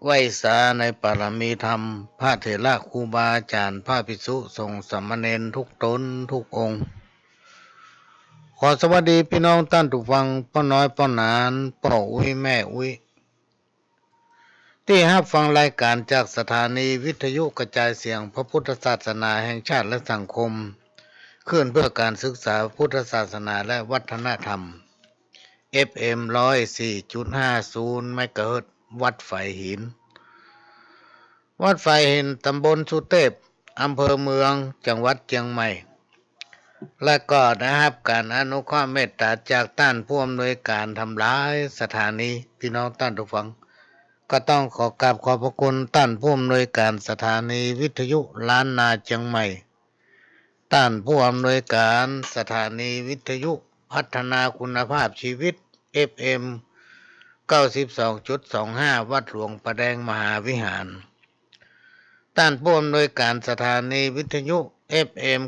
ไหว้สาในปรมีธรรมพระเถระครูบาอาจารย์พระภิกษุสงฆ์สามเณรทุกตนทุกองค์ขอสวัสดีพี่น้องท่านผู้ฟังพ่อน้อยพ่อหนานพ่ออุ้ยแม่อุ้ยที่รับฟังรายการจากสถานีวิทยุกระจายเสียงพระพุทธศาสนาแห่งชาติและสังคมขึ้นเพื่อการศึกษาพุทธศาสนาและวัฒนธรรม FM 104.50 เมกะเฮิรตซ์วัดไฝหินวัดไฝหินตำบลสุเทพอำเภอเมืองจังหวัดเชียงใหม่และก็ได้รับการอนุเคราะห์เมตตาจากท่านผู้อำนวยการทำร้ายสถานีพี่น้องท่านผู้ฟังก็ต้องขอกราบขอบพระคุณท่านผู้อำนวยการสถานีวิทยุล้านนาเชียงใหม่ท่านผู้อำนวยการสถานีวิทยุพัฒนาคุณภาพชีวิต FM 92.25 วัดหลวงประแดงมหาวิหารท่านผู้อำนวยการสถานีวิทยุ FM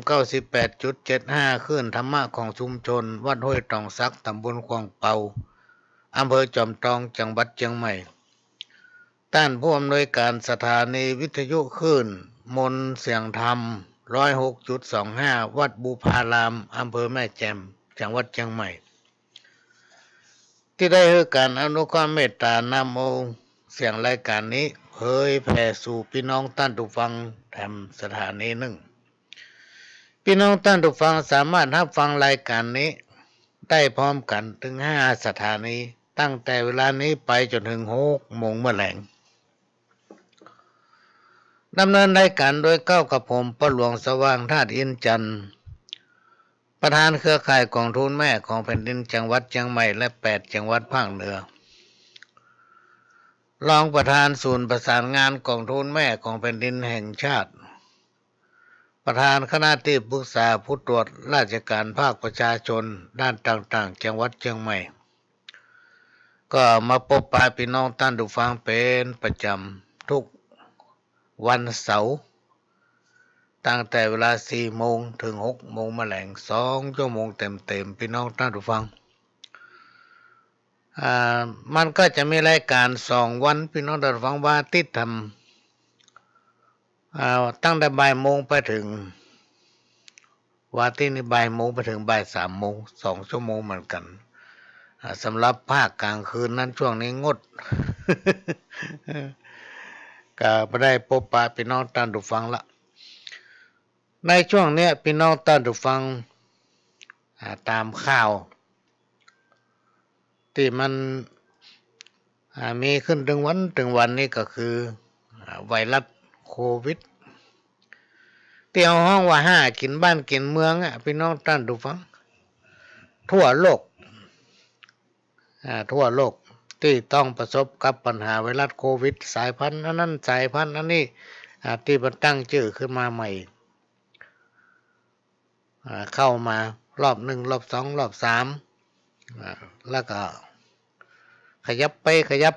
98.75 คลื่นธรรมะของชุมชนวัดห้วยตองซักตำบลคลองเปาอำเภอจอมทองจังหวัดเชียงใหม่ท่านผู้อำนวยการสถานีวิทยุคลื่นมนต์เสียงธรรม 106.25 วัดบูพารามอำเภอแม่แจ่มจังหวัดเชียงใหม่ที่ได้ให้การอนุเคราะห์เมตตานำเอาเสียงรายการนี้เผยแผ่สู่พี่น้องท่านผู้ฟังแถมสถานีหนึ่งพี่น้องท่านผู้ฟังสามารถรับฟังรายการนี้ได้พร้อมกันถึง5 สถานีตั้งแต่เวลานี้ไปจนถึง6 โมงเมื่อแลงดำเนินรายการโดยเก้ากับผมพ่อหลวงสว่างธาตุอินจันทร์ประธานเครือข่ายกองทุนแม่ของแผ่นดินจังหวัดเชียงใหม่และ8 จังหวัดภาคเหนือรองประธานศูนย์ประสานงานกองทุนแม่ของแผ่นดินแห่งชาติประธานคณะที่ปรึกษาผู้ตรวจราชการภาคประชาชนด้านต่างๆจังหวัดเชียงใหม่ก็มาพบปะพี่น้องท่านผู้ฟังเป็นประจำทุกวันเสาร์ตั้งแต่เวลา4 โมงถึง6 โมงแมลง2 ชั่วโมงเต็มๆพี่น้องท่านผู้ฟังมันก็จะมีรายการ2 วันพี่น้องท่านผู้ฟังว่าติดทำตั้งแต่บ่ายโมงไปถึงว่าที่นี่บ่ายโมงไปถึงบ่าย3 โมง2 ชั่วโมงเหมือนกันสำหรับภาคกลางคืนนั้นช่วงนี้งด ก็ไม่ได้พบปะพี่น้องท่านผู้ฟังละในช่วงนี้พี่น้องท่านผู้ฟังตามข่าวที่มันมีขึ้นถึงวันนี้ก็คือไวรัสโควิดเตียวห้องว่ากินบ้านกินเมืองพี่น้องท่านผู้ฟังทั่วโลกที่ต้องประสบกับปัญหาไวรัสโควิดสายพันธุ์นั้นสายพันธุ์อันนี้ที่มันตั้งชื่อขึ้นมาใหม่เข้ามารอบ1รอบ2รอบ3แล้วก็ขยับไ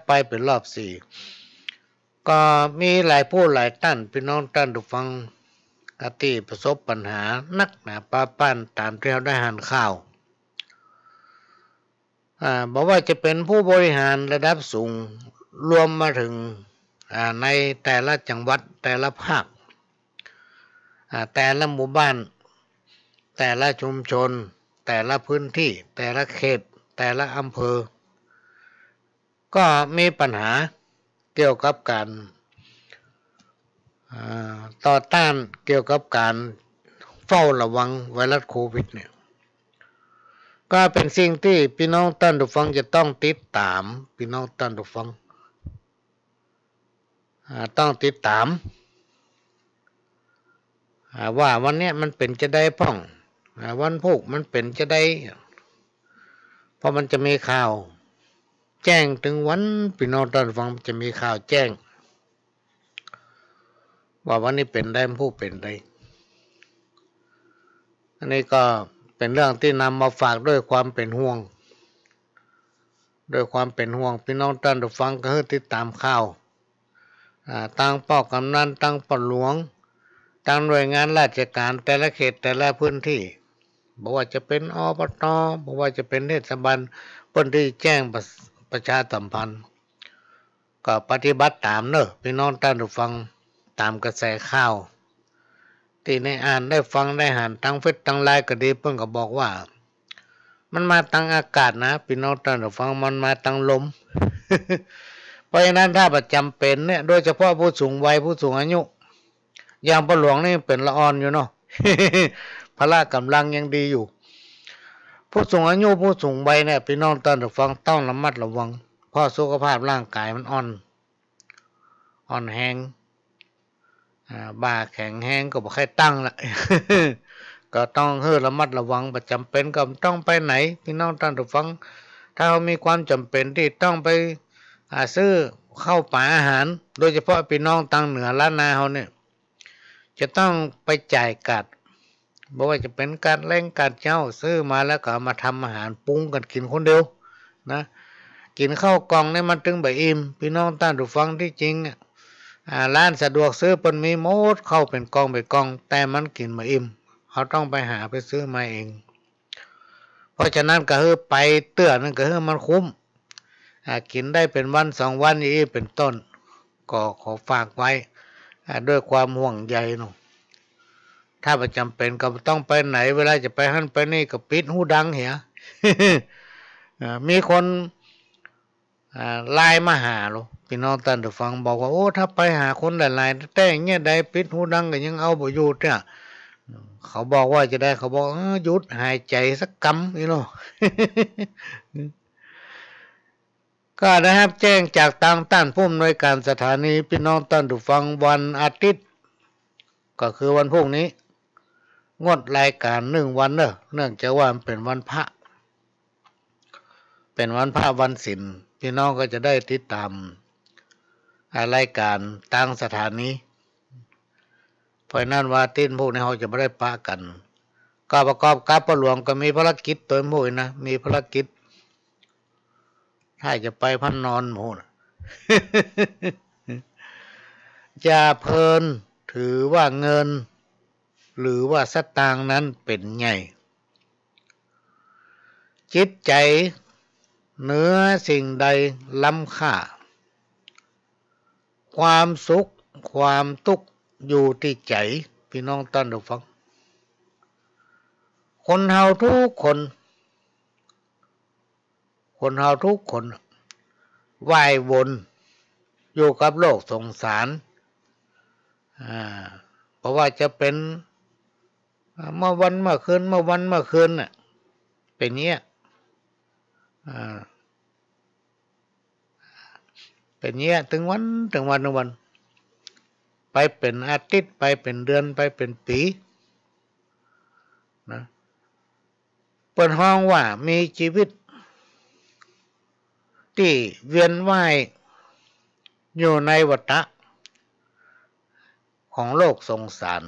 ปเป็นรอบ4ก็มีหลายผู้หลายท่านพี่น้องท่านผู้ฟังที่ประสบปัญหานักป้าปั้นตามที่เราได้อ่านข่าวบอกว่าจะเป็นผู้บริหารระดับสูงรวมมาถึงในแต่ละจังหวัดแต่ละภาคแต่ละหมู่บ้านแต่ละชุมชนแต่ละพื้นที่แต่ละเขตแต่ละอำเภอก็มีปัญหาเกี่ยวกับการต่อต้านเกี่ยวกับการเฝ้าระวังไวรัสโควิดเนี่ยก็เป็นสิ่งที่พี่น้องท่านผู้ฟังจะต้องติดตามพี่น้องท่านผู้ฟังต้องติดตามว่าวันนี้มันเป็นจะได้ป้องวันพุธมันเป็นจะได้เพราะมันจะมีข่าวแจ้งถึงวันพี่น้องท่านผู้ฟังจะมีข่าวแจ้งว่าวันนี้เป็นได้ผู้เป็นได้อันนี้ก็เป็นเรื่องที่นำมาฝากด้วยความเป็นห่วงพี่น้องท่านผู้ฟังก็ให้ติดตามข่าวตั้งป้อกำนันตั้งปหลวงตั้งหน่วยงานราชการแต่ละเขตแต่ละพื้นที่บอกว่าจะเป็นอบต.บอกว่าจะเป็นเทศบาลพื้นที่แจ้งประชาสัมพันธ์ ก็ปฏิบัติตามเนอะพี่น้องท่านผู้ฟังตามกระแสข่าวที่ในอ่านได้ฟังได้หันทั้งเฟซทั้งไลน์ก็ดีเพิ่นก็บอกว่ามันมาทางอากาศนะพี่น้องท่านผู้ฟังมันมาทางลม เพราะฉะนั้นถ้าประจำเป็นเนี่ยโดยเฉพาะผู้สูงวัยผู้สูงอายุอย่างพ่อหลวงนี่เป็นละอ่อนอยู่เนาะ พละกำลังยังดีอยู่ผู้สูงอายุผู้สูงวัยเนี่ยพี่น้องท่านผู้ฟังต้องระมัดระวังเพราะสุขภาพร่างกายมันอ่อนแรงบ่าแข็งแห้งก็บ่ค่อยตั้งละ ก็ต้องระมัดระวังประจำเป็นก็ต้องไปไหนพี่น้องท่านผู้ฟังถ้าเรามีความจำเป็นที่ต้องไปซื้อข้าวปลาอาหารโดยเฉพาะพี่น้องทางเหนือล้านนาเขาเนี่ยจะต้องไปจ่ายกัดบอกว่าจะเป็นการแรงการเจ้าซื้อมาแล้วก็มาทำอาหารปรุงกันกินคนเดียวนะกินข้าวกล่องเนี่ยมันถึงแบบอิ่มพี่น้องท่านผู้ฟังที่จริงร้านสะดวกซื้อเป็นมีหมดเข้าเป็นกล่องเป็นกล่องแต่มันกินมาอิ่มเขาต้องไปหาไปซื้อมาเองเพราะฉะนั้นก็ไปเตื้อนั่นก็มันคุ้มกินได้เป็นวัน2 วันนี้เป็นต้นก็ขอฝากไว้ด้วยความห่วงใยเนาะถ้าประจำเป็นก็ต้องไปไหนเวลาจะไปหั่นไปนี่ก็ปิดหูดังเหีย มีคนไลน์มาหาเราพี่น้องท่านผู้ฟังบอกว่าโอ้ถ้าไปหาคนหลายๆแต่อย่างเงี้ยได้ปิดหูดังก็ยังเอาบ่อยู่เนี่ยเขาบอกว่าจะได้เขาบอกหยุดหายใจสักกำนี่เนาะ ก็นะครับแจ้งจากทางต้านผู้อำนวยการสถานีพี่น้องท่านผู้ฟังวันอาทิตย์ก็คือวันพรุ่งนี้งดรายการ1 วันเนื่องจากว่ามันเป็นวันพระวันศีลพี่น้องก็จะได้ติดตามรายการทางสถานีเพราะนั้นว่าติ้นพวกนี้เขาจะไม่ได้ปะกันก็ประกอบกับพ่อหลวงก็มีภารกิจตัวพวกนี้นะมีภารกิจถ้าจะไปพันนอนหมูนะ อย่าเพลินถือว่าเงินหรือว่าสตางค์นั้นเป็นใหญ่จิตใจเหนือสิ่งใดล้ำค่าความสุขความทุกข์อยู่ที่ใจพี่น้องท่านผู้ฟังคนเฮาทุกคนว่ายวนอยู่กับโลกสงสารเพราะว่าจะเป็นเมื่อวันเมื่อคืนน่ะเป็นเนี้ยเป็นเนี้ยถึงวันไปเป็นอาทิตย์ไปเป็นเดือนไปเป็นปีนะเปิดห้องว่ามีชีวิตที่เวียนว่ายอยู่ในวัฏของโลกสงสาร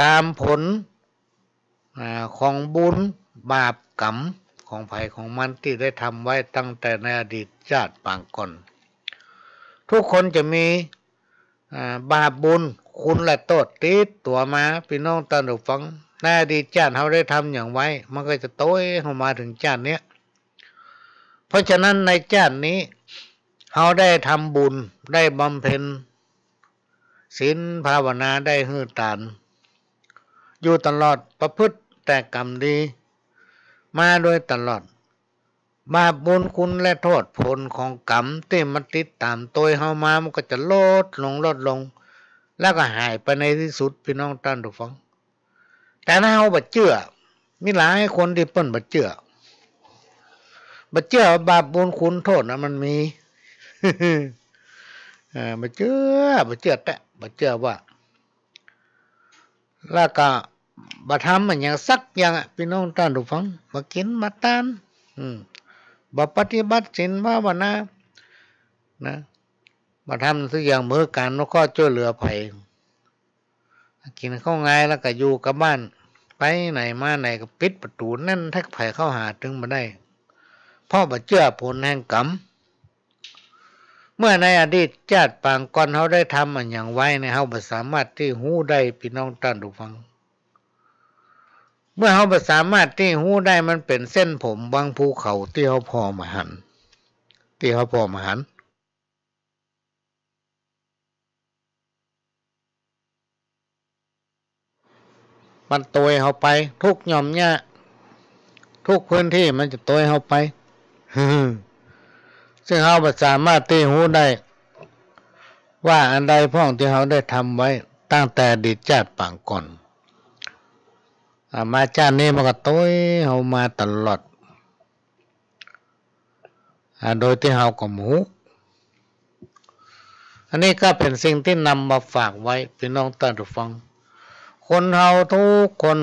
ตามผลของบุญบาปกรรมของภัยของมันที่ได้ทำไว้ตั้งแต่ในอดีตชาติปางก่อนทุกคนจะมีบาปบุญคุณและโทษติดตัวมาพี่น้องท่านผู้ฟังในอดีตชาติเขาได้ทำอย่างไว้มันก็จะโต้เข้ามาถึงชาติเนี้ยเพราะฉะนั้นในชาตินี้เขาได้ทำบุญได้บำเพ็ญศีลภาวนาได้หื้อตานอยู่ตลอดประพฤติแต่กรรมดีมาโดยตลอดบาปบุญคุณและโทษผลของกรรมที่มันติดตามตัวเฮามามันก็จะลดลงแล้วก็หายไปในที่สุดพี่น้องท่านผู้ฟังแต่ถ้าเฮาบ่เชื่อมีหลายคนที่เปิ้นบ่เชื่อบาปบุญคุณโทษนะมันมี บ่เชื่อแต่บ่เชื่อว่าแล้วก็บ่ทำอย่างสักอย่างพี่น้องท่านผู้ฟังบ่กินบ่ทานบ่ปฏิบัติศีลภาวนานะบ่ทำทุกอย่างมือการแล้วก็ช่วยเหลือภัยกินข้าวง่ายแล้วก็อยู่กับบ้านไปไหนมาไหนก็ปิดประตูนั่นถ้าภัยเข้าหาถึงบ่ได้เพราะบ่เชื่อผลแห่งกรรมเมื่อในอดีตชาติปางก่อนเขาได้ทำอันอย่างไว้ในเขาบ่สามารถที่หู้ได้พี่น้องท่านผู้ฟังเมื่อเขาบ่สามารถที่หู้ได้มันเป็นเส้นผมบางภูเขาที่เขาพอมาหัน ที่เขาพอมาหันมันโตยเขาไปทุกหย่อมเนี่ยทุกพื้นที่มันจะโตยเขาไป ซึ่งเขาสามารถตีหูได้ว่าอันใดพ้องที่เขาได้ทำไว้ตั้งแต่อดีตชาติปางก่อนมาชาตินี้มันก็โตยเขามาตลอดโดยที่เขาก็หมูอันนี้ก็เป็นสิ่งที่นำมาฝากไว้พี่น้องท่านผู้ฟังคนเฮาทุกคน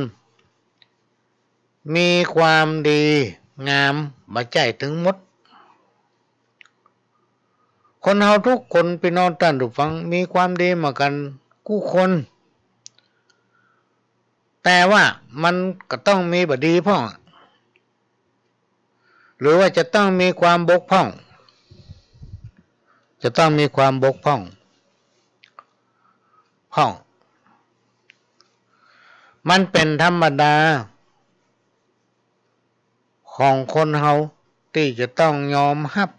มีความดีงามมาใจถึงหมดคนเฮาทุกคนพี่น้องท่านผู้ฟังมีความดีเหมือนกันกู้คนแต่ว่ามันก็ต้องมีบดีพ่องหรือว่าจะต้องมีความบกพร่องจะต้องมีความบกพร่องมันเป็นธรรมดาของคนเฮาที่จะต้องยอมรับ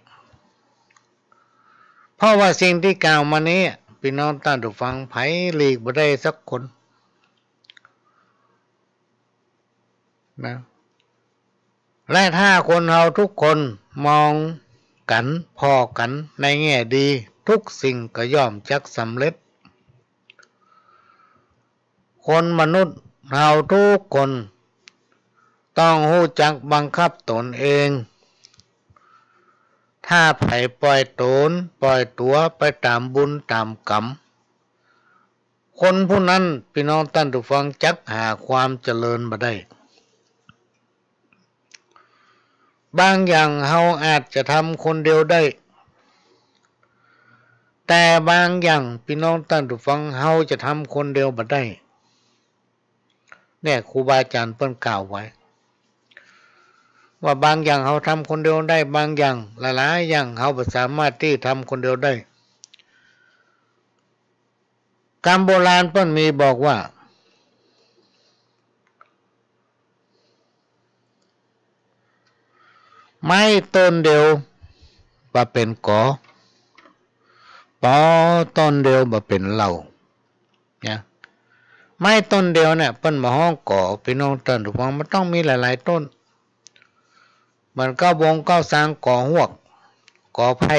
เพราะว่าสิ่งที่กล่าวมานี้พี่น้องท่านผู้ฟังไผหลีกบ่ได้สักคนนะและถ้าคนเฮาทุกคนมองกันพอกันในแง่ดีทุกสิ่งก็ย่อมจักสำเร็จคนมนุษย์เฮาทุกคนต้องรู้จักบังคับตนเองถ้าไผปล่อยตนปล่อยตัวไปตามบุญตามกรรมคนผู้นั้นพี่น้องท่านผู้ฟังจักหาความเจริญบ่ได้บางอย่างเฮาอาจจะทำคนเดียวได้แต่บางอย่างพี่น้องท่านผู้ฟังเฮาจะทำคนเดียวบ่ได้เนี่ยครูบาอาจารย์เพิ่นกล่าวไว้ว่าบางอย่างเฮาทำคนเดียวได้บางอย่างหลายๆอย่างเฮาบ่สามารถที่ทำคนเดียวได้คำโบราณเพิ่นมีบอกว่าไม้ต้นเดียวบ่เป็นกอปอต้นเดียวบ่เป็นเหล้าเนี่ยไม้ต้นเดียวเนี่ยเพิ่นมาห้องก่อพี่น้องท่านผู้ฟังมันต้องมีหลายๆต้นมันก็วงก็สร้างก่อหวกก่อไผ่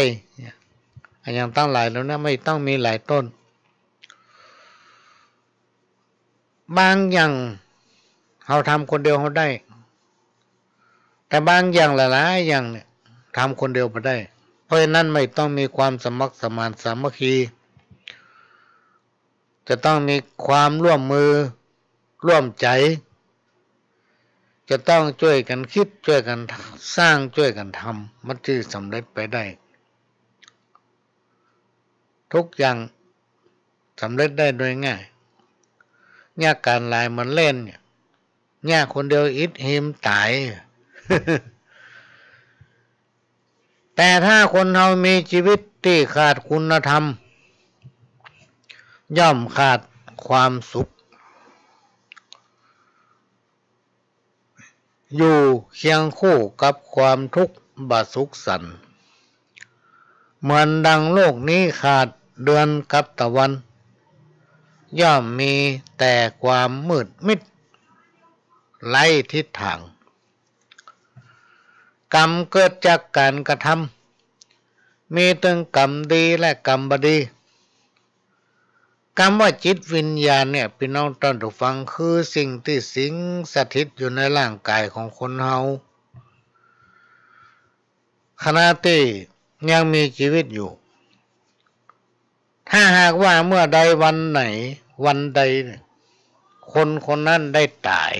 อย่างตั้งหลายแล้วนะไม่ต้องมีหลายต้นบางอย่างเราทำคนเดียวเขาได้แต่บางอย่างหลายๆอย่างเนี่ยทำคนเดียวไม่ได้เพราะฉะนั้นไม่ต้องมีความสมัครสมานสามัคคีจะต้องมีความร่วมมือร่วมใจจะต้องช่วยกันคิดช่วยกันสร้างช่วยกันทำมันจะสำเร็จไปได้ทุกอย่างสำเร็จได้โดยง่ายเนี่ยการลายมันเล่นเนี่ยคนเดียวอิดหิมตาย แต่ถ้าคนเรามีชีวิตที่ขาดคุณธรรมย่อมขาดความสุขอยู่เคียงคู่กับความทุกข์บาสุขสันต์เหมือนดังโลกนี้ขาดเดือนกับตะวันย่อมมีแต่ความมืดมิดไร้ทิศทางกรรมเกิดจากการกระทำมีทั้งกรรมดีและกรรมบดีคำว่าจิตวิญญาณเนี่ยพี่น้องท่านผู้ฟังคือสิ่งที่สิงสถิตอยู่ในร่างกายของคนเฮาขณะที่ยังมีชีวิตอยู่ถ้าหากว่าเมื่อใดวันไหนวันใดคนคนนั้นได้ตาย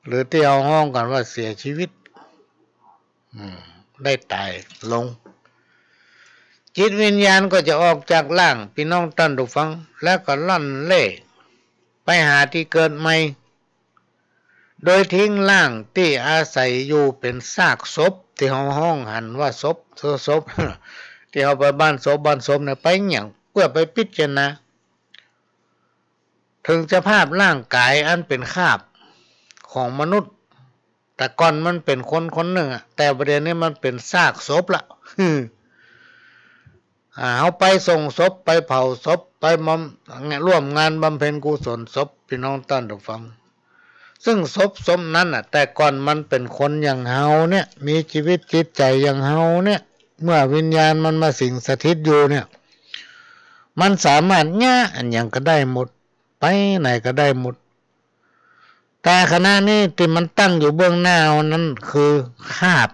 หรือที่เอาห้องกันว่าเสียชีวิตได้ตายลงจิตวิญญาณก็จะออกจากร่างพี่น้องท่านผู้ฟังแล้วก็ล่อนเล่ไปหาที่เกิดใหม่โดยทิ้งร่างที่อาศัยอยู่เป็นซากศพที่ห้องหันว่าศพที่เอาไปบ้านศพเนี่ยไปอย่างเพื่อไปพิจารณาถึงสภาพร่างกายอันเป็นคราบของมนุษย์ แต่ก่อนมันเป็นคนคนหนึ่งอ่ะแต่ประเด็นนี้มันเป็นซากศพละเอาไปส่งศพไปเผาศพไปร่วมงานบำเพ็ญกุศลศพพี่น้องท่านผู้ฟังซึ่งศพนั้นอ่ะแต่ก่อนมันเป็นคนอย่างเฮาเนี่ยมีชีวิตจิตใจอย่างเฮาเนี่ยเมื่อวิญญาณมันมาสิงสถิตอยู่เนี่ยมันสามารถง่าอันอย่างก็ได้หมดไปไหนก็ได้หมดแต่ขณะนี้ที่มันตั้งอยู่เบื้องหน้านั้นคือคาบ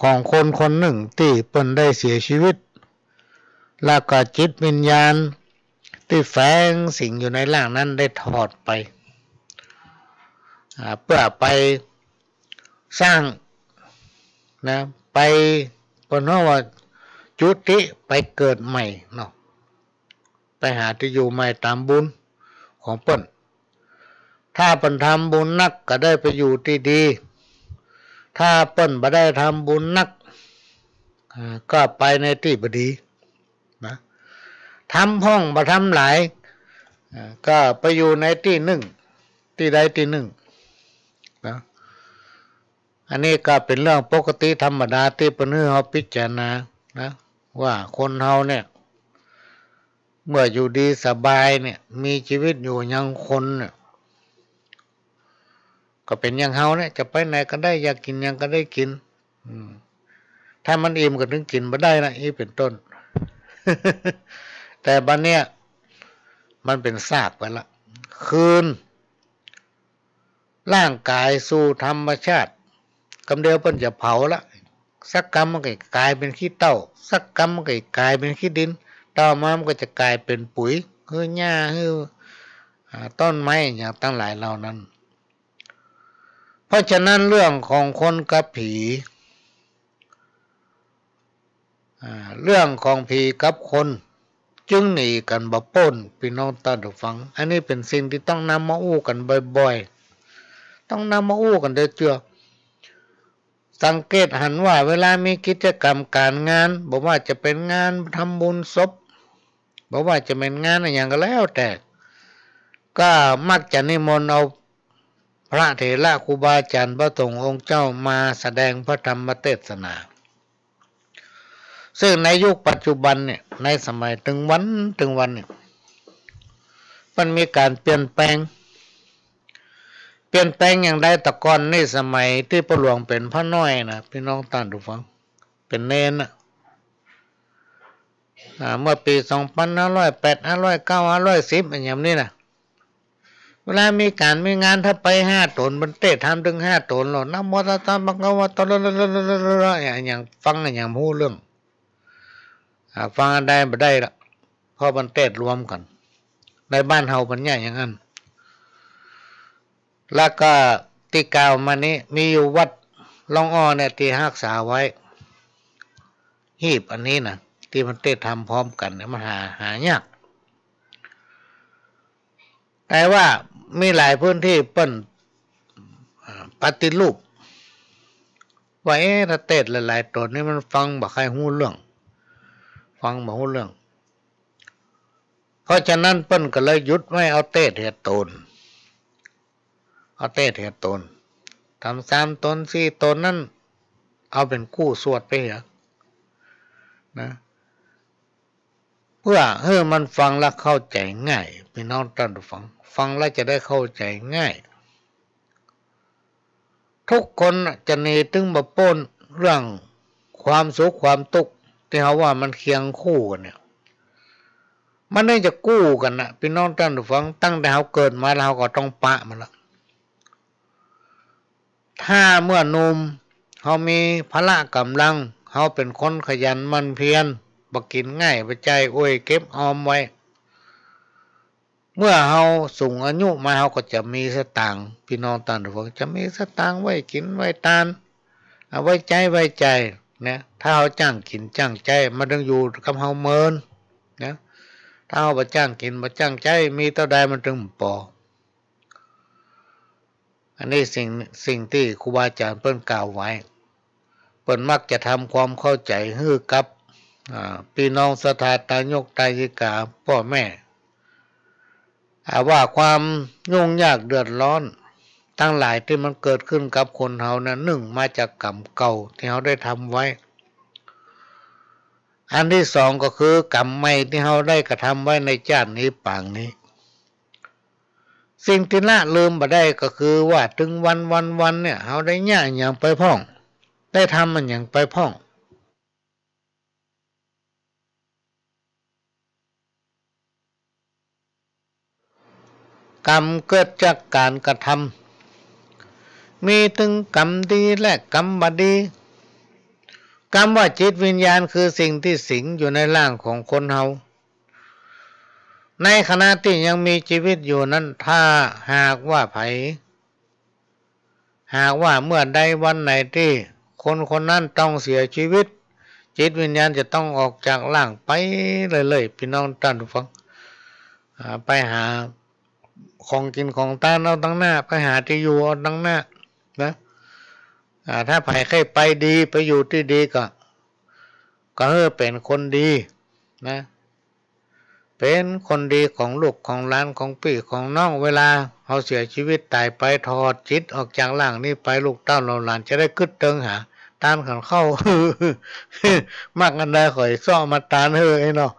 ของคนคนหนึ่งที่เปิ้นได้เสียชีวิตแล้วก็จิตวิญญาณที่แฝงสิ่งอยู่ในร่างนั้นได้ถอดไปเพื่อไปสร้างนะไปเปิ้นว่าจุติไปเกิดใหม่เนาะไปหาที่อยู่ใหม่ตามบุญของเปิ้นถ้าเปิ้นทำบุญนักก็ได้ไปอยู่ที่ดีถ้าเปิ้นบ่ได้ทำบุญนักก็ไปในที่บ่ดีนะทำห้องบ่ทำหลายก็ไปอยู่ในที่หนึ่งที่ใดที่หนึ่งนะอันนี้ก็เป็นเรื่องปกติธรรมดาที่เปิ้นให้เฮาพิจารณานะว่าคนเฮาเนี่ยเมื่ออยู่ดีสบายเนี่ยมีชีวิตอยู่ยังคนเนี่ยก็เป็นอย่างเฮาเนี่ยจะไปไหนก็ได้อยากกินยังก็ได้กินถ้ามันอิ่มก็ถึงกินบ่ได้นะนี่เป็นต้น แต่บัดเนี้ยมันเป็นซากไปละคืนร่างกายสู่ธรรมชาติกำเดียวเพิ่นจะเผาละสักกรรมมันก็กลายเป็นขี้เถ้าสักกรรมมันก็กลายเป็นขี้ดินต่อมามันก็จะกลายเป็นปุ๋ยคือหญ้าคือต้นไม้อย่างตั้งหลายเหล่านั้นเพราะฉะนั้นเรื่องของคนกับผีเรื่องของผีกับคนจึงหนีกันบ่พ้นพี่น้องท่านผู้ฟังอันนี้เป็นสิ่งที่ต้องนำมาอู้กันบ่อยๆต้องนำมาอู้กันเด้อสังเกตหันว่าเวลามีกิจกรรมการงานบอกว่าจะเป็นงานทำบุญศพบอกว่าจะเป็นงานอะไรอย่างก็แล้วแต่ก็มักจะนิมนต์เอาพระเถระครูบาอาจารย์พระสงฆ์องค์เจ้ามาแสดงพระธรรมเทศนาซึ่งในยุคปัจจุบันเนี่ยในสมัยถึงวันเนี่ยมันมีการเปลี่ยนแปลงอย่างใดแต่ก่อนในสมัยที่พระหลวงเป็นพระน้อยนะพี่น้องท่านผู้ฟังเป็นเนนนะเมื่อปี2508 509 510อย่างนี้นะเวลามีงานถ้าไป5 ตนมันเตะทำถึง5 ตนหรอกนะโมตัสสะภะคะวะโตอย่างฟังอย่างหูเรื่องฟังได้บ่ได้ละเพราะมันเตะรวมกันในบ้านเฮามันใหญ่อย่างนั้นแล้วก็ที่กล่าวมานี้มีอยู่วัดลองอ้อเนี่ยที่รักษาไว้หีบอันนี้นะที่มันเตะทำพร้อมกันเนี่ยมันหายากแต่ว่ามีหลายพื้นที่เปิ้นปฏิรูปว่าถ้าเตะหลายๆตนนี่มันฟังบ่ใครฮู้เรื่องเพราะฉะนั้นเปิ้นก็เลยหยุดไม่เอาเตะเฮ็ดตนทำ3 ตน 4 ตนนั้นเอาเป็นคู่สวดไปเหรอนะเพื่อให้มันฟังแล้วเข้าใจง่ายพี่น้องท่านผู้ฟังแล้วจะได้เข้าใจง่ายทุกคนจะหนีถึงบ่พ้นเรื่องความสุขความทุกข์ที่เขาว่ามันเคียงคู่กันเนี่ยมันได้จะกู้กันนะพี่น้องท่านผู้ฟังตั้งแต่เขาเกิดมาเราก็ต้องปะมันละถ้าเมื่อหนุ่มเขามีพละกำลังเขาเป็นคนขยันมันเพียรบ่กินง่ายบ่ใจโอ้ยเก็บออมไว้เมื่อเขาสูงอายุมาเขาก็จะมีสตางค์พี่น้องท่านผู้ฟังจะมีสตางค์ไว้กินไว้ทานเอาไว้ใจนะถ้าเขาจ้างกินจ้างใจมันต้องอยู่กับเขาเมินนะถ้าเขาบ่จ้างกินบ่จ้างใจมีเท่าใดมันถึงพออันนี้สิ่งที่ครูบาอาจารย์เพิ่นกล่าวไว้เพิ่นมักจะทำความเข้าใจให้กับพี่น้องศรัทธาทายกทายิกาพ่อแม่ว่าความยุ่งยากเดือดร้อน ทั้งหลายที่มันเกิดขึ้นกับคนเฮานะหนึ่งมาจากกรรมเก่าที่เฮาได้ทำไว้อันที่สองก็คือกรรมใหม่ที่เฮาได้กระทำไว้ในชาตินี้ปางนี้สิ่งที่ละลืมบ่ได้ก็คือว่าถึงวันเนี่ยเฮาได้ย่าอย่างไปพ้องได้ทำมันอย่างไปพ้องกรรมเกิดจากการกระทำมีถึงกรรมดีและกรรมบดีกรรมว่าจิตวิญญาณคือสิ่งที่สิงอยู่ในร่างของคนเฮาในขณะที่ยังมีชีวิตอยู่นั้นถ้าหากว่าเมื่อใดวันไหนที่คนคนนั้นต้องเสียชีวิตจิตวิญญาณจะต้องออกจากร่างไปเลยพี่น้องท่านผู้ฟังไปหาของกินของทานเอาตั้งหน้าไปหาที่อยู่เอาตั้งหน้านะถ้าไผ่ใครไปดีไปอยู่ที่ดีก็เป็นคนดีนะเป็นคนดีของลูกของหลานของพี่ของน้องเวลาเขาเสียชีวิตตายไปถอดจิตออกจากร่างนี้ไปลูกเต้าเราหลานจะได้กึดเติงหาตานขันเข้า มากกันได้ข่อยซ้อมาตานไอ้เนาะ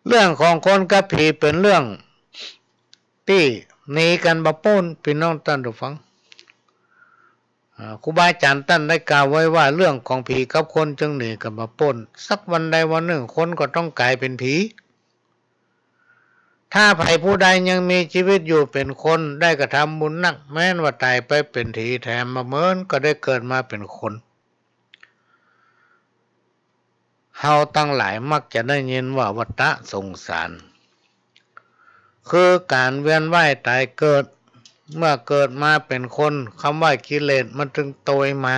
เรื่องของคนกับผีเป็นเรื่องที่หนีกันบะป้นพี่น้องท่านผู้ฟังครูบาอาจารย์ท่านได้กล่าวไว้ว่าเรื่องของผีกับคนจึงหนีกันบะป้นสักวันใดวันหนึ่งคนก็ต้องกลายเป็นผีถ้าไผ่ผู้ใดยังมีชีวิตอยู่เป็นคนได้กระทำบุญนักแม้นว่าตายไปเป็นผีแถมมาเมินก็ได้เกิดมาเป็นคนเฮาตั้งหลายมักจะได้ยินว่าวัฏสงสารคือการเวียนว่ายตายเกิดเมื่อเกิดมาเป็นคนคำว่ากิเลสมันจึงโตยมา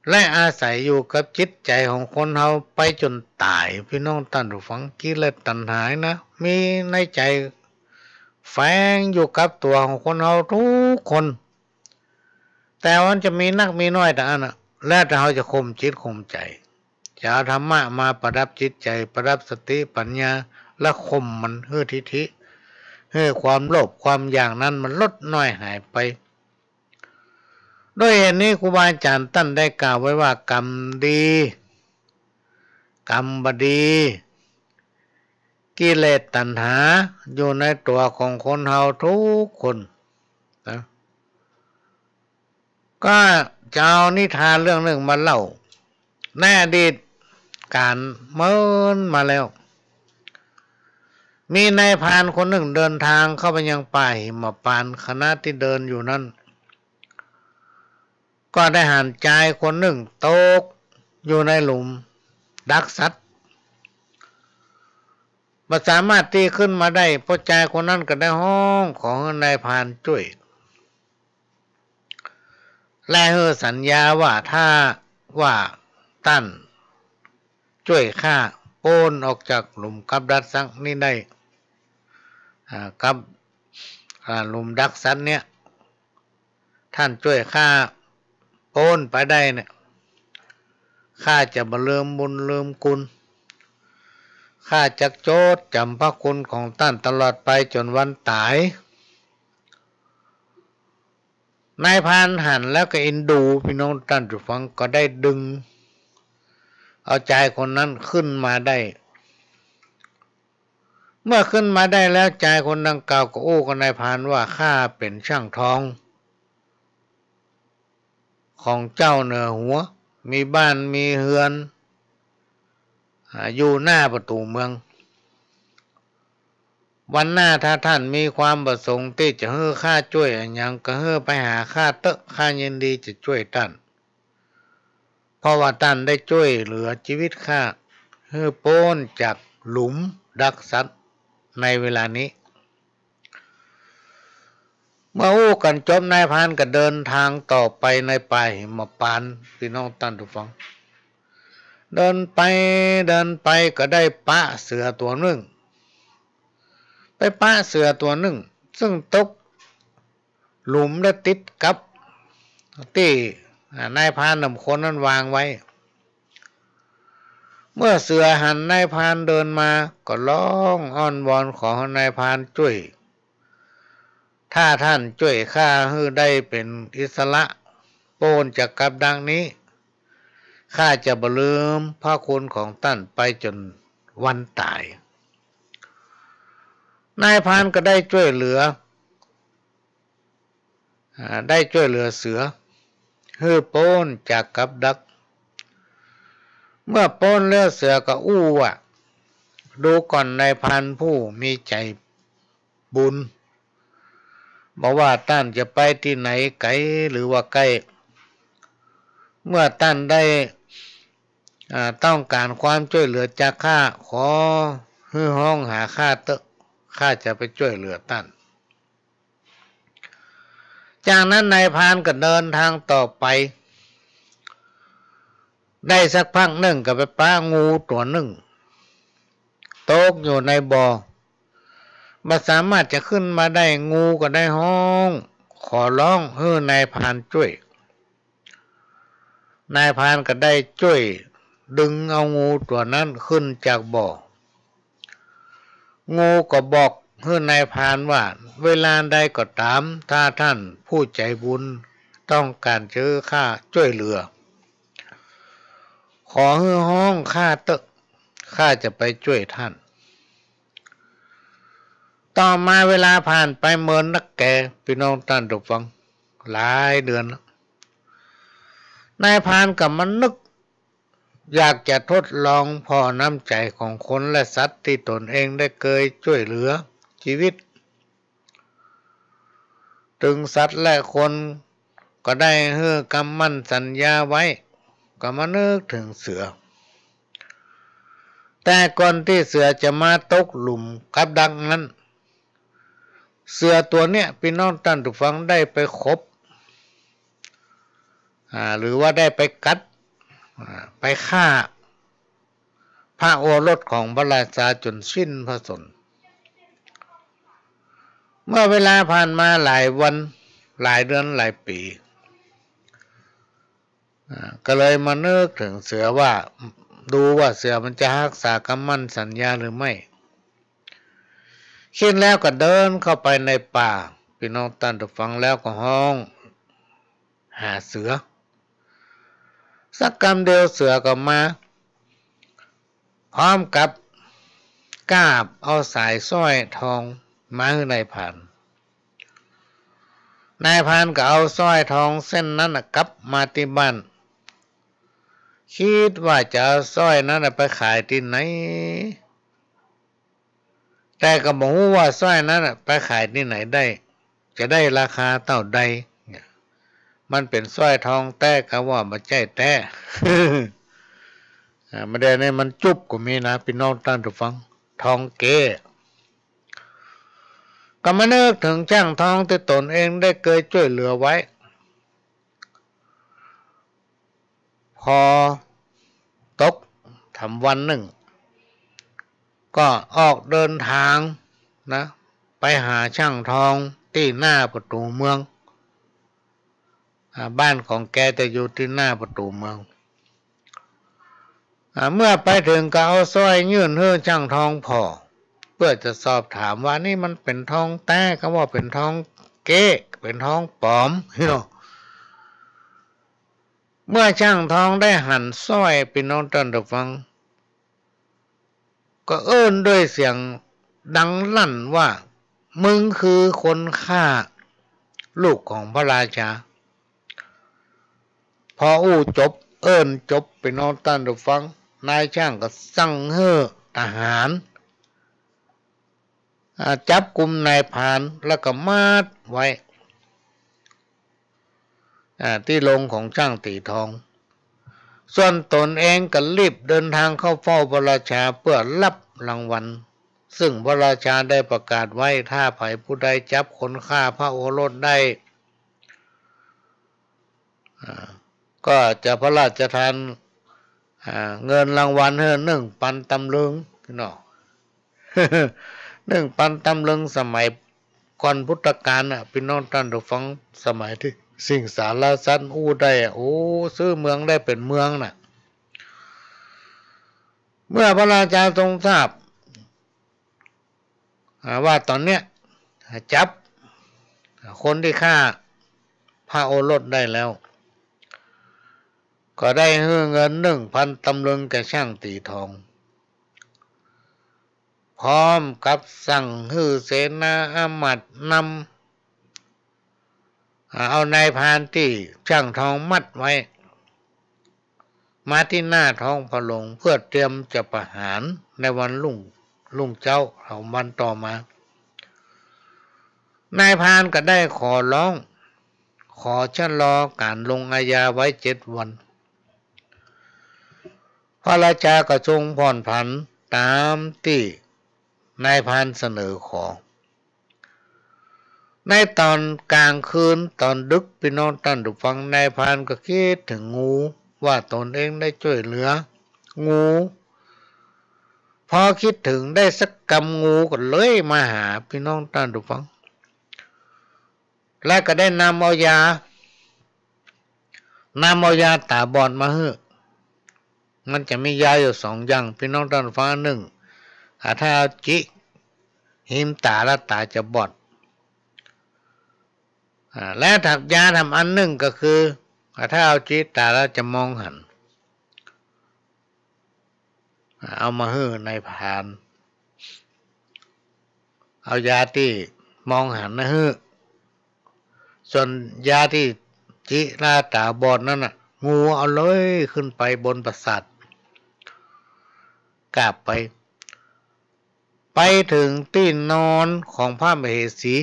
และอาศัยอยู่กับจิตใจของคนเฮาไปจนตายพี่น้องท่านผู้ฟังกิเลสตัณหานะมีในใจแฝงอยู่กับตัวของคนเฮาทุกคนแต่มันจะมีนักมีน้อยแต่อันน่ะแล้วแต่เราจะข่มจิตข่มใจจะเอาธรรมะมาประดับจิตใจประดับสติปัญญาและข่มมันทิฐิความโลภความอย่างนั้นมันลดน้อยหายไปด้วยเหตุนี้ครูบาอาจารย์ท่านได้กล่าวไว้ว่ากรรมดีกรรมบดีกิเลสตัณหาอยู่ในตัวของคนเฮาทุกคนนะก็จะเอานิทานเรื่องหนึ่งมาเล่าในอดีตการเมินมาแล้วมีนายพรานคนหนึ่งเดินทางเข้าไปยังป่าหิมพานต์ขณะที่เดินอยู่นั้นก็ได้หันใจคนหนึ่งตกอยู่ในหลุมดักสัตว์ไม่สามารถที่ขึ้นมาได้เพราะใจคนนั้นก็ได้ห้องของนายพรานช่วยและสัญญาว่าถ้าว่าท่านช่วยข้าโป้นออกจากหลุมกับดักสัตว์นี้ได้กับหลุมดักสัตว์เนี่ยท่านช่วยข้าโป้นไปได้เนี่ยข้าจะบ่ลืมบุญลืมคุณข้าจะโจดจำพระคุณของท่านตลอดไปจนวันตายนายพรานหันแล้วก็เอ็นดูพี่น้องท่านผู้ฟังก็ได้ดึงเอาใจคนนั้นขึ้นมาได้เมื่อขึ้นมาได้แล้วใจคนดังกล่าวก็โอ้กับนายพรานว่าข้าเป็นช่างทองของเจ้าเหนือหัวมีบ้านมีเฮือนอยู่หน้าประตูเมืองวันหน้าถ้าท่านมีความประสงค์ที่จะให้ข้าช่วยอย่างก็ให้ไปหาข้าเตอะข้ายินดีจะช่วยท่านเพราะว่าท่านได้ช่วยเหลือชีวิตข้าให้พ้นจากหลุมดักสัตว์ในเวลานี้เมื่ออู้กันจบนายพรานก็เดินทางต่อไปในป่าหิมพานต์พี่น้องท่านผู้ฟังเดินไปก็ได้ปะเสือตัวหนึ่งไปปะเสือตัวหนึ่งซึ่งตกหลุมและติดกับที่นายพรานนำคนนั้นวางไว้ เมื่อเสือหันนายพรานเดินมาก็ร้องอ้อนวอนขอนายพรานช่วยถ้าท่านช่วยข้าให้ได้เป็นอิสระโปนจากกับดังนี้ข้าจะบ่ลืมพระคุณของท่านไปจนวันตายนายพรานก็ได้ช่วยเหลือเสือให้โปนจากกับดักเมื่อโปนเลือเสือก็อู้ว่าดูก่อนนายพรานผู้มีใจบุญบอกว่าท่านจะไปที่ไหนไกลหรือว่าใกล้เมื่อท่านได้ต้องการความช่วยเหลือจากข้าขอให้ห้องหาข้าเถอะข้าจะไปช่วยเหลือท่านจากนั้นนายพรานก็เดินทางต่อไปได้สักพักหนึ่งก็ไปป้างูตัวหนึ่งตกอยู่ในบ่อไม่สามารถจะขึ้นมาได้งูก็ได้ห้องขอร้องให้นายพรานช่วยนายพรานก็ได้ช่วยดึงเอางูตัวนั้นขึ้นจากบ่องูก็บอกให้นายพรานว่าเวลาใดก็ตามถ้าท่านผู้ใจบุญต้องการเจอข้าช่วยเหลือขอให้ห้องข้าเถอะข้าจะไปช่วยท่านต่อมาเวลาผ่านไปเมินนักแก่พี่น้องท่านทุกฟังหลายเดือนแล้วนายพรานกับมันนึกอยากจะทดลองพอน้ำใจของคนและสัตว์ที่ตนเองได้เคยช่วยเหลือชีวิตถึงสัตว์และคนก็ได้ให้คำมั่นสัญญาไว้ก็มานึกถึงเสือแต่ก่อนที่เสือจะมาตกหลุมกับดักนั้นเสือตัวเนี้ยพี่น้องท่านทุกฟังได้ไปคบหรือว่าได้ไปกัดไปฆ่าพระโอรสของพระราชาจนสิ้นพระชนม์เมื่อเวลาผ่านมาหลายวันหลายเดือนหลายปีก็เลยมานึกถึงเสือว่าดูว่าเสือมันจะรักษาคำมั่นสัญญาหรือไม่คิดแล้วก็เดินเข้าไปในป่าพี่น้องท่านฟังแล้วก็ห้องหาเสือสักกำเดียวเสือก็มาพร้อมกับกาบเอาสายสร้อยทองมาให้นายพรานก็เอาสร้อยทองเส้นนั้นกลับมาที่บ้านคิดว่าจะเอาสร้อยนั้นไปขายที่ไหนแต่ก็บอกว่าสร้อยนั้นไปขายที่ไหนได้จะได้ราคาเท่าใดมันเป็นสร้อยทองแต่ก็ว่ามันใช่แต่ไม่ได้ในมันจุบก็มีนะพี่น้องท่านทุกฟังทองเก๋ก็มานึกถึงช่างทองที่ตนเองได้เคยช่วยเหลือไว้พอตกทำวันหนึ่งก็ออกเดินทางนะไปหาช่างทองที่หน้าประตูเมืองบ้านของแกจะอยู่ที่หน้าประตูเมืองเมื่อไปถึงก็เอาสร้อยยื่นให้ช่างทองพอเพื่อจะสอบถามว่านี่มันเป็นทองแท้ก็ว่าเป็นทองเก๊เป็นทองปลอมพี่น้องเมื่อช่างทองได้หั่นสร้อยพี่น้องท่านผู้ฟังก็เอิ้นด้วยเสียงดังลั่นว่ามึงคือคนฆ่าลูกของพระราชาพออู้จบเอิ้นจบพี่น้องท่านผู้ฟังนายช่างก็สั่งให้ทหารจับกุมนายพรานแล้วก็มัดไว้ที่โรงของช่างตีทองส่วนตนเองก็รีบเดินทางเข้าเฝ้าพระราชาเพื่อรับรางวัลซึ่งพระราชาได้ประกาศไว้ถ้าใครผู้ใดจับคนฆ่าพระโอรสได้ก็จะพระราชทานเงินรางวัลให้1,000 ตำลึงเนาะ 1,000 ตำลึงสมัยก่อนพุทธกาลพี่น้องท่านผู้ฟังสมัยที่สิงสารสันอู้ได้โอ้ซื้อเมืองได้เป็นเมืองน่ะ เมื่อพระราชาทรงทราบว่าตอนเนี้ยจับคนที่ฆ่าพระโอรสได้แล้วก็ได้ให้เงิน1,000 ตำลึงแก่ช่างตีทองพร้อมกับสั่งให้เสนาอามาตย์นำเอานายพรานที่ช่างทองมัดไว้มาที่หน้าท้องพระโรงเพื่อเตรียมจะประหารในวันรุ่งเจ้าเอาวันต่อมานายพรานก็ได้ขอร้องขอชะลอการลงอาญาไว้7 วันพระราชาก็ทรงผ่อนผันตามที่นายพรานเสนอขอในตอนกลางคืนตอนดึกพี่น้องท่านผู้ฟังนายพรานก็คิดถึงงูว่าตนเองได้ช่วยเหลืองูพอคิดถึงได้สักกำงูก็เลยมาหาพี่น้องท่านผู้ฟังและก็ได้นำเอายตาบอดมาให้มันจะมียาอยู่2 อย่างพี่น้องท่านผู้ฟังถ้าเอาจิหิมตาแล้วตาจะบอดและถักยาทำอันหนึ่งก็คือถ้าเอาจิตาแล้วจะมองหันเอามาให้ในพรานเอายาที่มองหันนะให้ส่วนยาที่จิราตาบอดนั่นน่ะงูเอาเลยขึ้นไปบนปราสาทกลับไปถึงที่นอนของพระมเหสี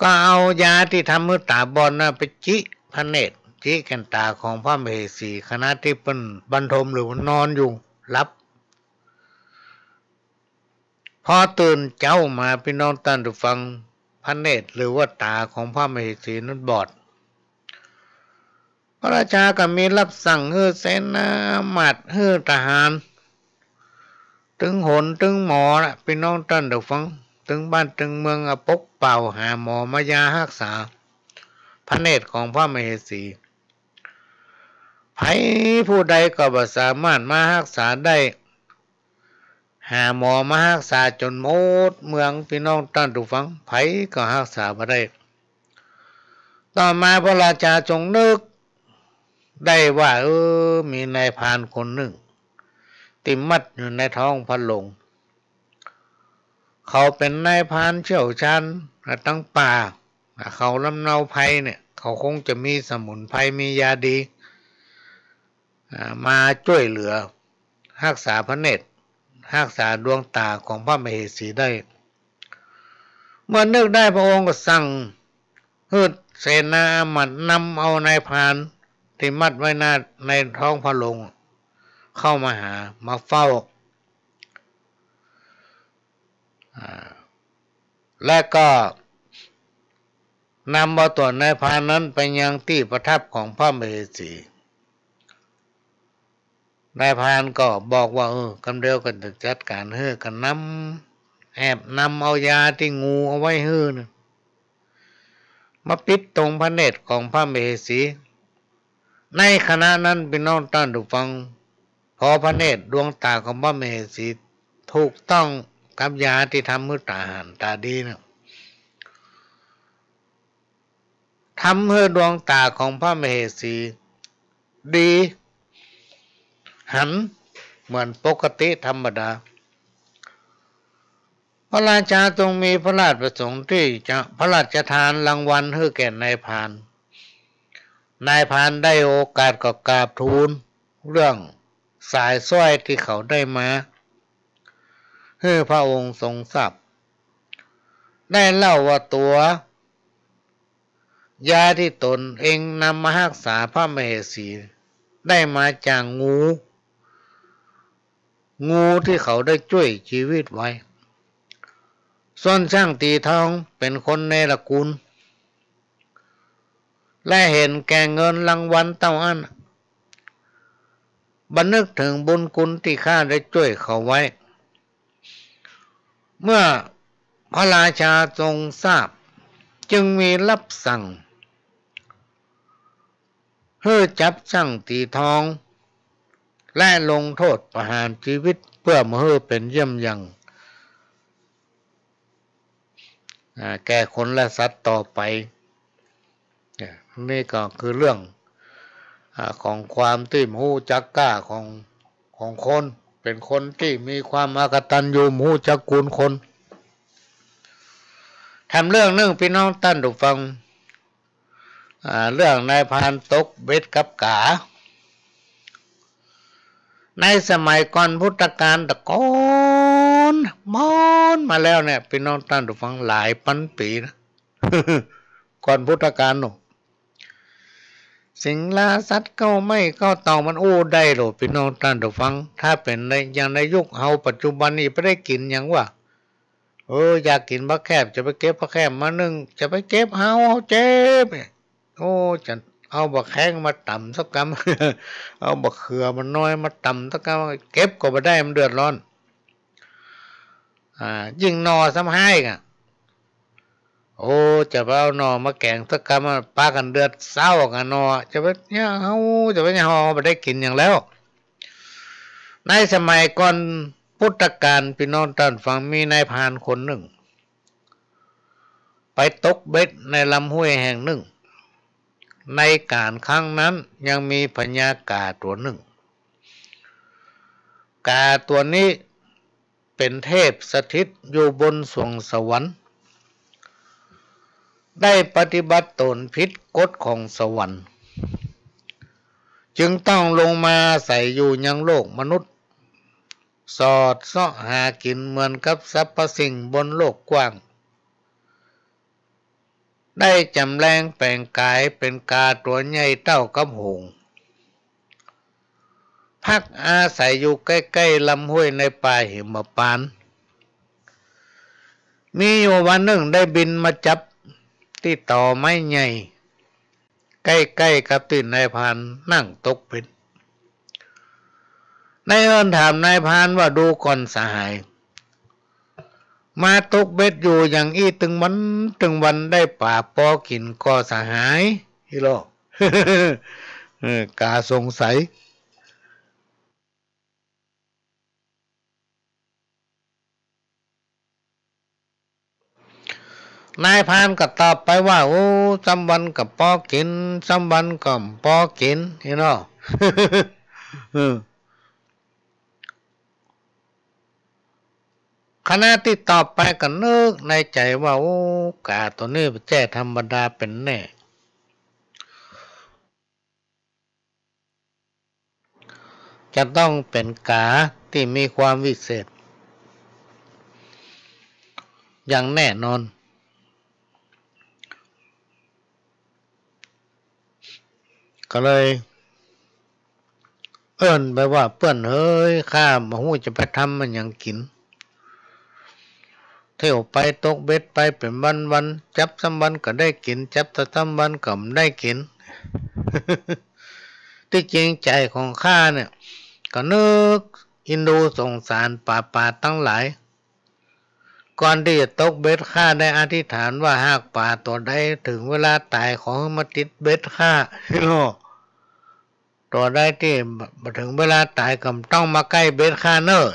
ก็เอายาที่ทำให้ตาบอดน่ะไปจิพระเนตรจิแก่นตาของพระมเหสีขณะที่เป็นบรรทมหรือนอนอยู่หลับพอตื่นเจ้ามาพี่น้องท่านผู้ฟังพระเนตรหรือว่าตาของพระมเหสีนั้นบอดพระราชาก็มีรับสั่งให้เสนาอามาตย์ให้ทหารถึงหนถึงหมอนะพี่น้องท่านผู้ฟังถึงบ้านถึงเมืองปกเป่าหาหมอมายารักษาพระเนตรของพระมเหสีไผผู้ใดก็บ่สามารถมารักษาได้หาหมอมารักษาจนหมดเมืองพี่น้องท่านผู้ฟังไผก็รักษาบ่ได้ต่อมาพระราชาทรงนึกได้ว่ามีนายพรานคนหนึ่งติดมัดอยู่ในท้องพระโรงเขาเป็นนายพรานเชี่ยวชาญตั้งป่าเขาลำเนาไพรเนี่ยเขาคงจะมีสมุนไพรมียาดีมาช่วยเหลือรักษาพระเนตรรักษาดวงตาของพระมเหสีได้เมื่อนึกได้พระองค์ก็สั่งให้เสนาอามาตย์นำเอานายพรานที่มัดไว้ในท้องพระโรงเข้ามาหามาเฝ้าและก็นำเอาตัวนายพรานนั้นไปยังที่ประทับของพระมเหสีนายพรานก็บอกว่ากำเดียวกันจัดการให้กันแอบนำเอายาที่งูเอาไว้ให้มาปิดตรงพระเนตรของพระมเหสีในขณะนั้นพี่น้องท่านผู้ฟังพอพระเนตรดวงตาของพระมเหสีถูกต้องกับยาที่ทำให้ตาหันตาดีนะทำให้ดวงตาของพระมเหสีดีหันเหมือนปกติธรรมดาพระราชาทรงมีพระราชประสงค์ที่จะพระราชทานรางวัลให้แก่นายพรานได้โอกาสก็กราบทูลเรื่องสายสร้อยที่เขาได้มาให้พระองค์ทรงทราบได้เล่าว่าตัวยาที่ตนเองนำมารักษาพระมเหสีได้มาจากงูที่เขาได้ช่วยชีวิตไว้ส่วนช่างตีทองเป็นคนในตระกูลและเห็นแก่เงินรางวัลเต้าอั้นบันนึกถึงบุญคุณที่ข้าได้ช่วยเขาไว้เมื่อพระราชาทรงทราบจึงมีรับสั่งให้จับช่างตีทอง และลงโทษประหารชีวิตเพื่อมาให้เป็นเยี่ยมยังแก่คนและสัตว์ต่อไปนี่ก็คือเรื่องของความที่มูจักกล้าของคนเป็นคนที่มีความอกตัญญูมูจักกูลคนทำเรื่องนึงพี่น้องท่านผู้ฟังเรื่องนายพรานตกเบ็ดกับกาในสมัยก่อนพุทธกาลตะกอนมอนมาแล้วเนี่ยพี่น้องท่านผู้ฟังหลายพันปีนะ ก่อนพุทธกาลหนูสิ่งล่าสัตว์ก็ไม่ก็เต่ามันอู้ได้หรอพี่น้องท่านผู้ฟังถ้าเป็นในอย่างในยุคเฮาปัจจุบันนี้ไม่ได้กินอย่างว่าอยากกินปลาแคบจะไปเก็บปลาแคบมานึ่งจะไปเก็บเฮาเจ็บจะเอาบักแข้งมาต่ำสักกำ เอาบักเขือมันน้อยมาต่ำสักกำเก็บก็ไม่ได้มันเดือดร้อนยิ่งนอซ้ำให้กันจะไปเอานอมาแกงสักกำปลากันเดือดเศร้ากันนอจะไปเนี่ยจะไปเนี่ยไม่ได้กินอย่างแล้วในสมัยก่อนพุทธกาลพี่น้องท่านฟังมีนายพรานคนหนึ่งไปตกเบ็ดในลำห้วยแห่งหนึ่งในการครั้งนั้นยังมีพญากาตัวหนึ่งกาตัวนี้เป็นเทพสถิตอยู่บนสวงสวรรค์ได้ปฏิบัติตนผิดกฎของสวรรค์จึงต้องลงมาใส่อยู่ยังโลกมนุษย์สอดเสาะหากินเหมือนกับสรรพสิ่งบนโลกกว้างได้จำแรงแปลงกายเป็นกาตัวใหญ่เท่ากับหงส์พักอาศัยอยู่ใกล้ๆลำห้วยในป่าหิมพานต์มีอยู่วันหนึ่งได้บินมาจับที่ต่อไม้ใหญ่ใกล้ๆกับที่นายพรานนั่งตกเบ็ดนายเอิญถามนายพรานว่าดูก่อนสหายมาตกเบ็ดอยู่อย่างอี้ตึงวันได้ป่าปอกินก็สหายฮิโร่ กาสงสัยนายพรานก็ตอบไปว่าสัมวันกับปอกินสัมวันกับปอกินฮิโร่ ขณะที่ตอบไปก็นึกในใจว่ากาตัวนี้ไม่ใช่ธรรมดาเป็นแน่จะต้องเป็นกาที่มีความวิเศษอย่างแน่นอนก็เลยเอิ้นไปว่าเพื่อนเฮ้ยข้ามาหูจะไปทำมันอย่างกินเที่ยวไปตกเบ็ดไปเป็นวันจับซ้ำวันก็ได้กินจับซ้ำวันก็ไม่ได้กิน ที่จริงใจของข้าเนี่ยก็นึกอินดูสงสารป่าทั้งหลายก่อนที่จะตกเบ็ดข้าได้อธิษฐานว่าหากป่าตัวใดถึงเวลาตายขอให้มาติดเบ็ดข้า ตัวใดที่มาถึงเวลาตายก็ต้องมาใกล้เบ็ดข้าเนอะ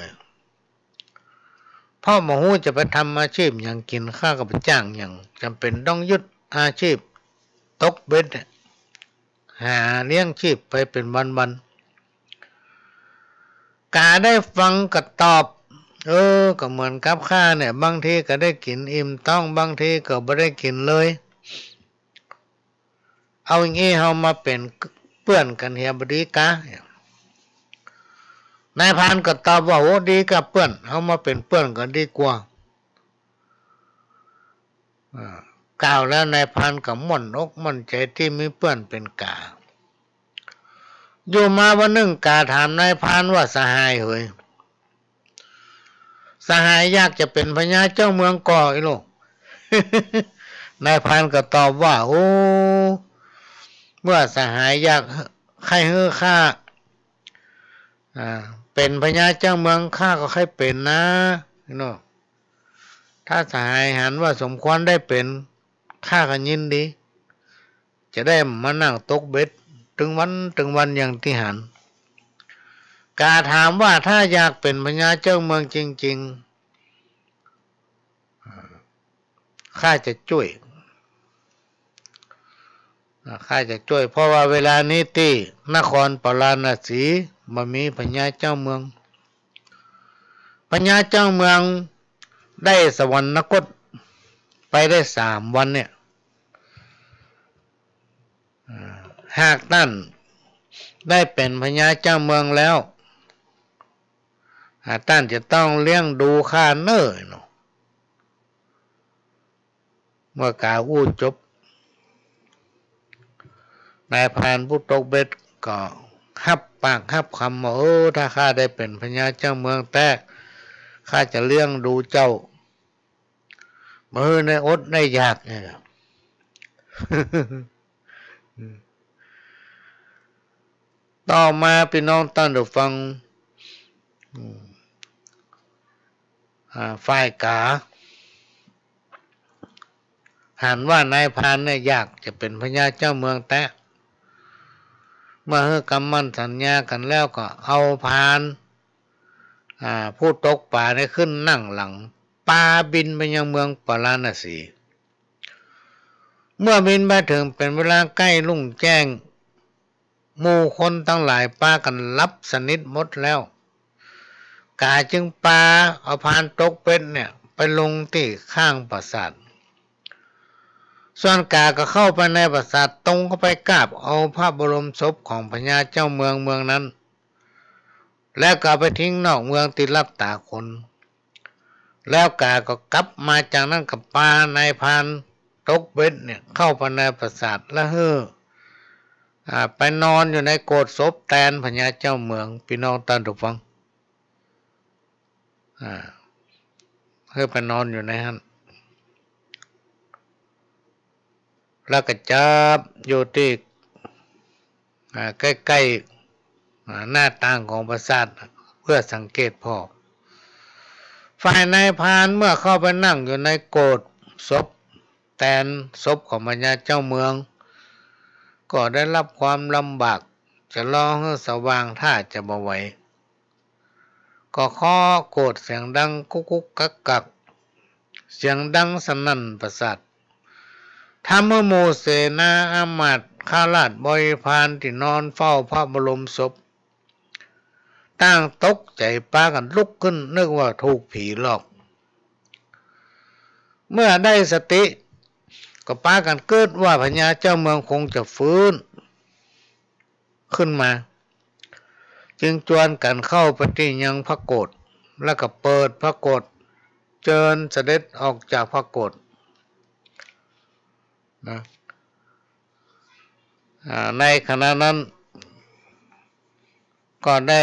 พ่อหมอหูจะไปทำอาชีพอย่างกินข้าก็ไปจ้างอย่างจำเป็นต้องยึดอาชีพตกเบ็ดหาเลี้ยงชีพไปเป็นวันกาได้ฟังก็ตอบก็เหมือนกับข้าเนี่ยบางทีก็ได้กินอิ่มต้องบางทีก็ไม่ได้กินเลยเอาอย่างนี้เรามาเป็นเพื่อนกันเฮียบดีกานายพรานก็ตอบว่าดีกับเพื่อนเอามาเป็นเพื่อนกันดีกว่ากล่าวแล้วนายพรานก็ม่อนอกม่อนใจที่มีเพื่อนเป็นกาอยู่มาวันหนึ่งกาถามนายพรานว่าสหายเฮ้ยสหายอยากจะเป็นพญาเจ้าเมืองก่ออีโลก นายพรานก็ตอบว่าเมื่อสหายอยากใครเฮือข้าเป็นพญาเจ้าเมืองข้าก็ให้เป็นนะเนาะถ้าสหายหันว่าสมควรได้เป็นข้าก็ยินดีจะได้มานั่งตกเบ็ดถึงวันอย่างที่หัน กาถามว่าถ้าอยากเป็นพญาเจ้าเมืองจริงๆข้าจะช่วยเพราะว่าเวลานี้ที่นครปราณสีมันมีพญาเจ้าเมืองพญาเจ้าเมืองได้สวรรคตไปได้3 วันเนี่ยหากท่านได้เป็นพญาเจ้าเมืองแล้วท่านจะต้องเลี้ยงดูข้าเนิ่นเมื่อกาอู้จบนายพรานผู้ตกเบ็ดก็ฮับปากฮับคำว่าถ้าข้าได้เป็นพญาเจ้าเมืองแต่ข้าจะเลี้ยงดูเจ้ามือในอดในอยากเนี่ยต่อมาพี่น้องตั้งแต่ฟังฝ่ายกาหันว่านายพรานเนี่ยอยากจะเป็นพญาเจ้าเมืองแต่เมื่อกำมั่นสัญญากันแล้วก็เอาพรานผู้ตกป่าได้ขึ้นนั่งหลังปาบินไปยังเมืองปาราณสีเมื่อบินไปถึงเป็นเวลาใกล้รุ่งแจ้งหมู่คนทั้งหลายปากันรับสนิทหมดแล้วกาจึงปาเอาพรานตกเป็ดเนี่ยไปลงที่ข้างปราสาทส่วนกาก็เข้าไปในปราสาทตรงเข้าไปกราบเอาพระบรมศพของพญาเจ้าเมืองนั้นแล้วก็ไปทิ้งนอกเมืองติดรับตาคนแล้วกาก็กลับมาจากนั้นกับปานายพรานตกเบ็ดเนี่ยเข้าไปในปราสาทแล้วไปนอนอยู่ในโกศศพแทนพญาเจ้าเมืองพี่น้องตาดุฟังไปนอนอยู่ในนั้นแล้วก็จับอยู่ที่ใกล้ๆหน้าต่างของปราสาทเพื่อสังเกตพอฝ่ายนายพรานเมื่อเข้าไปนั่งอยู่ในโกศศพแทนศพของพญาเจ้าเมืองก็ได้รับความลำบากจะรอให้สว่างถ้าจะบ่ไหวก็เคาะโกศเสียงดังกุกกุกกักกักเสียงดังสนั่นประสาททำให้หมู่เสนาอามาตย์ข้าราชบริพารที่นอนเฝ้าพระบรมศพต่างตกใจปากันลุกขึ้นนึกว่าถูกผีหลอกเมื่อได้สติก็ปากันเกิดว่าพญาเจ้าเมืองคงจะฟื้นขึ้นมาจึงจวนกันเข้าไปที่ยังพระโกศแล้วก็เปิดพระโกศเชิญเสด็จออกจากพระโกศนะในขณะนั้นก็ได้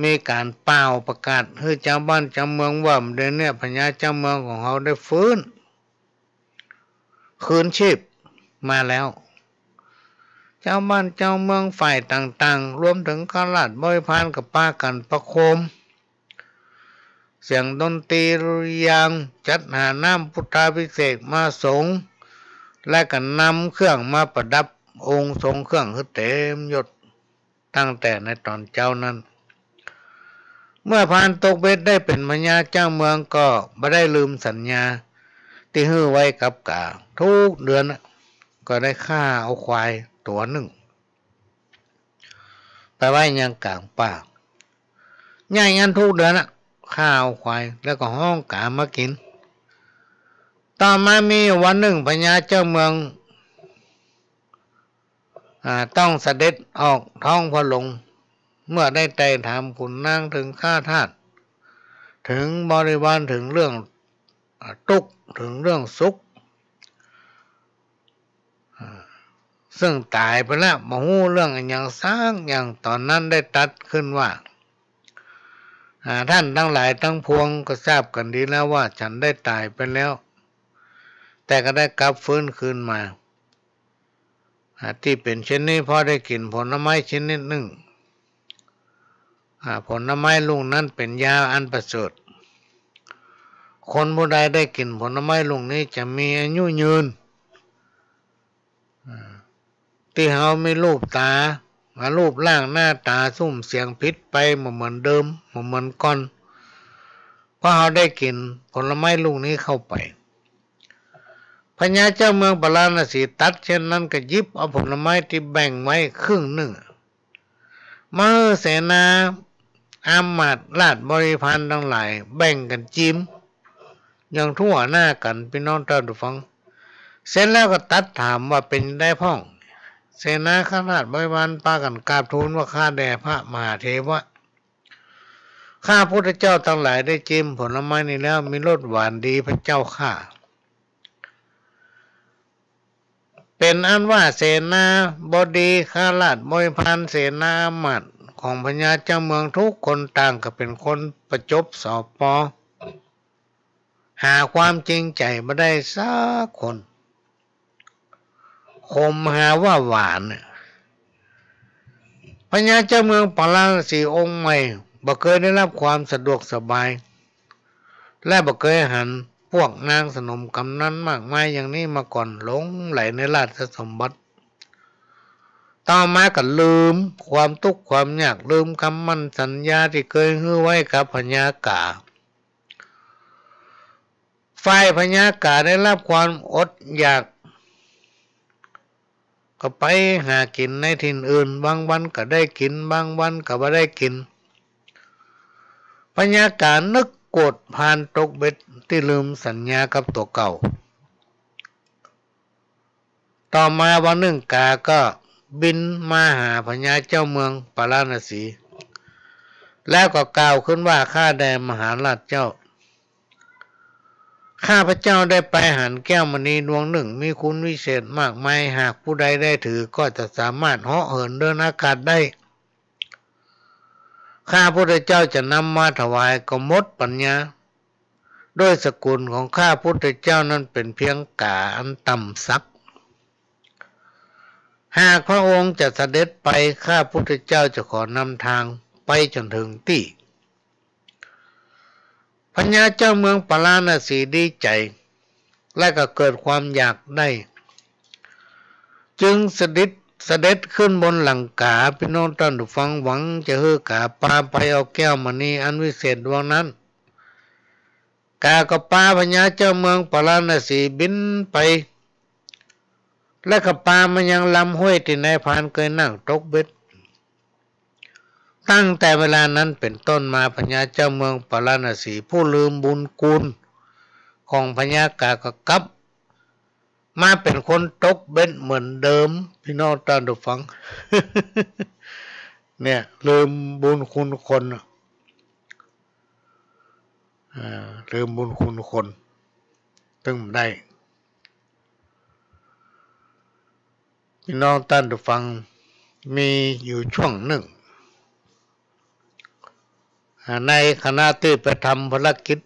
มีการเป่าประกาศให้เจ้าบ้านเจ้าเมืองว่าเดือนนี้พญาเจ้าเมืองของเขาได้ฟื้นคืนชีพมาแล้วเจ้าบ้านเจ้าเมืองฝ่ายต่างๆรวมถึงข้าราชบริพารกับป้ากันประโคมเสียงดนตรีรุยางจัดหาน้ำพุทธาภิเษกมาสงและก็นำเครื่องมาประดับองค์ทรงเครื่องให้เต็มยศตั้งแต่ในตอนเจ้านั้นเมื่อพรานตกเบ็ดได้เป็นพญาเจ้าเมืองก็ไม่ได้ลืมสัญญาที่ฮื้อไว้กับกาทุกเดือนก็ได้ฆ่าเอาควายตัวหนึ่งไปไว้ยังกลางป่าง่ายงั้นทุกเดือนฆ่าเอาควายแล้วก็ห้องกามากินต่อมามีวันหนึ่งพญาเจ้าเมืองต้องเสด็จออกท้องพระโรงเมื่อได้ไต่ถามขุนนางถึงข้าทาสถึงบริวารถึงเรื่องทุกข์ถึงเรื่องสุขซึ่งตายไปแล้วมาหู้เรื่องอย่างสร้างอย่างตอนนั้นได้ตัดขึ้นว่าท่านทั้งหลายทั้งพวงก็ทราบกันดีแล้วว่าฉันได้ตายไปแล้วแต่ก็ได้กลับฟื้นคืนมาที่เป็นเช่นนี้เพราะได้กินผลไม้ชนิดหนึ่งผลไม้ลูกนั้นเป็นยาอันประเสริฐคนผู้ใดได้กินผลไม้ลูกนี้จะมีอายุยืนที่เขาไม่รูปตา มารูปร่างหน้าตาซุ่มเสียงพิษไปเหมือนเดิมเหมือนก่อนเพราะเขาได้กินผลไม้ลูกนี้เข้าไปพญาเจ้าเมืองปาราณสีตัดเช่นนั้นก็ยิบเอาผลไม้ที่แบ่งไว้ครึ่งหนึ่งมาเสนาอามาตย์ราชบริพารทั้งหลายแบ่งกันจิ้มอย่างทั่วหน้ากันพี่น้องท่านผู้ฟังเสร็จแล้วก็ตัดถามว่าเป็นได้พ่องเสนาข้าราชบริพารปากันกราบทูลว่าข้าแด่พระมหาเถระข้าพุทธเจ้าทั้งหลายได้จิ้มผลไม้นี้แล้วมีรสหวานดีพระเจ้าข้าเป็นอันว่าเสนาบดีข้าราชบริพารเสนาอามาตย์ของพญาเจ้าเมืองทุกคนต่างก็เป็นคนประจบสอบปอหาความจริงใจไม่ได้สักคนคมหาว่าหวานพญาเจ้าเมืองปาราณสีองค์ใหม่บ่เคยได้รับความสะดวกสบายและบ่เคยหันพวกนางสนมกำนันมากมายอย่างนี้มาก่อนหลงไหลในราชสมบัติต่อมาก็ลืมความทุกข์ความยากลืมคำมั่นสัญญาที่เคยให้ไว้กับพญากาฝ่ายพญากาได้รับความอดอยากก็ไปหากินในถิ่นอื่นบางวันก็ได้กินบางวันก็ไม่ได้กินพญากานึกโกรธพานตกเบ็ดที่ลืมสัญญากับตัวเก่าต่อมาวันหนึ่งกาก็บินมาหาพญาเจ้าเมืองปาราณสีแล้วก็กล่าวขึ้นว่าข้าแด่มหาราชเจ้าข้าพเจ้าได้ไปหันแก้วมณีดวงหนึ่งมีคุณวิเศษมากมายหากผู้ใดได้ถือก็จะสามารถเหาะเหินเดินอากาศได้ข้าพระเจ้าจะนำมาถวายก็หมดปัญญาด้วยสกุลของข้าพุทธเจ้านั้นเป็นเพียงกาอันต่ำสักหากพระองค์จะเสด็จไปข้าพุทธเจ้าจะขอนำทางไปจนถึงที่พญาเจ้าเมืองปาราณสีดีใจและก็เกิดความอยากได้จึงเสด็จขึ้นบนหลังกาพี่น้องท่านผู้ฟังหวังจะให้กาปาไปเอาแก้วมณีอันวิเศษดวงนั้นกาก็ปาพญาเจ้าเมืองปาราณสีบินไปและก็ปามันยังลำห้วยที่นายพรานเคยนั่งตกเบ็ดตั้งแต่เวลานั้นเป็นต้นมาพญาเจ้าเมืองปาราณสีผู้ลืมบุญคุณของพญากาก็กลับมาเป็นคนตกเบ็ดเหมือนเดิมพี่น้องท่านผู้ฟัง เนี่ยลืมบุญคุณคนลืมบุญคุณคนตึงได้พี่น้องท่านผู้ฟังมีอยู่ช่วงหนึ่งในคณะที่ไปทำภารกิจ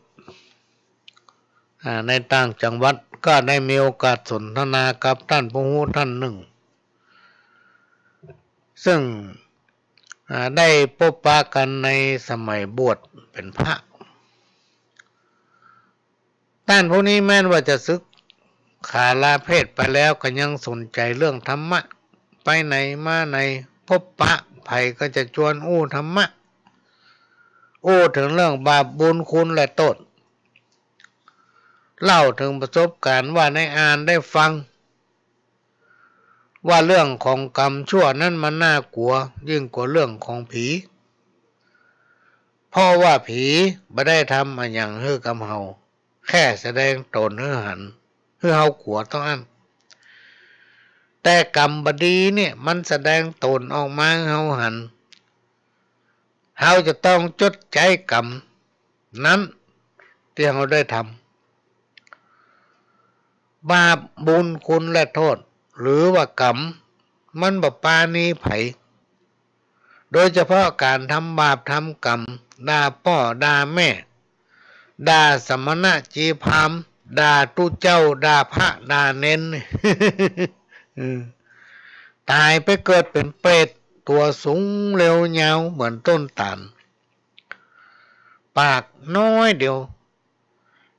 ในต่างจังหวัดก็ได้มีโอกาสสนทนากับท่านผู้รู้ท่านหนึ่งซึ่งได้พบปะกันในสมัยบวชเป็นพระท่านผู้นี้แม้ว่าจะศึกขาลาเพศไปแล้วก็ยังสนใจเรื่องธรรมะไปไหนมาไหนพบปะไผก็จะชวนอู้ธรรมะอู้ถึงเรื่องบาปบุญคุณและโทษเล่าถึงประสบการณ์ว่าในอ่านได้ฟังว่าเรื่องของกรรมชั่วนั้นมันน่ากลัวยิ่งกว่าเรื่องของผีเพราะว่าผีไม่ได้ทำอะไรอย่างให้กับเฮาแค่แสดงตนให้หันให้เฮากลัวต้องอันแต่กรรมบดีเนี่ยมันแสดงตนออกมาให้เฮาหันเฮาจะต้องจดใจกรรมนั้นที่เฮาได้ทำบาปบุญคุณและโทษหรือว่ากรรมมันบ่ปราณีไผโดยเฉพาะการทำบาปทำกรรมด่าพ่อด่าแม่ด่าสมณะจีพรามด่าตุเจ้าด่าพระด่าเน้น ตายไปเกิดเป็นเปรตตัวสูงเร็วยาวเหมือนต้นตาลปากน้อยเดียว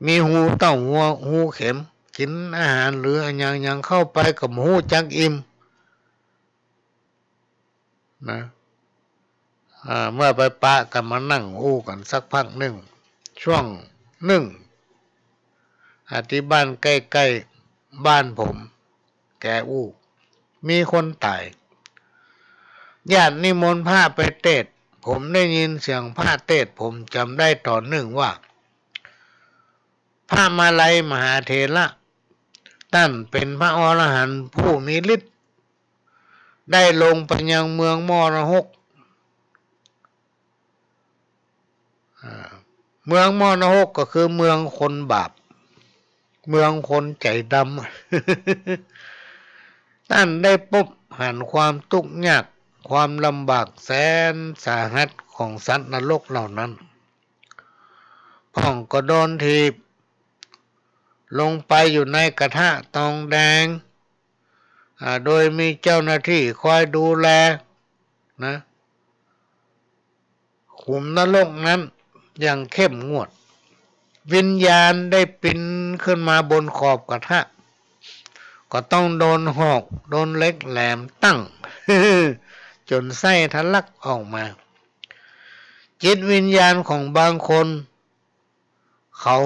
มีหูเต้าหัวหูเข็มกินอาหารหรืออย่างเข้าไปกับหูจักอิ่ม นะเมื่อไปปะกันมานั่งอู้กันสักพักหนึ่งช่วงหนึ่งที่บ้านใกล้ๆบ้านผมแกอู้มีคนตายญาตินิมนต์พระไปเทศน์ผมได้ยินเสียงพระเทศน์ผมจำได้ต่อหนึ่งว่าพระมาลัยมหาเถระท่านเป็นพระอรหันต์ผู้มีฤทธิ์ได้ลงไปยังเมืองมรหกเมืองมรหกก็คือเมืองคนบาปเมืองคนใจดำท่านได้พบหันความทุกข์ยากความลำบากแสนสาหัสของสัตว์นรกเหล่านั้นพ่องก็โดนถีบลงไปอยู่ในกระทะทองแดงโดยมีเจ้าหน้าที่คอยดูแลนะขุมนรกนั้นอย่างเข้มงวดวิญญาณได้ปีนขึ้นมาบนขอบกระทะก็ต้องโดนหอกโดนเหล็กแหลมตั้ง จนไส้ทะลักออกมาจิตวิญญาณของบางคนเขา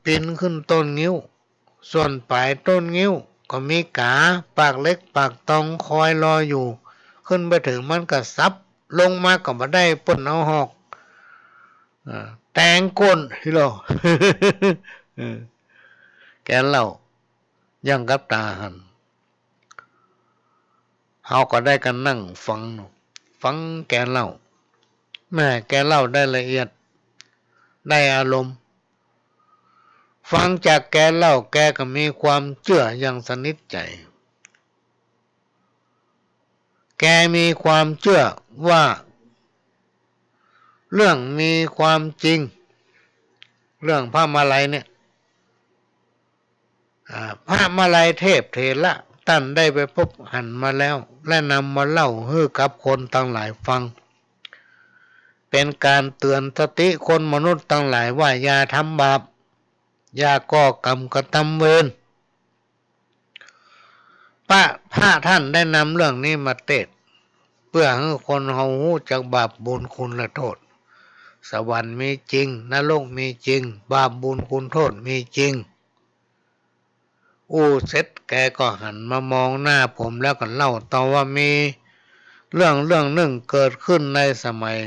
ปีนขึ้นต้นงิ้วส่วนปลายต้นงิ้วก็มีกาปากเล็กปากตองคอยรออยู่ขึ้นไปถึงมันก็ซับลงมาก็มาได้ป่นเอาหอกแตงก้นฮิโร่ แกเล่ายังกับตาหันเฮาก็ได้กันนั่งฟังแกเล่าแม่แกเล่าได้ละเอียดได้อารมณ์ฟังจากแกเล่าแกก็มีความเชื่ออย่างสนิทใจแกมีความเชื่อว่าเรื่องมีความจริงเรื่องพระมาลัยเนี่ยพระมาลัยเทพเถระท่านได้ไปพบหันมาแล้วและนำมาเล่าให้กับคนทั้งหลายฟังเป็นการเตือนสติคนมนุษย์ทั้งหลายว่าอย่าทำบาปอย่าก่อกรรมกระทำเวรพระท่านได้นำเรื่องนี้มาเทศน์เพื่อให้คนเฮารู้จักบาปบุญคุณและโทษสวรรค์มีจริงนรกมีจริงบาปบุญคุณโทษมีจริงเสร็จแกก็หันมามองหน้าผมแล้วก็เล่าต่อว่ามีเรื่องหนึ่งเกิดขึ้นในสมัย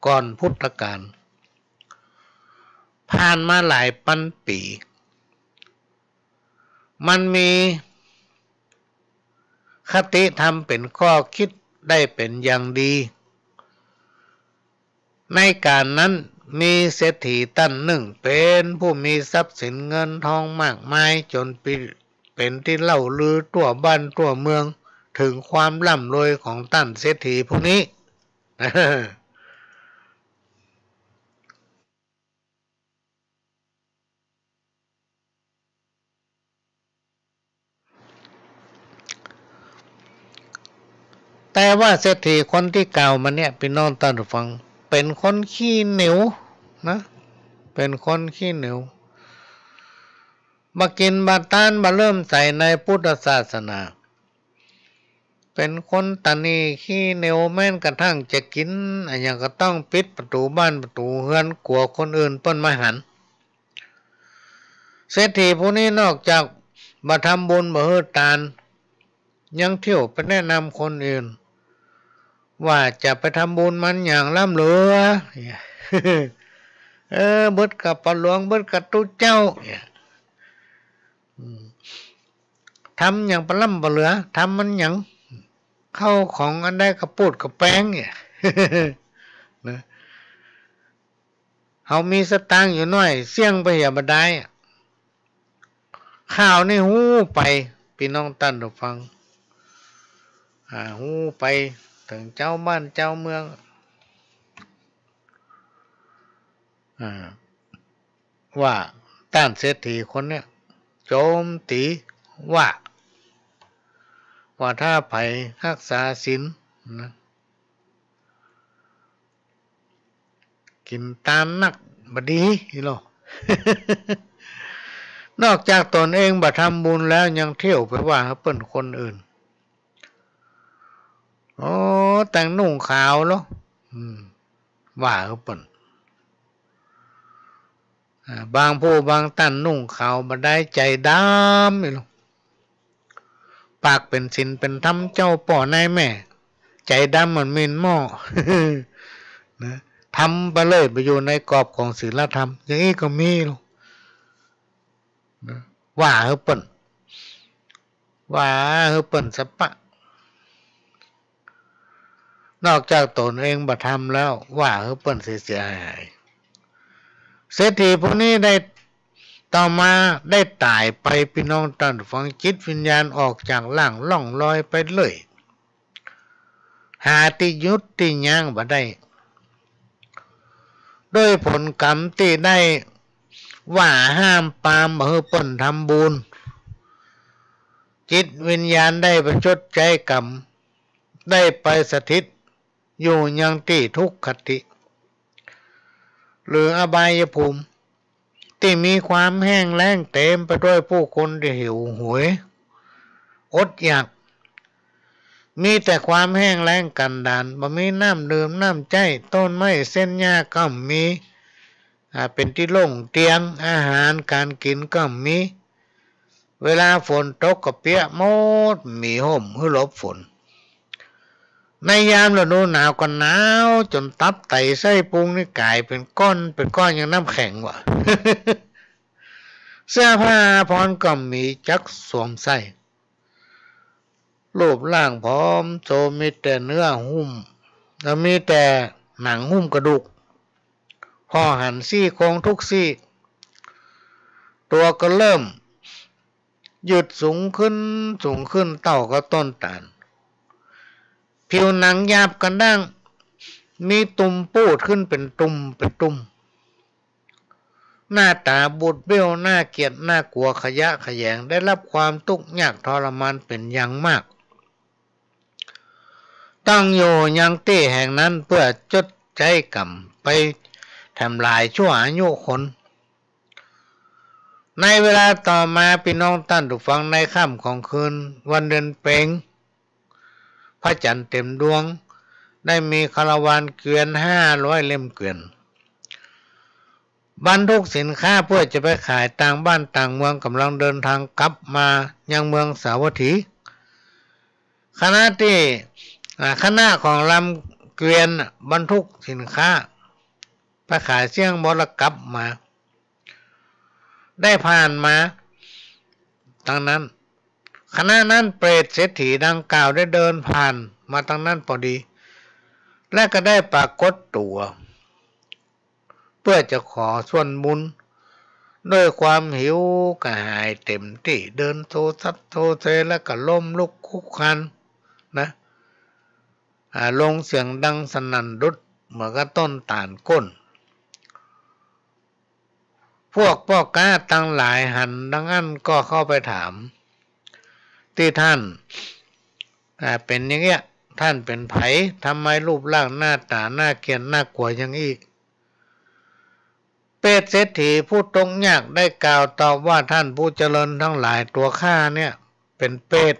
ก่อนพุทธกาลผ่านมาหลายพันปีมันมีคติธรรมเป็นข้อคิดได้เป็นอย่างดีในการนั้นมีเศรษฐีท่านหนึ่งเป็นผู้มีทรัพย์สินเงินทองมากมายจนเป็นที่เล่าลือทั่วบ้านทั่วเมืองถึงความร่ำรวยของท่านเศรษฐีผู้นี้ แต่ว่าเศรษฐีคนที่กล่าวมาเนี่ยพี่น้องท่านผู้ฟังเป็นคนขี้เหนียวนะเป็นคนขี้เหนียวมากินบาตานมาเริ่มใส่ในพุทธศาสนาเป็นคนตานีขี้เหนียวแม้กระทั่งจะกินอะไรอย่างก็ต้องปิดประตูบ้านประตูเรือนกลัวคนอื่นเปิ้นมาหันเศรษฐีผู้นี้นอกจากมาทำบุญมาเฮือทานยังเที่ยวไปแนะนำคนอื่นว่าจะไปทำบุญมันอย่างล่ำเหลือเบิดกับปลาหลวงเบิดกับตู้เจ้าทำอย่างปลาล่ำปลาเหลือทำมันอย่างเข้าของอันได้กระปูดกระแป้งเนี่ยนะเขามีสตางค์อยู่น้อยเสี่ยงไปอย่าบ่ได้ข่าวนี่หูไปพี่น้องท่านผู้ฟังหูไปถึงเจ้าบ้านเจ้าเมืองว่าต้านเศรษฐีคนเนี้ยโจมตีว่าถ้าไผรักษาศีลนะกินตามนักบดีหรอนอกจากตนเองบ่ทำบุญแล้วยังเที่ยวไปว่าเปิ้นคนอื่น โอ้แต่งนุ่งขาวเหรอว่าเขาเปิ่นบางผู้บางท่านนุ่งขาวมาได้ใจดำนี่หรอปากเป็นศีลเป็นธรรมเจ้าป่อนายแม่ใจดำมันมินหม้อ นะทำไปเลยไปอยู่ในกรอบของศีลธรรมอย่างนี้ก็มีหรอกนะว่าเขาเปิ่นสปะนอกจากตนเองบัทำแล้วว่าเขาเปิ่นเสียหายเศรษฐีพวกนี้ได้ต่อมาได้ตายไปพี่น้องท่านฟังจิตวิญญาณออกจากร่างล่องลอยไปเลยหาติยุตติย่างบ่ได้ด้วยผลกรรมที่ได้ว่าห้ามปามเฮือเปิ้นทำบุญจิตวิญญาณได้ประชดใจกรรมได้ไปสถิตอยู่ยังที่ทุกขติหรืออบายภูมิที่มีความแห้งแล้งเต็มไปด้วยผู้คนที่หิวโหยอดอยากมีแต่ความแห้งแล้งกันดานบ่มีน้ำดื่มน้ำใจต้นไม้เส้นหญ้าก็มีเป็นที่โล่งเตียงอาหารการกินก็มีเวลาฝนตกก็เปียกหมดมีห่มเพื่อหลบฝนในยามฤดูหนาวก็หนาวจนตับไตไส้พุงนี่กลายเป็นก้อนอย่างน้ำแข็งว่ะ เสื้อผ้าพรก็มีจักสวมใส่รูปร่างพร้อมโซมีแต่เนื้อหุ้มแล้วมีแต่หนังหุ้มกระดูกพอหันซี่โครงทุกซี่ตัวก็เริ่มหยุดสูงขึ้นเต่าก็ต้นตาลผิวหนังหยาบกระด้างมีตุ่มปูดขึ้นเป็นตุ่มหน้าตาบูดเบี้ยวน่าเกลียดน่ากลัวขยะแขยงได้รับความทุกข์ยากทรมานเป็นอย่างมากตั้งอยู่ยังที่แห่งนั้นเพื่อจดใจกรรมไปทำลายชั่วอายุคนในเวลาต่อมาพี่น้องท่านผู้ฟังในค่ำของคืนวันเดือนเพ็ญพระจันทร์เต็มดวงได้มีคาราวานเกวียน500 เล่มเกวียนบรรทุกสินค้าเพื่อจะไปขายต่างบ้านต่างเมืองกำลังเดินทางกลับมายังเมืองสาวัตถีคณะของลำเกวียนบรรทุกสินค้าไปขายเสี่ยงบรกลับมาได้ผ่านมาตั้งนั้นคณะนั้นเปรตเศรษฐีดังกล่าวได้เดินผ่านมาตั้งนั้นพอดีและก็ได้ปรากฏตัวเพื่อจะขอส่วนบุญด้วยความหิวกระหายเต็มที่เดินโซซัดโซเซแล้วก็ล้มลุกคุกคานนะลงเสียงดังสนั่นดุดเหมือนกับต้นตาลก้นพวกพ่อค้าตั้งหลายหันดังนั้นก็เข้าไปถามที่ท่านเป็นอย่างเงี้ยท่านเป็นไผทำไมรูปร่างหน้าตาน่าเกลียดน่ากลัวอย่างนี้เปรตเศรษฐีผู้ตรงยากได้กล่าวตอบว่าท่านผู้เจริญทั้งหลายตัวข้าเนี่ยเป็นเปรต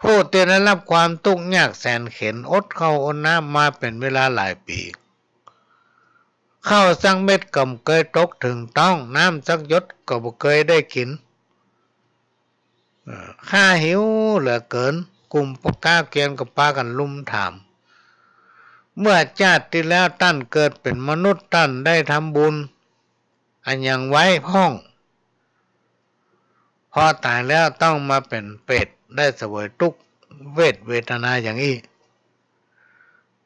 ผู้ที่ได้รับความทุกข์ยากแสนเข็ญอดข้าวอดน้ำมาเป็นเวลาหลายปีข้าวสักเม็ดก็ไม่เคยตกถึงต้องน้ำสักหยดก็ไม่เคยได้กินข้าหิวเหลือเกินกลุ่มพวกก้าเกียนกับปากันลุมถามเมื่อชาติที่แล้วท่านเกิดเป็นมนุษย์ท่านได้ทำบุญอันยังไว้ห้องพอตายแล้วต้องมาเป็นเปรตได้เสวยทุกข์เวทนาอย่างนี้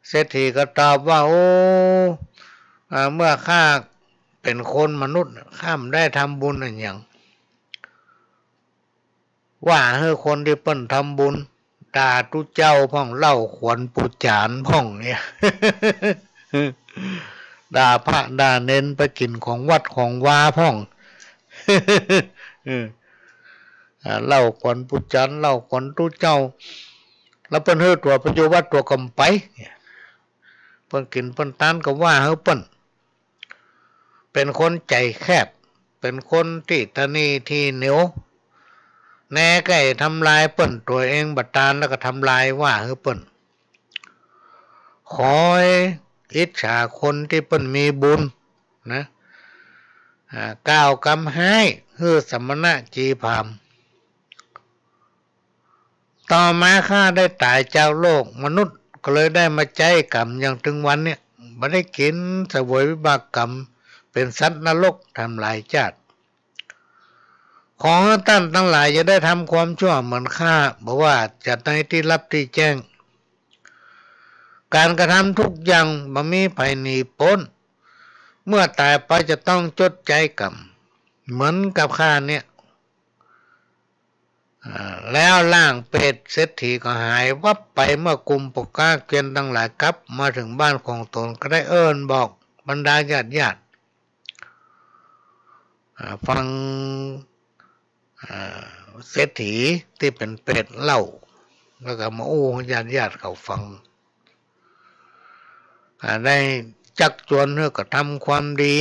เศรษฐีก็ตอบว่าโอ้เมื่อข้าเป็นคนมนุษย์ข้ามได้ทำบุญอันอย่างว่าให้คนที่เปิ้นทำบุญด่าตุเจ้าพ่องเล่าขวัญปุจานพ่องเนี่ย ด่าพระด่าเน้นไปกินของวัดของวาพ่อง เล่าขวัญปุจานเล่าขวัญตุเจ้าแล้วเปิ้นเฮือตัวประโยวัดตัวกำไปเปิ้นกินเปิ้นตานก็ว่าเฮือเปิ้นเป็นคนใจแคบเป็นคนที่ตะนีที่เหนียว แน่ไก่ทำลายเปิ้นตัวเองบัดตาลแล้วก็ทำลายว่าเฮ้เปิ้นขอให้อิจฉาคนที่เปิ้นมีบุญนะก้าวกำให้สมณะจีพามต่อมาข้าได้ตายจากโลกมนุษย์ก็เลยได้มาใจกรรมอย่างถึงวันเนี่ยไม่ได้กินเสวยวิบากกรรมเป็นสัตว์นรกทำลายชาติขอให้ท่านทั้งหลายจะได้ทำความชั่วเหมือนข้าบอกว่าจะในที่รับที่แจ้งการกระทำทุกอย่างบ่มีภัยหนีพ้นเมื่อตายไปจะต้องจดใจกรรมเหมือนกับข้าเนี่ยแล้วล่างเป็ดเศรษฐีก็หายวับไปเมื่อกลุ่มปกกาเกวียนทั้งหลายกลับมาถึงบ้านของตนก็ได้เอิ้นบอกบรรดาญาติฟังเศรษฐีที่เป็นเป็ดเล่าแล้วก็มาญาติเขาฟังได้จักจวนเพื่อกระทำความดี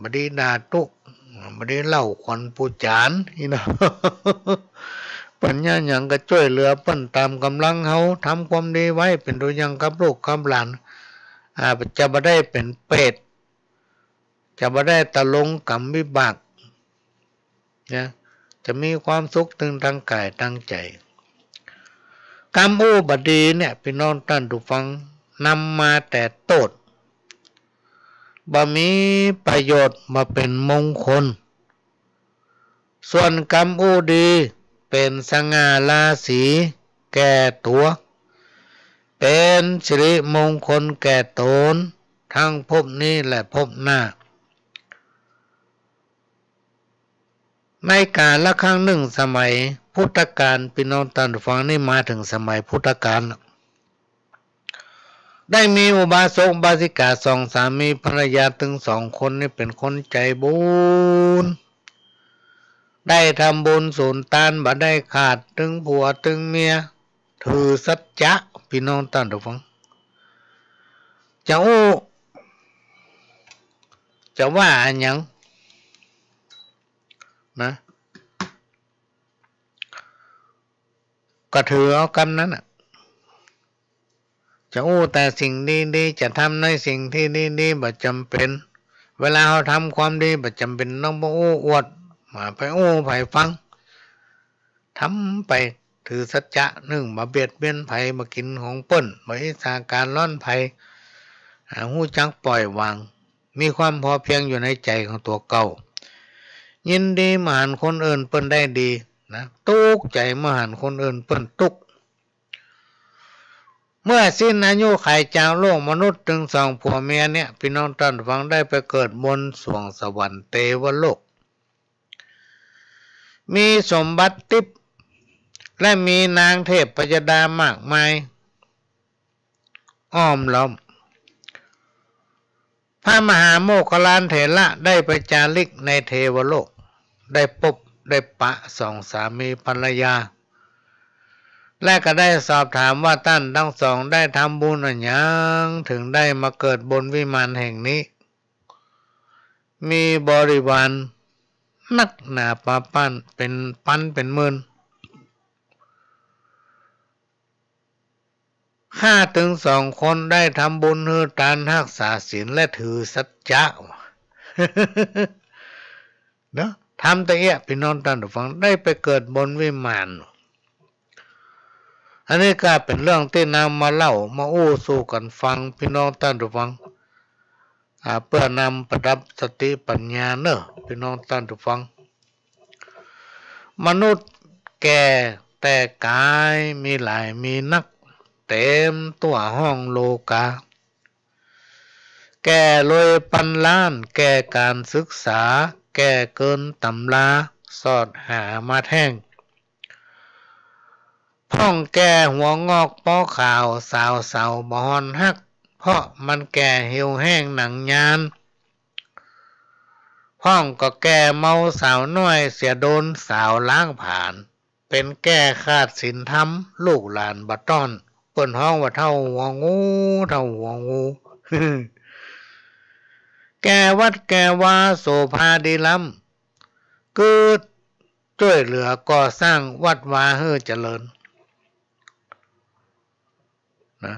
บดีดาตุบดีเล่าควันปูจานนี่นะปัญญาอย่างก็ช่วยเหลือเปิ้นตามกำลังเขาทำความดีไว้เป็นตัวอย่างกับลูกกับหลานจะบ่ได้เป็นเป็ดจะบ่ได้ตะลงกรรมวิบากนะจะมีความสุขถึงทางกายทางใจกรรมบดีเนี่ยพี่น้องท่านผู้ฟังนำมาแต่โทษบ่มีประโยชน์มาเป็นมงคลส่วนกรรมดีเป็นสง่าราศีแก่ตัวเป็นสิริมงคลแก่ตนทั้งภพนี้และภพหน้าในกาลละครั้งหนึ่งสมัยพุทธกาลพี่น้องท่านผู้ฟังนี่มาถึงสมัยพุทธกาลได้มีอุบาสกอุบาสิกาสองสามีภรรยาถึง2 คนนี่เป็นคนใจบุญได้ทำบุญสูญตานบ่ได้ขาดถึงผัวถึงเมียถือสัจจะพี่น้องท่านผู้ฟังจะว่าอันยังนะก็ถือเอากรรมนั้นจะแต่สิ่งดีๆจะทำในสิ่งที่ดีๆบ่จำเป็นเวลาเราทำความดีบ่จำเป็นต้องมาอวดมาไปไผฟังทำไปถือสัจจะมาเบียดเบียนไผมากินของเปิ้นมาอิสาการร้อนไผหู้จักปล่อยวางมีความพอเพียงอยู่ในใจของตัวเก่ายินดีมาหันคนอื่นเปิ้นได้ดีนะตุกใจมาหันคนอื่นเปิ้นตุกเมื่อสิ้นอายุไขจากโลกมนุษย์ถึง2 ผัวเมียเนี่ยพี่น้องท่านฟังได้ไปเกิดบนสวงสวรรค์เทวโลกมีสมบัติทิพย์และมีนางเทพพยดามากมายอ้อมล้อมพระมหาโมคคัลลานเถระได้ไปจาริกในเทวโลกได้พบได้ปะ2 สามีภรรยาและก็ได้สอบถามว่าท่านทั้งสองได้ทำบุญอะไรยังถึงได้มาเกิดบนวิมานแห่งนี้มีบริวารนักหนาปาปั้นเป็นพันเป็นหมื่นข้าถึง2 คนได้ทำบุญฮือทานรักษาศีลและถือสัจจะเนาะทำแต่พี่น้องท่านผู้ฟังได้ไปเกิดบนวิมานอันนี้ก็เป็นเรื่องที่นำมาเล่ามาสู่กันฟังพี่น้องท่านผู้ฟังเพื่อนำประดับสติปัญญาเนอะพี่น้องท่านผู้ฟังมนุษย์แก่แต่กายมีหลายมีนักเต็มตัวห้องโลกาแก่รวยพันล้านแก่การศึกษาแก่เกินตำราสอดหามาแท่งพ่องแก่หัวงอกป้อข่าวสาวเสาบอนฮักเพราะมันแก่เหี่ยวแห้งหนังยานพ่องก็แก่เมาสาวน้อยเสียโดนสาวล้างผ่านเป็นแก่ขาดศีลธรรมลูกหลานบัดต้อนเปิ้นห้องว่าเท่าหัวงูเท่าหัวงู แก่วัดแก่วาโสภาดีลำเกิด ช่วยเหลือก่อสร้างวัดวาให้เจริญนะ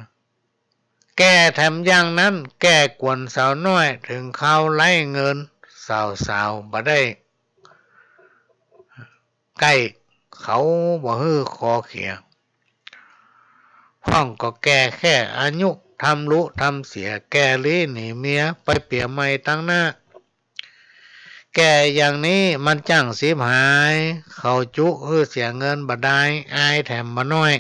แก้ทำอย่างนั้นแก้กวนสาวน้อยถึงเขาไล่เงินสาวบ่ได้ใกล้เขาบ่ฮื้อคอเขียห้องก็แก้แค่อายุทำรู้ทำเสียแก้ลี้หนีเมียไปเปลี่ยนใหม่ตั้งหน้าแก่อย่างนี้มันจังสิบหายเขาจุเสียเงินบ่ได้อายแถมบ่น้อย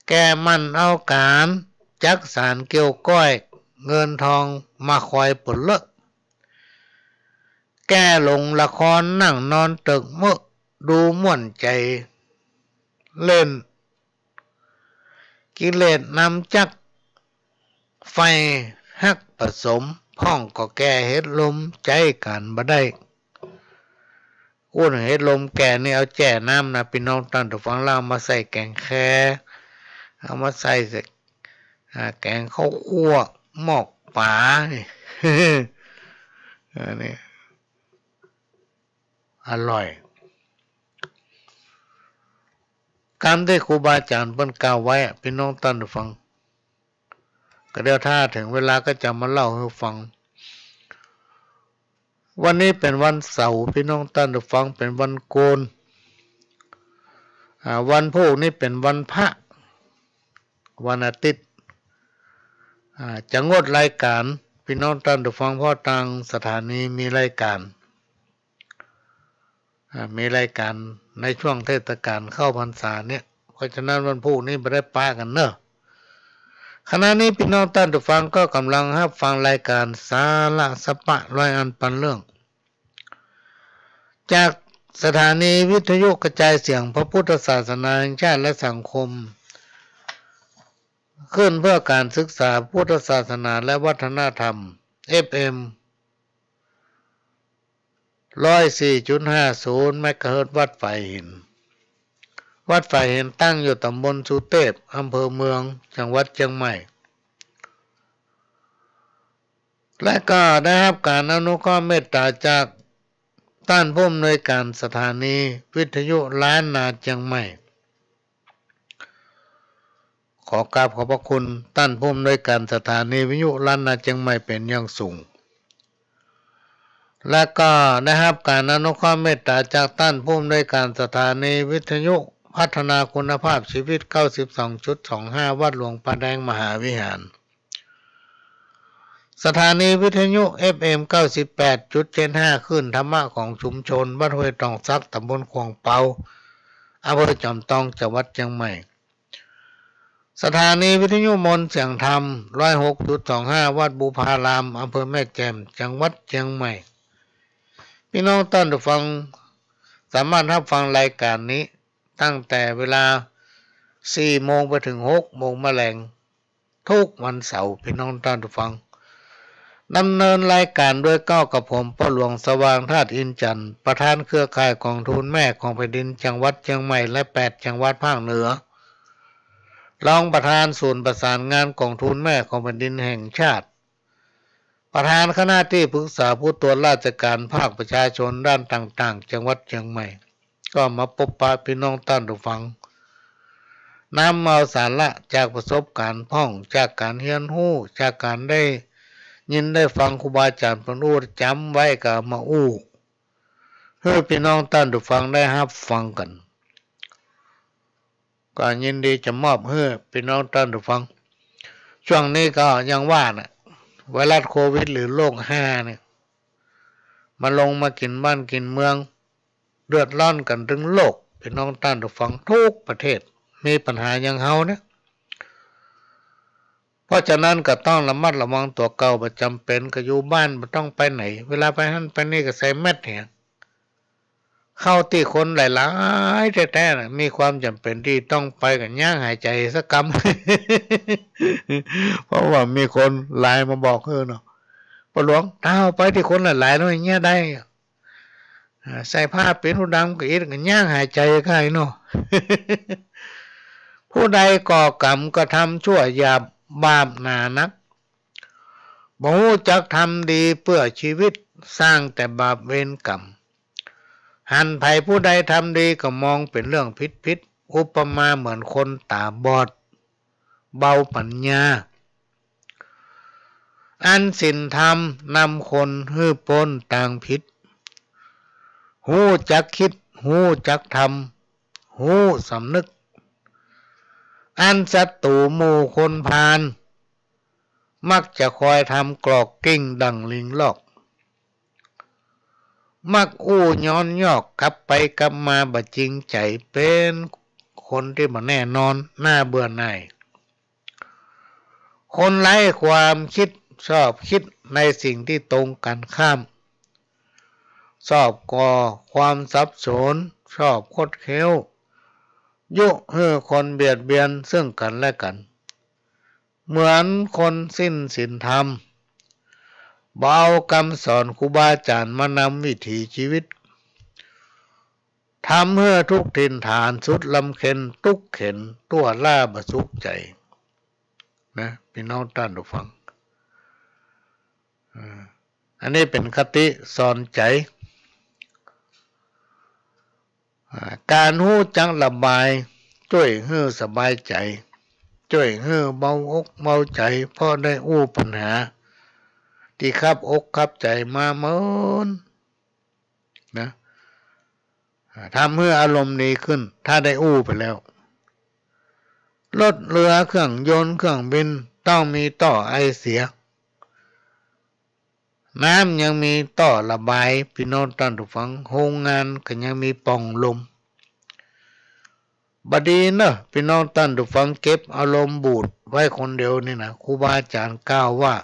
แกมันเอาการจักสารเกี่ยวก้อยเงินทองมาคอยปลดเลอะแกลงละครนั่งนอนตึกมึกดูม่วนใจเล่นกิเลสนำจักไฟฮักผสมพ่องก็แก่เฮ็ดลมใจกันบ่ได้อ้วนเฮ็ดลมแก่นี่เอาแจ่น้ำนะพี่น้องตั้งแต่ฟังเล่ามาใส่แกงแค่เอามาใส่แกงข้าวคั่วหมอกป่านี่ อันนี้อร่อยการที่ครูบาอาจารย์เพิ่นกล่าวไว้พี่น้องตั้งแต่ฟังก็เดี๋ยวถ้าถึงเวลาก็จะมาเล่าให้ฟังวันนี้เป็นวันเสาร์พี่น้องท่านผู้ฟังเป็นวันโกนวันพวกนี้เป็นวันพระวันอาทิตย์จะงดรายการพี่น้องท่านผู้ฟังเพราะทางสถานีมีรายการในช่วงเทศกาลเข้าพรรษาเนี่ยเพราะฉะนั้นวันพวกนี้ไม่ได้ป้ากันเนอะขณะนี้พี่น้องท่านผู้ฟังก็กำลังรับฟังรายการสาระสปะร้อยอันปันเรื่องจากสถานีวิทยุกระจายเสียงพระพุทธศาสนาแห่งชาติและสังคมขึ้นเพื่อการศึกษาพุทธศาสนาและวัฒนธรรม FM 104.50 เมกะเฮิรตซ์วัดฝ่ายหินตั้งอยู่ตำบลสุเทพอำเภอเมืองจังหวัดเชียงใหม่และก็ได้รับการอนุเคราะห์เมตตาจากท่านผู้อำนวยการสถานีวิทยุล้านนาเชียงใหม่ขอกราบขอบพระคุณท่านผู้อำนวยการสถานีวิทยุล้านนาเชียงใหม่เป็นอย่างสูงและก็ได้รับการอนุเคราะห์เมตตาจากท่านผู้อำนวยการสถานีวิทยุพัฒนาคุณภาพชีวิต 92.25 วัดหลวงพระแดงมหาวิหารสถานีวิทยุ FM 98.75 ขึ้นธรรมะของชุมชนบ้านห้วยตองซักตำบลขวงเปาอำเภอจอมทองจังหวัดเชียงใหม่สถานีวิทยุมนต์เสียงธรรม 106.25 วัดบูพารามอำเภอแม่แจ่มจังหวัดเชียงใหม่พี่น้องท่านผู้ฟังสามารถรับฟังรายการนี้ตั้งแต่เวลา 4 โมงไปถึง 6 โมงแมลงทุกวันเสาร์พี่น้องท่านผู้ฟังดำเนินรายการโดยก้าวกับผมพ่อหลวงสว่างธาตุอินจันทร์ประธานเครือข่ายกองทุนแม่ของแผ่นดินจังหวัดเชียงใหม่และ8จังหวัดภาคเหนือรองประธานศูนย์ประสานงานกองทุนแม่ของแผ่นดินแห่งชาติประธานคณะที่ปรึกษาผู้ตรวจราชการภาคประชาชนด้านต่างๆจังหวัดเชียงใหม่ก็มาพบปะพี่น้องท่านผู้ฟังนำเอาสาระจากประสบการณ์พ่องจากการเรียนรู้จากการได้ยินได้ฟังครูบาอาจารย์พูดจำไว้กับมาเพื่อพี่น้องท่านผู้ฟังได้รับฟังกันก็ยินดีจะมอบให้พี่น้องท่านผู้ฟังช่วงนี้ก็ยังว่านะไวรัสโควิดหรือโรค5เนี่ยมาลงมากินบ้านกินเมืองเดือดร้อนกันถึงโลกพี่น้องท่านผู้ฟังทุกประเทศมีปัญหาอย่างเฮาเนี่ยเพราะฉะนั้นก็ต้องระมัดระวังตัวเก่าประจำเป็นก็อยู่บ้านไม่ต้องไปไหนเวลาไปนั่นไปนี่ก็ใส่แมสเนี่ยเข้าที่คนหลายๆแท้ๆนะมีความจำเป็นที่ต้องไปกันย่างหายใจสักกำ เพราะว่ามีคนไลน์มาบอกเนาะพ่อหลวงถ้าเอาไปที่คนหลายๆน้อยเงี้ยได้ใส่ผ้าเป็นหูดำก็อีกกันย่างหายใจใครเนาะ ผู้ใดก่อกรรมก็ทำชั่วหยาบบาปหนานักบ่รู้จักทำดีเพื่อชีวิตสร้างแต่บาปเวรกรรม หันไผผู้ใดทำดีก็มองเป็นเรื่องพิษอุปมาเหมือนคนตาบอดเบาปัญญาอันศีลธรรมนำคนฮื้อปนต่างผิดหู้จักคิดหู้จักทำหู้สำนึกอันศัตรูหมู่คนพาลมักจะคอยทำกรอกกิ้งดังลิงลอกมักอู้ย้อนยอกกลับไปกลับมาบ่จริงใจเป็นคนที่บ่แน่นอนน่าเบื่อหน่ายคนไร้ความคิดชอบคิดในสิ่งที่ตรงกันข้ามชอบก่อความสับสนชอบคดเคี้ยวยุให้คนเบียดเบียนซึ่งกันและกันเหมือนคนสิ้นศีลธรรมเบาคำสอนครูบาอาจารย์มานำวิถีชีวิตทำเพื่อทุกถิ่นฐานสุดลำเค็นทุกเข็นตัวล่าบสุขใจนะพี่น้องท่านผู้ฟังอันนี้เป็นคติสอนใจการหู้จักระบายช่วยให้สบายใจช่วยให้เบาอกเบาใจเพราะได้อู้ปัญหาที่คับอกคับใจมาเหมือนนะทำให้อารมณ์ดีขึ้นถ้าได้อู้ไปแล้วรถเรือเครื่องยนต์เครื่องบินต้องมีต่อไอเสียน้ำยังมีต่อระบายพี่น้องท่านผู้ฟังโรงงานก็ยังมีป่องลมบดีเนอะพี่น้องท่านผู้ฟังเก็บอารมณ์บูดไว้คนเดียวนี่นะครูบาอาจารย์กล่าวว่า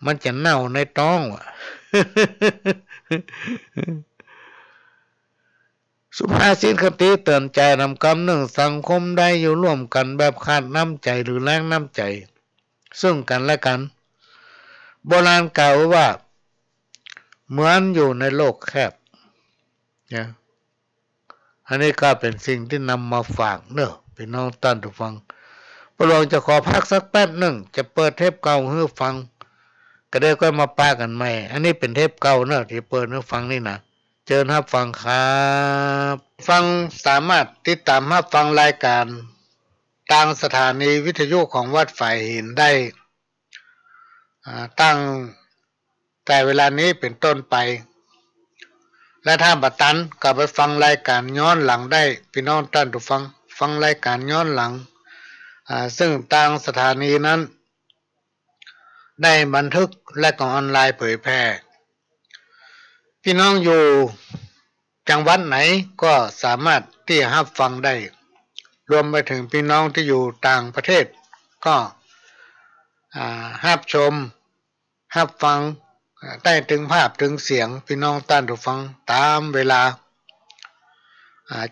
มันจะเน่าในท้องว่ะ สุภาษิตคติเตือนใจนำคำหนึ่งสังคมได้อยู่ร่วมกันแบบขาดน้ำใจหรือแรงน้ำใจซึ่งกันและกันโบราณกล่าวว่าเหมือนอยู่ในโลกแคบเนี่ยอันนี้ก็เป็นสิ่งที่นำมาฝากเนอะพี่น้องท่านผู้ฟังพระองค์จะขอพักสักแป๊บหนึ่งจะเปิดเทปเก่าให้ฟังก็ได้ก็มาป้ากันใหม่อันนี้เป็นเทปเก่าเนอะที่เปิดให้ฟังนี่นะเชิญรับฟังครับฟังสามารถติดตามรับฟังรายการทางสถานีวิทยุของวัดฝ่ายหินได้ตั้งแต่เวลานี้เป็นต้นไปและถ้าบัดตันก็ไปฟังรายการย้อนหลังได้พี่น้องท่านผู้ฟังรายการย้อนหลังซึ่งทางสถานีนั้นได้บันทึกและก็ออนไลน์เผยแพร่พี่น้องอยู่จังหวัดไหนก็สามารถที่จะรับฟังได้รวมไปถึงพี่น้องที่อยู่ต่างประเทศก็รับชมรับฟังได้ถึงภาพถึงเสียงพี่น้องท่านผู้ฟังตามเวลา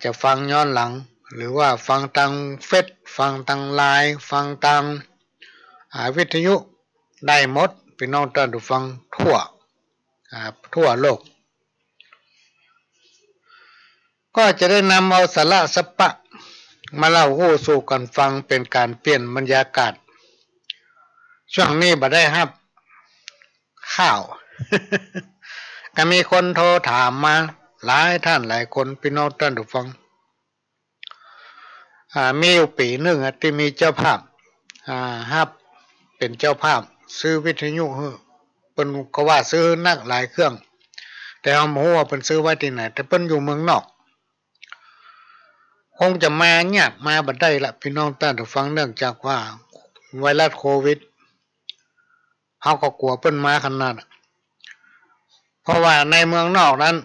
จะฟังย้อนหลังหรือว่าฟังทางเฟซฟังทางไลน์ฟังทางวิทยุได้หมดพี่น้องท่านผู้ฟังทั่วโลกก็จะได้นำเอาสาระสปะมาเล่าสู่กันฟังเป็นการเปลี่ยนบรรยากาศช่วงนี้บ่ได้รับข้าว ก็มีคนโทรถามมาหลายท่านหลายคนพี่น้องท่านผู้ฟังมีอยู่ปีหนึ่งที่มีเจ้าภาพรับเป็นเจ้าภาพซื้อวิทยุเพิ่นก็ว่าซื้อนักหลายเครื่องแต่เราไม่รู้ว่าเพิ่นซื้อไว้ที่ไหนแต่เพิ่นอยู่เมืองนอกคงจะมายากมาบ่ได้ละพี่น้องท่านผู้ฟังเนื่องจากว่าไวรัสโควิดเฮาก็กลัวเพิ่นมาขนาดเพราะว่าในเมืองนอกนั้น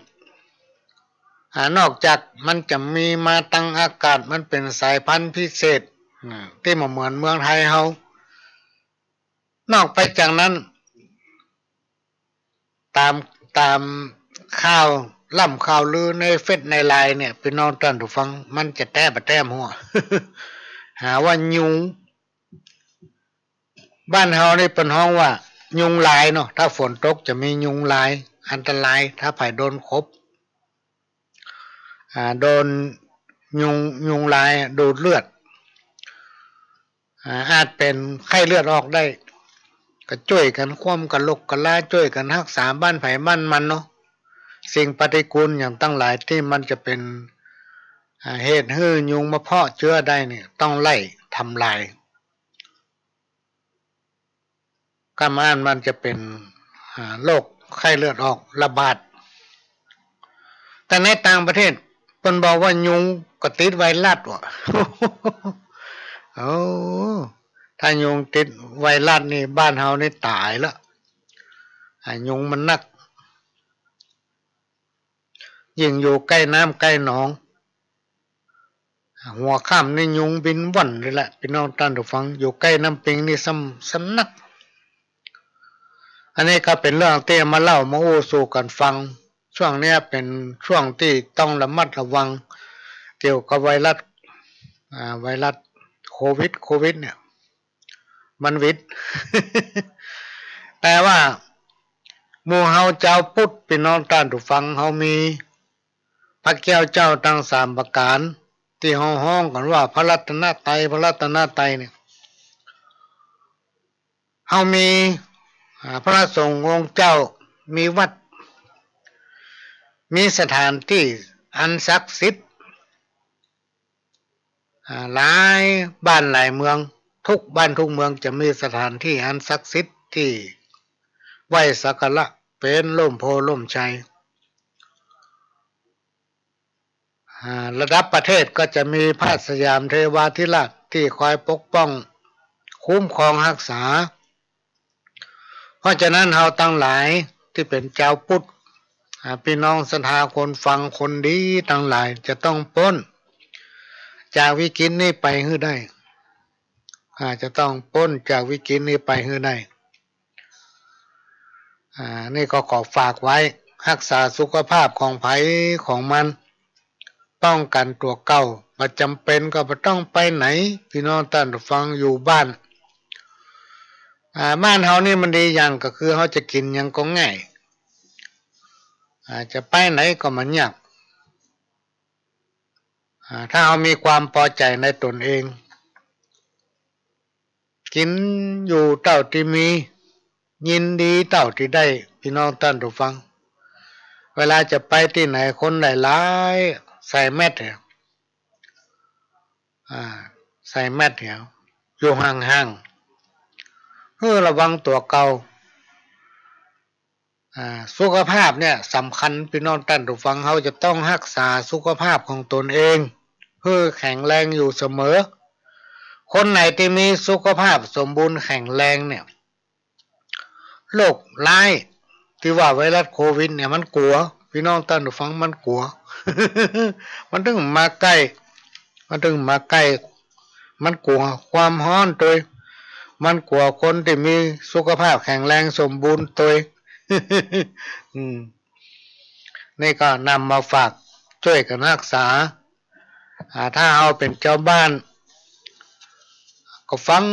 นอกจากมันจะมีมาตั้งอากาศมันเป็นสายพันธุ์พิเศษที่เหมือนเมืองไทยเฮานอกไปจากนั้นตามข่าวล่ำข่าวลือในเฟซในไลน์เนี่ยพี่น้องท่านผู้ฟังมันจะแต้มหัว หาว่ายุงบ้านเฮานี่เป็นห้องว่ายุงลายเนาะถ้าฝนตกจะมียุงลายอันตรายถ้าไผโดนคบโดนยุงลายดูดเลือดอาจเป็นไข้เลือดออกได้ก็ช่วยกันคว่ำกันลกกันล่าช่วยกันรักษาบ้านไผบ้านมันเนาะ สิ่งปฏิกูลอย่างตั้งหลายที่มันจะเป็นเหตุให้ยุงมาเพาะเชื้อได้เนี่ยต้องไล่ทำลายก็มันจะเป็นโรคไข้เลือดออกระบาดแต่ในต่างประเทศเพิ่นบอกว่ายุงก็ติดไวรัสว่ะ โอ้ถ้ายุงติดไวรัสนี่บ้านเฮานี่ตายแล้วยุงมันนักยิ่งอยู่ใกล้น้ำใกล้หนองหัวค่ำนี่ยุงบินว่อนเลยแหละพี่น้องท่านผู้ฟังอยู่ใกล้น้ำปิงนี่สำนักอันนี้ก็เป็นเรื่องที่มาเล่ามาโอ้สู่กันฟังช่วงนี้เป็นช่วงที่ต้องระมัดระวังเกี่ยวกับไวรัสโควิดเนี่ยมันวิด แต่ว่าหมู่เฮาเจ้าพุทธพี่น้องท่านผู้ฟังเฮามีพระแก้วเจ้าทั้ง3ประการที่เฮาฮ้องกันว่าพระรัตนตรัยเนี่ยเฮามีพระสงฆ์องค์เจ้ามีวัดมีสถานที่อันศักดิ์สิทธิ์หลายบ้านหลายเมืองทุกบ้านทุกเมืองจะมีสถานที่อันศักดิ์สิทธิ์ที่ไหว้สักการะเป็นร่มโพล่มชัยระดับประเทศก็จะมีพระสยามเทวาธิราชที่คอยปกป้องคุ้มครองรักษาเพราะฉะนั้นเราตั้งหลายที่เป็นเจ้าพุทธพี่น้องศรัทธาคนฟังคนดีตั้งหลายจะต้องพ้นจากวิกฤตนี้ไปให้ได้จะต้องพ้นจากวิกฤตนี้ไปให้ได้นี่ก็ขอฝากไว้รักษาสุขภาพของไผของมันป้องกันตัวเก่าไม่จำเป็นก็ไม่ต้องไปไหนพี่น้องท่านฟังอยู่บ้านบ้านเฮานี่มันดีอย่างก็คือเฮาจะกินยังก็ง่ายจะไปไหนก็มันยากถ้าเฮามีความพอใจในตนเองกินอยู่เท่าที่มียินดีเท่าที่ได้พี่น้องท่านฟังเวลาจะไปที่ไหนคนหลายๆใส่แมสเหรอใส่แมสเหรออยู่ห่างๆเพื่อระวังตัวเก่าสุขภาพเนี่ยสำคัญพี่น้องท่านผู้ฟังเขาจะต้องรักษาสุขภาพของตนเองเพื่อแข็งแรงอยู่เสมอคนไหนที่มีสุขภาพสมบูรณ์แข็งแรงเนี่ยโรคร้ายที่ว่าไวรัสโควิดเนี่ยมันกลัวพี่น้องท่านผู้ฟังมันกลัว มันถึงมาใกล้มันกลัวความร้อนตัวมันกลัวคนที่มีสุขภาพแข็งแรงสมบูรณ์ตัว นี่ก็นำมาฝากช่วยกันรักษาถ้าเอาเป็นเจ้าบ้านก็ฟัง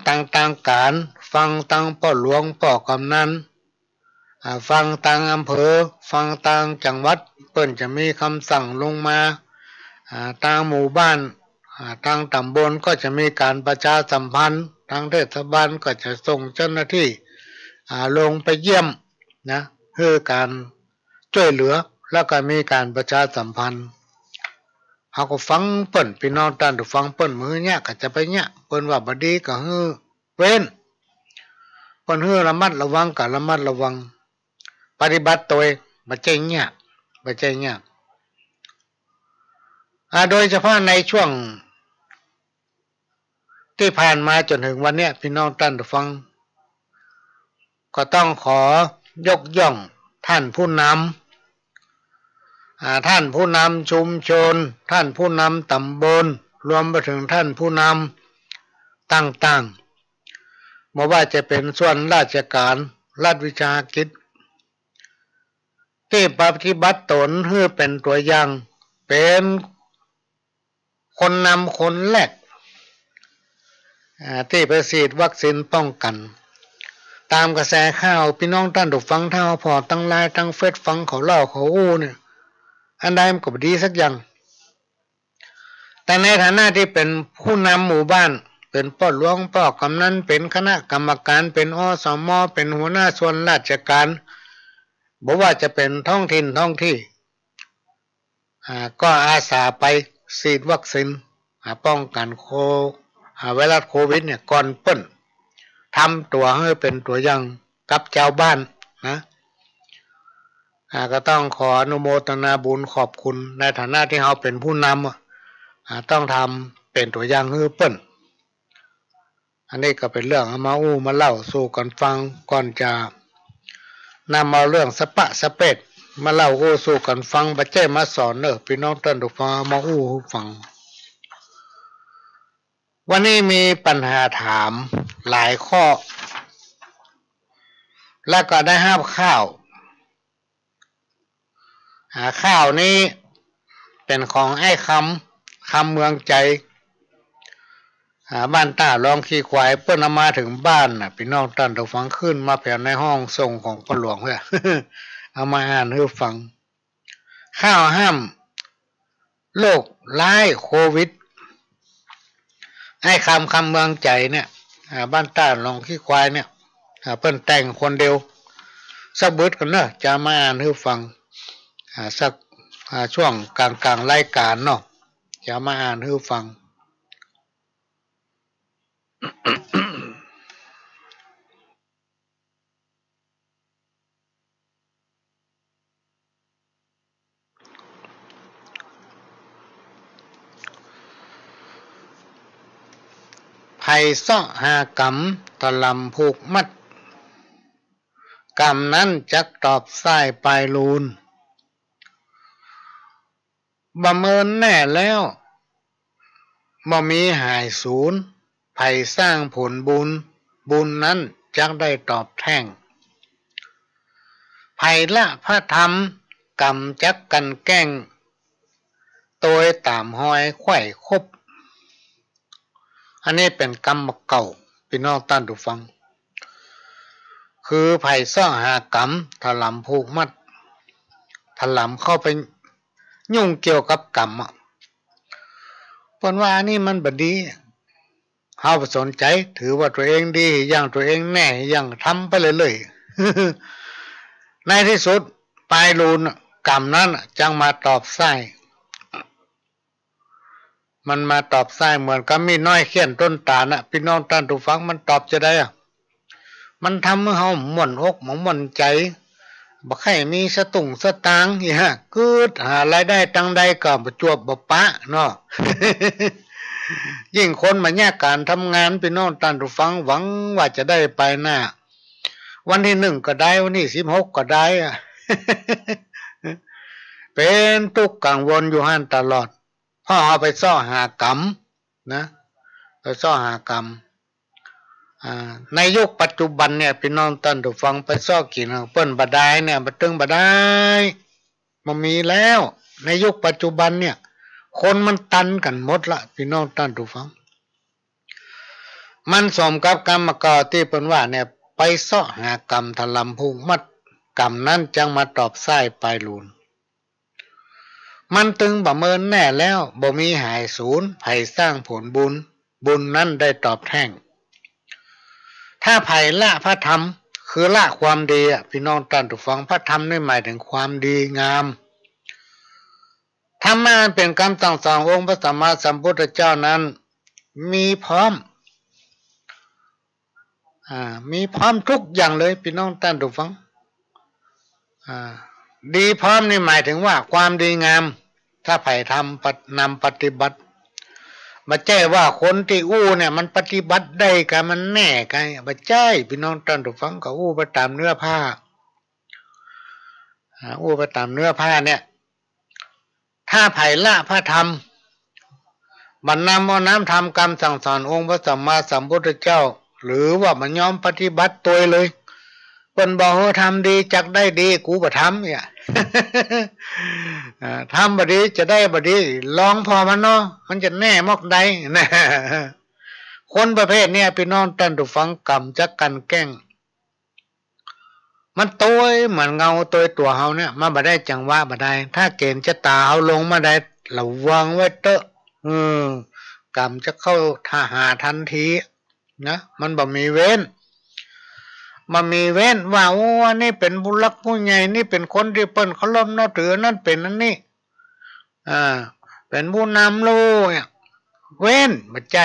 ต่างๆการฟังต่างพ่อหลวงพ่อกำนันฟังต่างอำเภอฟังต่างจังหวัดเปิ้นจะมีคำสั่งลงมาต่างหมู่บ้านทางตำบลก็จะมีการประชาสัมพันธ์ทางเทศบาลก็จะส่งเจ้าหน้าที่ลงไปเยี่ยมนะเพื่อการช่วยเหลือแล้วก็มีการประชาสัมพันธ์เขาก็ฟังเปิ้นพี่น้องท่านผู้ฟังเปิ้นมือเนี่ยก็จะไปเนี่ยเปิ้นว่าบ่ดีก็ฮือเว้นเปิ้นฮือระมัดระวังก็ระมัดระวังปฏิบัติตัวบ่ใจเนี่ยโดยเฉพาะในช่วงที่ผ่านมาจนถึงวันนี้พี่น้องท่านผู้ฟังก็ต้องขอยกย่องท่านผู้นำท่านผู้นำชุมชนท่านผู้นำตำบลรวมไปถึงท่านผู้นำต่างๆไม่ว่าจะเป็นส่วนราชการรัฐวิสาหกิจที่ปฏิบัติตนเพื่อเป็นตัวอย่างเป็นคนนำคนแรกที่ไปฉีดวัคซีนป้องกันตามกระแสข่าวพี่น้องท่านผู้ฟังถ้าพอตั้งไลน์ตั้งเฟซฟังเขาเล่าเขาอู้เนี่ยอันใดมันก็ดีสักอย่างแต่ในฐานะที่เป็นผู้นำหมู่บ้านเป็นพ่อหลวงพ่อกำนันเป็นคณะกรรมการเป็นอสมเป็นหัวหน้าส่วนราชการ บอกว่าจะเป็นท้องถิ่นท้องที่ก็อาสาไปฉีดวัคซีนป้องกันไวรัสโควิดเนี่ยก่อนเปิ้นทำตัวให้เป็นตัวอย่างกับชาวบ้านนะก็ต้องขออนุโมทนาบุญขอบคุณในฐานะที่เราเป็นผู้นำต้องทำเป็นตัวอย่างให้เปิ้นอันนี้ก็เป็นเรื่องเอามาเล่าสู่กันฟังก่อนจะนำเอาเรื่องสปะสเปดมาเล่าสู่กันฟังบัดเจ้มาสอนพี่น้องท่านผู้ฟังมาฟังวันนี้มีปัญหาถามหลายข้อแล้วก็ได้ห้ามข้าวข้าวนี้เป็นของไอ้คำเมืองใจบ้านตาลองขี้ควายเปิ้นเอามาถึงบ้านพี่น้องท่านผู้ฟังขึ้นมาแผ่ในห้องส่งของพ่อหลวงเพื่อ เอามาอ่านให้ฟังข้าวห้ามโรคร้ายโควิดไอ้คำเมืองใจเนี่ยบ้านตาลองขี้ควายเนี่ยเปิ้นแต่งคนเดียวสักบึดกันเนอะจะมาอ่านให้ฟังสักช่วงกลางรายการเนาะจะมาอ่านให้ฟัง ไผ่ซ้อหากำตะลำผูกมัดกำนั้นจักตอบสายปลายลูนบ่เมินแน่แล้วบ่มีหายศูนย์ไผ่สร้างผลบุญนั้นจักได้ตอบแท่งไผ่ละพระธรรมกำจักกันแกล้งโดยตามหอยไข่คบอันนี้เป็นกรรมเก่าพี่น้องท่านผู้ฟังคือไผ่ซ้อหากรรมถลำผูกมัดถลำเข้าไปยุ่งเกี่ยวกับกรรมเพราะว่านี่มันบดีเฮาสนใจถือว่าตัวเองดีอย่างตัวเองแน่อย่างทำไปเลยๆในที่สุดปลายลูนกรรมนั้นจังมาตอบไส้มันมาตอบไส้เหมือนกับมีน้อยเขียนต้นตาลพี่น้องท่านผู้ฟังมันตอบจะได้มันทำให้เฮาหม่นอกหม่นใจบ่ให้มีสตุ้งสตางค์เกิดหารายได้ตังใดก็บ่จวบบ่ปะเนาะ ยิ่งคนมาแยกการทำงานพี่น้องท่านผู้ฟังหวังว่าจะได้ไปหน้าวันที่1ก็ได้วันที่16ก็ได้ เป็นทุกข์กังวลอยู่หั่นตลอดเพราะเอาไปซ้อหากรรมนะไปซ้อหากรรมในยุคปัจจุบันเนี่ยพี่น้องท่านผู้ฟังไปซ้อกินเปิ้นบ่ได้เนี่ยบ่ตึงบ่ได้มันมีแล้วในยุคปัจจุบันเนี่ยคนมันตันกันหมดละพี่น้องท่านผู้ฟังมันสมกับกรรมก่อที่เปิ้นว่าเนี่ยไปซ้อหากรรมถลำผูกมัดกรรมนั้นจังมาตอบไส้ปลายลูนมันตึงบ่เมินแน่แล้วบ่มีหายศูนย์ไผสร้างผลบุญนั้นได้ตอบแท่งถ้าไผละพระธรรมคือละความดีพี่น้องท่านผู้ฟังพระธรรมนี่หมายถึงความดีงามธรรมะเป็นคำสั่งสอนองค์พระสัมมาสัมพุทธเจ้านั้นมีพร้อมทุกอย่างเลยพี่น้องท่านผู้ฟังดีพร้อมนี่หมายถึงว่าความดีงามถ้าไผ่ทำนำปฏิบัติมาแจ้ว่าคนที่เนี่ยมันปฏิบัติได้กันมันแน่กันมาแจ้พี่น้องท่านผู้ฟังก็ไปตามเนื้อผ้าไปตามเนื้อผ้าเนี่ยถ้าไผ่ละพระธรรมบรรนำเอาน้ำธรรมกรรมสั่งสอนองค์พระสัมมาสัมพุทธเจ้าหรือว่ามันยอมปฏิบัติตัวเลยเปิ้นบอกว่าทำดีจักได้ดีกูบ่ทำเนี่ย ทำบ่ดีจะได้บ่ดีลองพอมันเนาะมันจะแน่มอกใดนะ คนประเภทเนี้ยพี่น้องท่านผู้ฟังกรรมจักกันแกล้งมันตัวเหมือนเงาตัวเฮาเนี่ยมาบ่ได้จังหวะบ่ได้ถ้าเกณฑ์ชะตาเฮาลงมาได้ระวังไว้เตอะกรรมจะเข้าทหารทันทีนะมันบ่มีเว้น มามีเว้นว่าโอ้นี่เป็นบุรักผู้ใหญ่นี่เป็นคนที่เปิ้นเคารพนับถือนั่นเป็นนั่นนี่เป็นผู้นำลูกเนี่ยเว้นมาใจ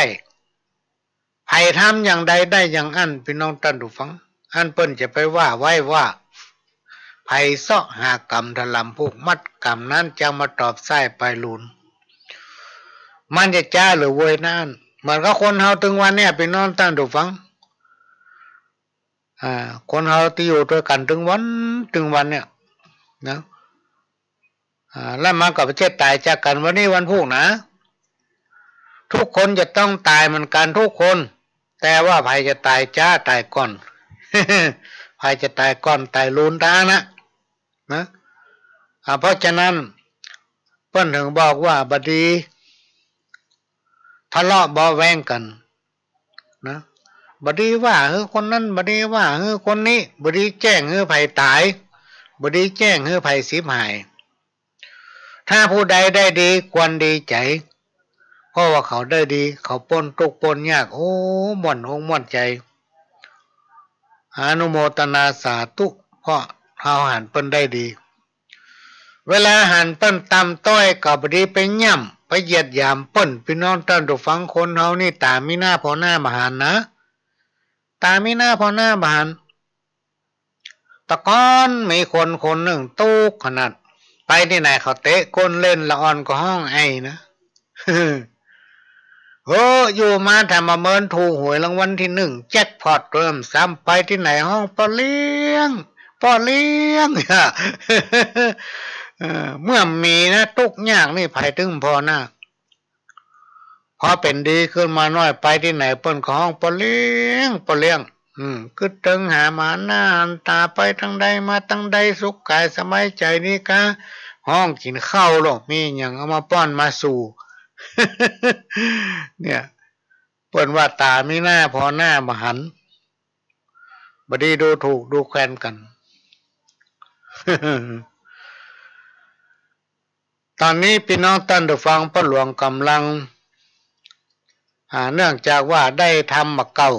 ไผ่ทำอย่างใดได้อย่างอันพี่น้องท่านผู้ฟังอันเปิ้นจะไปว่าไว้ว่าไผ่เสาะหากรรมถลำผูกมัดกรรมนั้นจะมาตอบไส้ไปลุนมันจะจ้าหรือเวยนั่นมันก็คนเฮาถึงวันเนี่ยพี่น้องท่านผู้ฟังคนเฮาที่อยู่ด้วยกันถึงวันเนี่ยนะแล้วมากับประเทศตายจากกันวันนี้วันพุธนะทุกคนจะต้องตายเหมือนกันทุกคนแต่ว่าใครจะตายจ้าตายก่อน ใครจะตายก่อนตายลุนตานะเพราะฉะนั้นเพิ่นถึงบอกว่าบดีทะเลาะเบาแวงกันนะบดีว่าคนนั้นบดีว่าคนนี้บดีแจ้งไผตายบดีแจ้งไผสิบหายถ้าผู้ใดได้ดีควรดีใจเพราะว่าเขาได้ดีเขาปนทุกข์ปนยากโอ้ม่วนอกม่วนใจอนุโมทนาสาธุเพราะเฮาหันเปิ้นได้ดีเวลาหันเปิ้นตำต้อยก็บดีไปย่ำไปเหยียดหยามเปิ้นพี่น้องท่านผู้ฟังคนเฮานี่ตามีหน้าพอหน้ามาหันนะตามีหน้าพอหน้าบานตะก้อนมีคนหนึ่งตู้ขนาดไปที่ไหนเขาเตะก้นเล่นละอ่อนก็ห้องไอ้นะอยู่มาทำมาเมินถูกหวยรางวัลที่1แจ็คพอตเริ่มซ้ำไปที่ไหนห้องปอเลี้ยงเมื่อมีนะตุกยากนี่ไผถึงพอหน้าพอเป็นดีขึ้นมาน้อยไปที่ไหนเปิ้นก็ห้องปอเลี้ยงคือตึงหามาหน้าหันตาไปทั้งใดมาทั้งใดสุขกายสบายใจนี่กะห้องกินข้าวหรอกมีอย่างเอามาป้อนมาสู่ เนี่ยเปิ้นว่าตามีหน้าพอหน้ามาหันบดีดูถูกดูแคลนกัน ตอนนี้พี่น้องท่านผู้ฟังพระหลวงกำลังเนื่องจากว่าได้ทำมาเก่า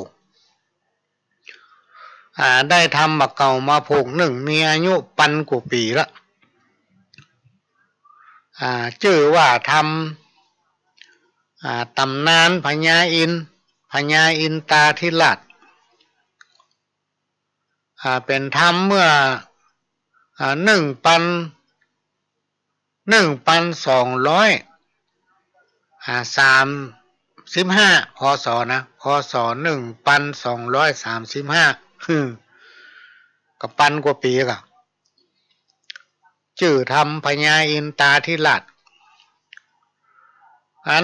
ได้ทำมาเก่ามาผูก1มีอายุปันกว่าปีละชื่อว่าทำตำนานพญาอินตาธิราชเป็นทำเมื่อ1,235 พศนะพศ1,235กับปันกว่าปีก็ชื่อทำพญาอินตาธิราช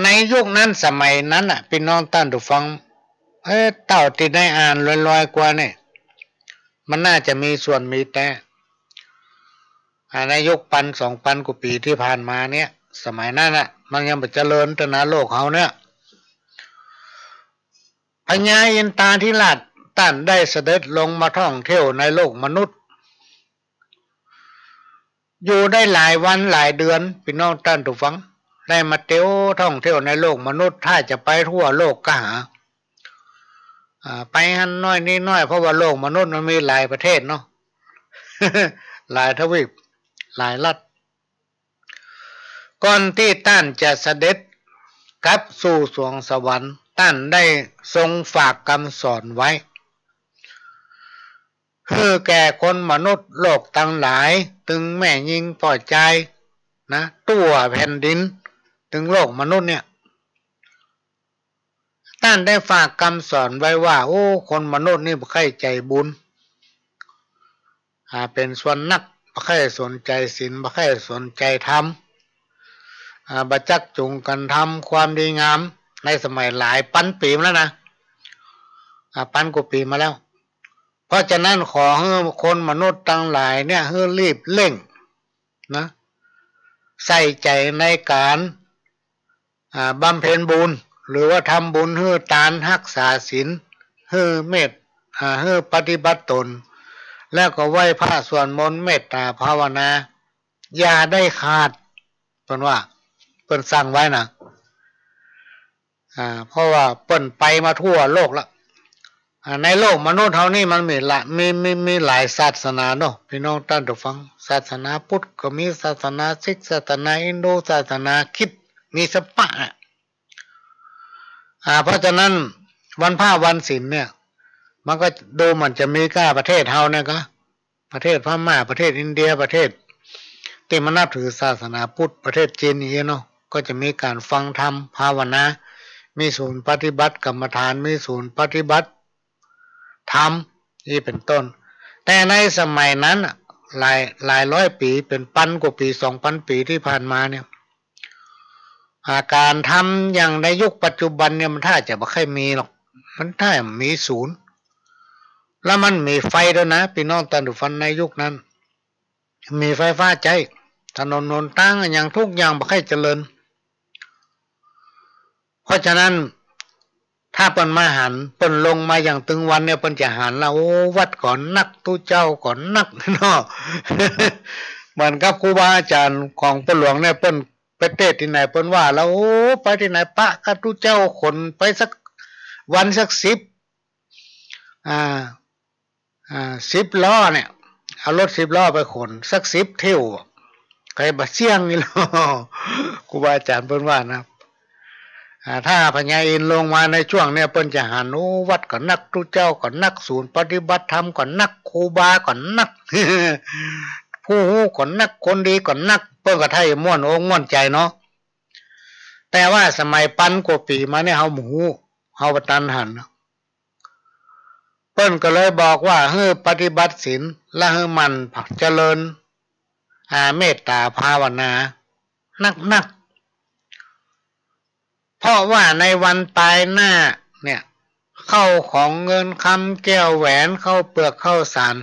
ในยุคนั้นสมัยนั้นพี่น้องท่านผู้ฟังเต่าที่ได้อ่านลอยๆกว่าเนี่ยมันน่าจะมีส่วนมีแต่ในยุค1,000-2,000 กว่าปีที่ผ่านมาเนี่ยสมัยนั้นมันยังไม่เจริญตนาโลกเขาเนี่ยพญาอินตาธิราชท่านได้เสด็จลงมาท่องเที่ยวในโลกมนุษย์อยู่ได้หลายวันหลายเดือนพี่น้องท่านผู้ฟังได้มาเที่ยวท่องเที่ยวในโลกมนุษย์ถ้าจะไปทั่วโลกก็หาไปหันน้อยนี่น้อยเพราะว่าโลกมนุษย์มันมีหลายประเทศเนาะ หลายทวีปหลายรัฐก่อนที่ท่านจะเสด็จกลับสู่สวงสวรรค์ท่านได้ทรงฝากคำสอนไว้คือแก่คนมนุษย์โลกทั้งหลายถึงแม่ยิงปล่อยใจนะตัวแผ่นดินถึงโลกมนุษย์เนี่ยท่านได้ฝากคำสอนไว้ว่าโอ้คนมนุษย์นี่บ่ค่อยใจบุญเป็นส่วนนักบ่ค่อยสนใจศีลบ่ค่อยสนใจธรรมบ่จักจูงกันทำความดีงามในสมัยหลายพันปีมาแล้วนะพันกว่าปีมาแล้วเพราะฉะนั้นขอให้คนมนุษย์ทั้งหลายเนี่ยให้รีบเร่งนะใส่ใจในการบำเพ็ญบุญหรือว่าทำบุญให้ทานรักษาศีลให้เมตให้ปฏิบัติตนแล้วก็ไหว้พระสวดมนต์เมตตาภาวนาอย่าได้ขาดเพิ่นว่าเพิ่นสั่งไว้นะเพราะว่าเพิ่นไปมาทั่วโลกละ ในโลกมนุษย์เท่านี้มันมีหลายศาสนาเนาะพี่น้องท่านผู้ฟังศาสนาพุทธก็มีศาสนาซิกศาสนาอินโดศาสนาคริสต์มีสปะเพราะฉะนั้นวันพระวันศีลเนี่ยมันก็ดูมันจะมีก้าประเทศเฮาเนี่ยก็ประเทศพม่าประเทศอินเดียประเทศที่มันนับถือศาสนาพุทธประเทศจีนอย่างเนาะก็จะมีการฟังธรรมภาวนามีศูนย์ปฏิบัติกรรมฐานมีศูนย์ปฏิบัติธรรมนี่เป็นต้นแต่ในสมัยนั้นหลายร้อยปีเป็นพันกว่าปี2,000 ปีที่ผ่านมาเนี่ยอาการทำอย่างในยุคปัจจุบันเนี่ยมันถ้าจะไม่ค่อยมีหรอกมันถ้ามีศูนย์แล้วมันมีไฟด้วยนะพี่น้องท่านผู้ฟังในยุคนั้นมีไฟฟ้าใจถนนหนทางอย่างทุกอย่างไม่ค่อยเจริญเพราะฉะนั้นถ้าเปิ้นมาหันเปิ้นลงมาอย่างตึงวันเนี่ยเปิ้นจะหันแล้วโอ้วัดก่อนนักตู้เจ้าก่อนนักเนาะ เหมือนกับครูบาอาจารย์ของเปิ้นหลวงเนี่ยเปิ้นไปเทศที่ไหนเปิ้นว่าแล้วโอ้ไปที่ไหนปะกับตู้เจ้าขนไปสักวันสัก10 ล้อเนี่ยเอารถ10 ล้อไปขนสัก10 เที่ยวใครบะเสี่ยงนี่เนาะครูบาอาจารย์เปิ้นว่านะถ้าพญาอินทร์ลงมาในช่วงเนี่ยเปิ้นจะหันโอ้วัดก่อนนักตู้เจ้าก่อนนักศูนย์ปฏิบัติธรรมก่อนนักครูบาก่อนนัก ผู้ฮู้ก่อนนักคนดีก่อนนักเปิ้นก็ไทยม่วนอกม่วนใจเนาะแต่ว่าสมัยพันกว่าปีมาเนี่ยเฮาหมู่เฮาบ่ทันหันเปิ้นก็เลยบอกว่าให้ปฏิบัติศีลและให้มันเจริญเมตตาภาวนานักเพราะว่าในวันตายหน้าเนี่ยเข้าของเงินคำแก้วแหวนเข้าเปลือกเข้าสาร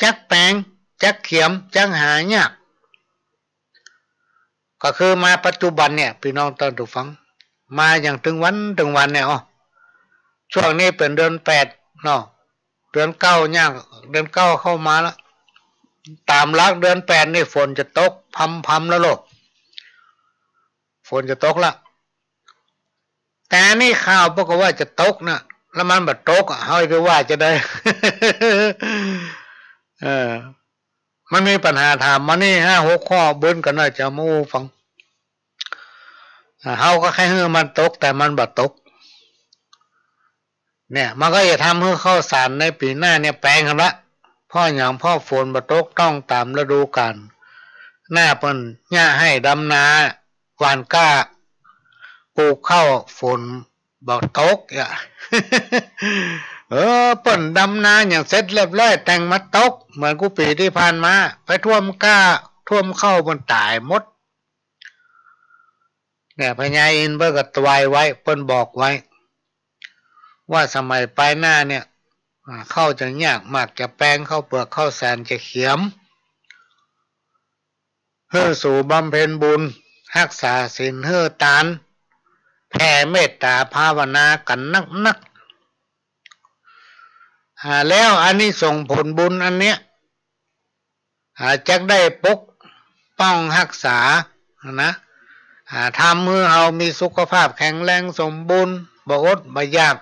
จักแปงจักเขียมจักหายากก็คือมาปัจจุบันเนี่ยพี่น้องท่านผู้ฟังมาอย่างถึงวันเนี่ยช่วงนี้เป็นเดือน8เนาะเดือน9ย่างเดือน9เข้ามาแล้วตามหลักเดือน8นี่ฝนจะตกพำแล้วโลกฝนจะตกละแต่นี่ข่าวบอกว่าจะตกนะแล้วมันแบบตกเฮ้ยก็ว่าจะได้ มันมีปัญหาถามมานี่5-6 ข้อเบิ้นกันหน่อยจะมูฟังเฮาก็แค่ให้มันตกแต่มันบ่ตกเนี่ยมันก็จะทำให้ข้าวสารในปีหน้าเนี่ยแปลงกันละพ่ออย่างพ่อฝนบ่ตกต้องตามฤดูกาลหน้าเปิ้นหญ้าให้ดำนาหว่านกล้าปลูกข้าวฝนบ่ตกอ่ะ เปิ้นดำนาอย่างเสร็จเรียบร้อยแต่งมาตกเหมือนกูปีที่ผ่านมาไปท่วมกล้าท่วมเข้าบนตายหมดเนี่ยพญาอินทร์เพิ่นก็ตวายไว้เปิ้นบอกไว้ว่าสมัยปลายหน้าเนี่ยเข้าจะยากมากจะแปลงเข้าเปลือกเข้าแสนจะเขียมเฮือสู่บำเพ็ญบุญรักษาศีลเฮือตานแผ่เมตตาภาวนากันนักแล้วอันนี้ส่งผลบุญอันเนี้ยจะได้ปกป้องรักษานะทำให้เรามีสุขภาพแข็งแรงสมบูรณ์บ่อดบ่ยาก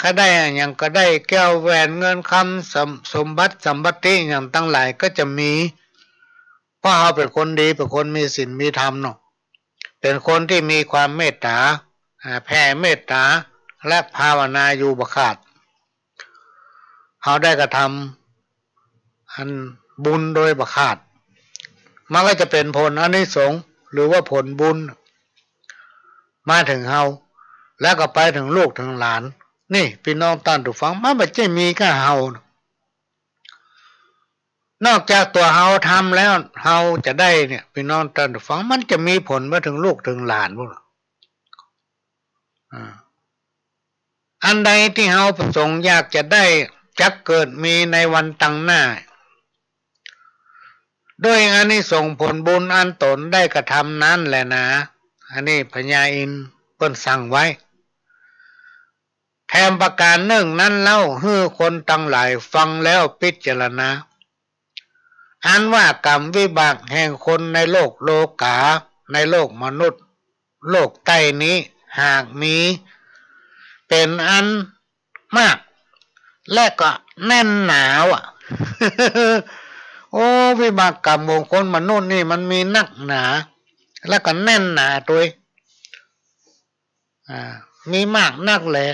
ก็ได้อย่างก็ได้แก้วแหวนเงินคำสมบัติสัมปติอย่างตั้งหลายก็จะมีเพราะเราเป็นคนดีเป็นคนมีศีลมีธรรมเนาะเป็นคนที่มีความเมตตาแผ่เมตตาและภาวนาอยู่บ่ขาดเขาได้กระทำอันบุญโดยบ่ขาดมันก็จะเป็นผลอานิสงส์หรือว่าผลบุญมาถึงเขาแล้วก็ไปถึงลูกถึงหลานนี่พี่น้องท่านผู้ฟังมันไม่ใช่มีแค่เฮานอกจากตัวเฮาทำแล้วเฮาจะได้เนี่ยพี่น้องท่านผู้ฟังมันจะมีผลมาถึงลูกถึงหลานพวกเราอันใดที่เฮาประสงค์อยากจะได้จักเกิดมีในวันตั้งหน้าด้วยอานิสงส์ผลบุญอันตนได้กระทำนั้นแหละนะอันนี้พญาอินทร์เพิ่นสั่งไว้แถมประการหนึ่งนั้นเล่าให้คนตั้งหลายฟังแล้วพิจารณาอันว่ากรรมวิบากแห่งคนในโลกโลกาในโลกมนุษย์โลกใต้นี้หากมี เป็นอันมากและก็แน่นหนาโอ้วิบากกรรมของคนมนุษย์นี่มันมีนักหนาและก็แน่นหนาตัวมีมากนักแหละ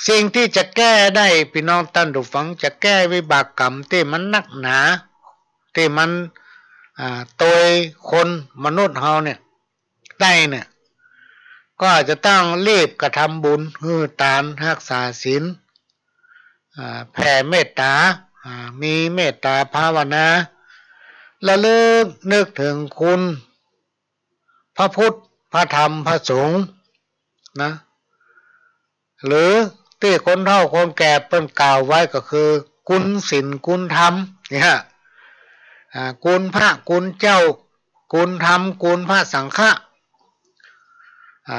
สิ่งที่จะแก้ได้พี่น้องท่านผู้ฟังจะแก้วิบากกรรมที่มันนักหนาที่มันตัวคนมนุษย์เฮาเนี่ยได้เนี่ยก็จะต้องรีบกระทำบุญทานรักษาศีลแผ่เมตตามีเมตตาภาวนาระลึกนึกถึงคุณพระพุทธพระธรรมพระสงฆ์นะหรือที่คนเฒ่าคนแก่เปิ้นกล่าวไว้ก็คือคุณศีลคุณธรรมเนี่ยคุณพระคุณเจ้าคุณธรรมคุณพระสังฆะ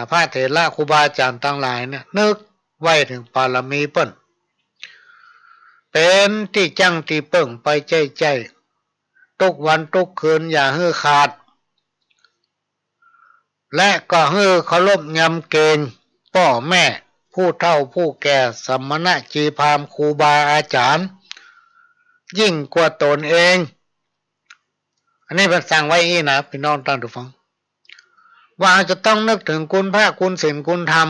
พระเถระครูบาอาจารย์ทั้งหลายเนี่ยนึกไว้ถึงบารมีเปิ้นเป็นที่จังที่เปิ้งไปใจทุกวันทุกคืนอย่าให้ขาดและก็ให้เคารพยำเกรงพ่อแม่ผู้เฒ่าผู้แก่สมณะจีพราหมณ์ครูบาอาจารย์ยิ่งกว่าตนเองอันนี้เป็นสั่งไว้อีนะพี่น้องท่านผู้ฟังว่าจะต้องนึกถึงคุณพระคุณศีลคุณธรรม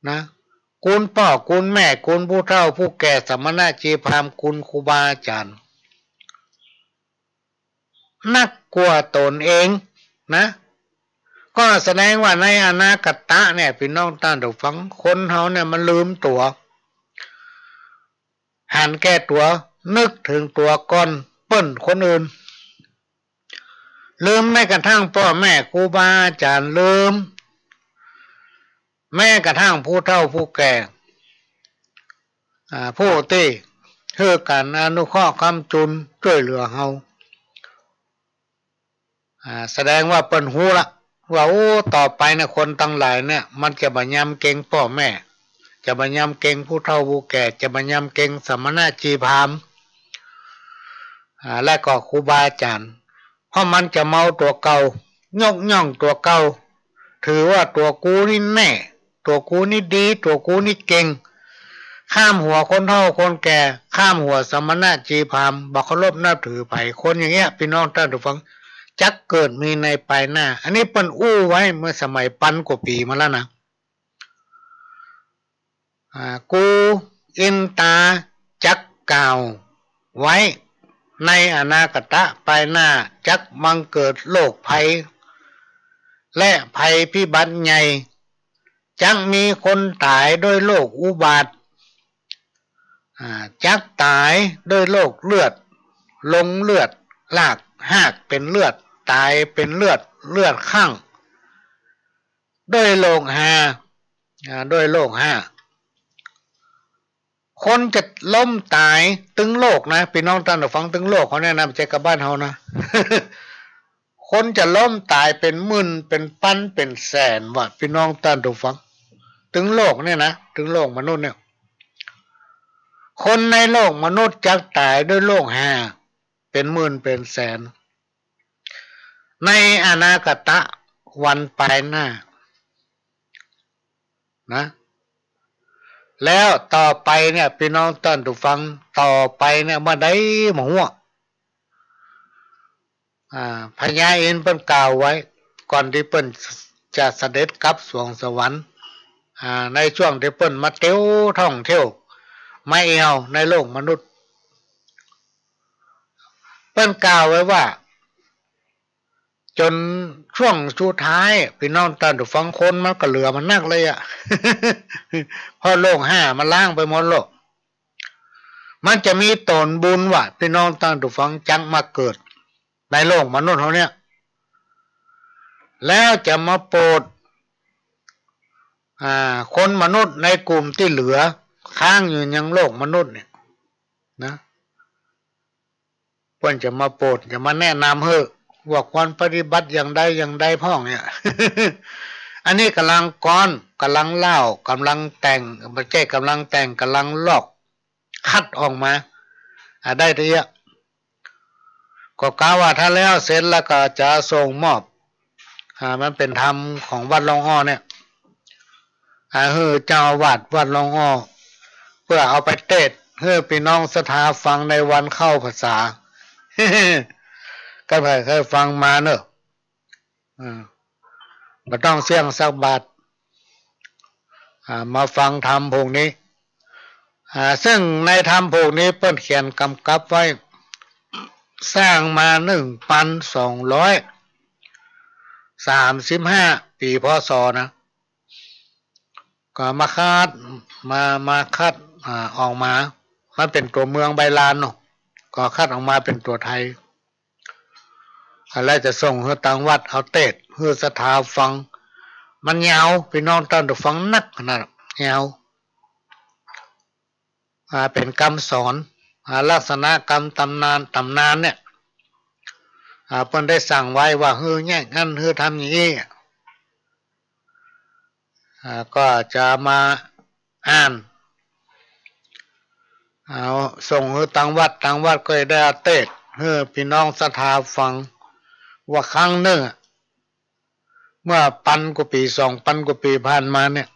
นะคุณพ่อคุณแม่คุณผู้เฒ่าผู้แก่สมณะจีพราหมณ์คุณครูบาอาจารย์นักกว่าตนเองนะก็แสดงว่าในอนาคตเนี่ยพี่น้องท่านผู้ฟังคนเฮาเนี่ยมันลืมตัวหันแก้ตัวนึกถึงตัวก่อนเปิ้นคนอื่นลืมแม้กระทั่งพ่อแม่ครูบาอาจารย์ลืมแม้กระทั่งผู้เฒ่าผู้แก่ผู้ที่เพื่อการอนุเคราะห์ค้ำจุนช่วยเหลือเฮาแสดงว่าเปิ้นฮู้ละว่าโอ้ต่อไปนะคนทั้งหลายเนี่ยมันจะบ่ยำเก่งพ่อแม่จะบ่ยำเก่งผู้เฒ่าผู้แก่จะบ่ยำเก่งสมณะจีพราหมณ์และก็ครูบาอาจารย์เพราะมันจะเมาตัวเก่ายกย่องตัวเก่าถือว่าตัวกูนี่แน่ตัวกูนี่ดีตัวกูนี่เก่งข้ามหัวคนเฒ่าคนแก่ข้ามหัวสมณะจีพราหมณ์บ่เคารพนับถือไผคนอย่างเงี้ยพี่น้องท่านผู้ฟังจักเกิดมีในภายหน้าอันนี้เปิ้นอู้ไว้เมื่อสมัยพันกว่าปีมาแล้วนะกูอินตาจักกล่าวไว้ในอนาคตภายหน้าจักบังเกิดโรคภัยและภัยพิบัติใหญ่จักมีคนตายด้วยโรคอุบัติจักตายด้วยโรคเลือดลงเลือดลากหากเป็นเลือดตายเป็นเลือดข้างด้วยโรคคนจะล้มตายตึงโลกนะพี่น้องท่านฟังตึงโลกเขาแนะนำใจกับบ้านเฮานะ คนจะล้มตายเป็นหมื่นเป็นพันเป็นแสนว่าพี่น้องท่านฟังตึงโลกเนี่ยนะตึงโลกมนุษย์เนี่ยคนในโลกมนุษย์จักตายด้วยโรคเป็นหมื่นเป็นแสนในอนาคตวันภายหน้านะแล้วต่อไปเนี่ยพี่น้องท่านผู้ฟังต่อไปเนี่ยมาได้หมหัวพญาเอ็นเปิ้นกล่าวไว้ก่อนที่เปิ้นจะเสด็จกลับสวงสวรรค์ในช่วงที่เปิ้นมาเที่ยวท่องเที่ยวไม่เอาในโลกมนุษย์เปิ้นกล่าวไว้ว่าจนช่วงสุดท้ายพี่น้องท่านผู้ฟังคนมันก็เหลือมันนักเลยเพราะโลกมันล้างไปหมดโลกมันจะมีตนบุญว่าพี่น้องท่านผู้ฟังจังมาเกิดในโลกมนุษย์เขาเนี่ยแล้วจะมาโปรดคนมนุษย์ในกลุ่มที่เหลือค้างอยู่ยังโลกมนุษย์เนี่ยนะเพิ่นจะมาโปรดจะมาแนะนำให้ว่าควรปฏิบัติอย่างใดพ่องเนี่ย อันนี้กำลังก้อนกำลังเล่ากำลังแต่งไม่ใช่กำลังแต่งกำลังลอกคัดออกมาได้ทีอ่ะก็กล่าวว่าถ้าแล้วเสร็จแล้วก็จะส่งมอบมันเป็นธรรมของวัดหลวงอ้อเนี่ย เจ้าอาวาสวัดหลวงอ้อเพื่อเอาไปเทศน์ให้พี่น้องศรัทธาฟังในวันเข้าพรรษา ก็เคยฟังมาเนอะไม่ต้องเสี่ยงสักบาทมาฟังธรรมพวกนี้ซึ่งในธรรมพวกนี้เปิ้นเขียนกำกับไว้สร้างมา1,235 ปีพศนะก็มาคัดออกมามันเป็นตัวเมืองใบลานเนาะก็คัดออกมาเป็นตัวไทยแล้วจะส่งให้ต่างวัดเอาเทศน์เพื่อศรัทธาฟังมันยาวพี่น้องท่านต้องฟังนักขนาดยาวเป็นคำสอนลักษณะกรรมตำนานเนี่ยเพิ่นได้สั่งไว้ว่าแง่งั้นทำอย่างนี้ก็จะมาอ่านเอาส่งให้ต่างวัดก็ได้เทศน์ให้พี่น้องศรัทธาฟังว่าครั้งหนึ่งเมื่อ1,000 กว่าปี2,000 กว่าปีผ่านมาเนี่ย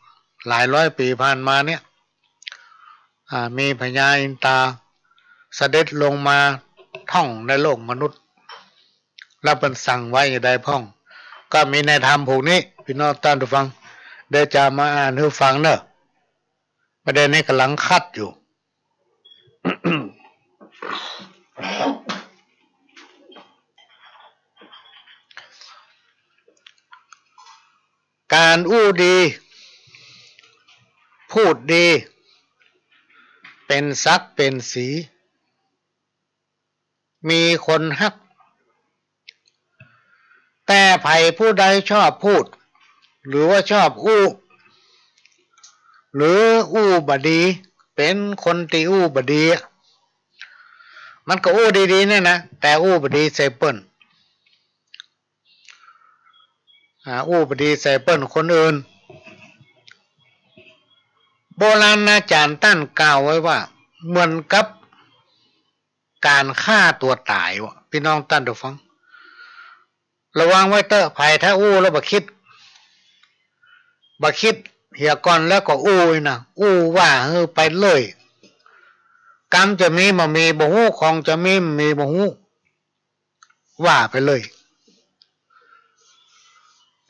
หลายร้อยปีผ่านมาเนี่ยมีพญาอินทราเสด็จลงมาท่องในโลกมนุษย์แล้วเป็นสั่งไว้อย่างใดพ้องก็มีในธรรมพวกนี้พี่น้องท่านผู้ฟังเดี๋ยวจะมาอ่านให้ฟังเนอะประเด็นนี้กำลังคัดอยู่ การอู้ดีพูดดีเป็นศักดิ์เป็นสีมีคนฮักแต่ไผ่ผู้ใดชอบพูดหรือว่าชอบอู้หรืออู้บดีเป็นคนที่อู้บดีมันก็อู้ดีๆเนี่ยนะแต่อู้บดีใส่เปิ้นอู้บดีใส่เปิ้นคนอื่นโบราณอาจารย์ท่านกล่าวไว้ว่าเหมือนกับการฆ่าตัวตายวะพี่น้องท่านผู้ฟังระวังไว้เตอะไผ่ถ้าอู้แล้วบ่คิดเหี่ยก่อนแล้วก็อู้นะอู้ว่าไปเลยกรรมจะมีบ่มีบ่ฮู้ของจะมีบ่ฮู้ว่าไปเลย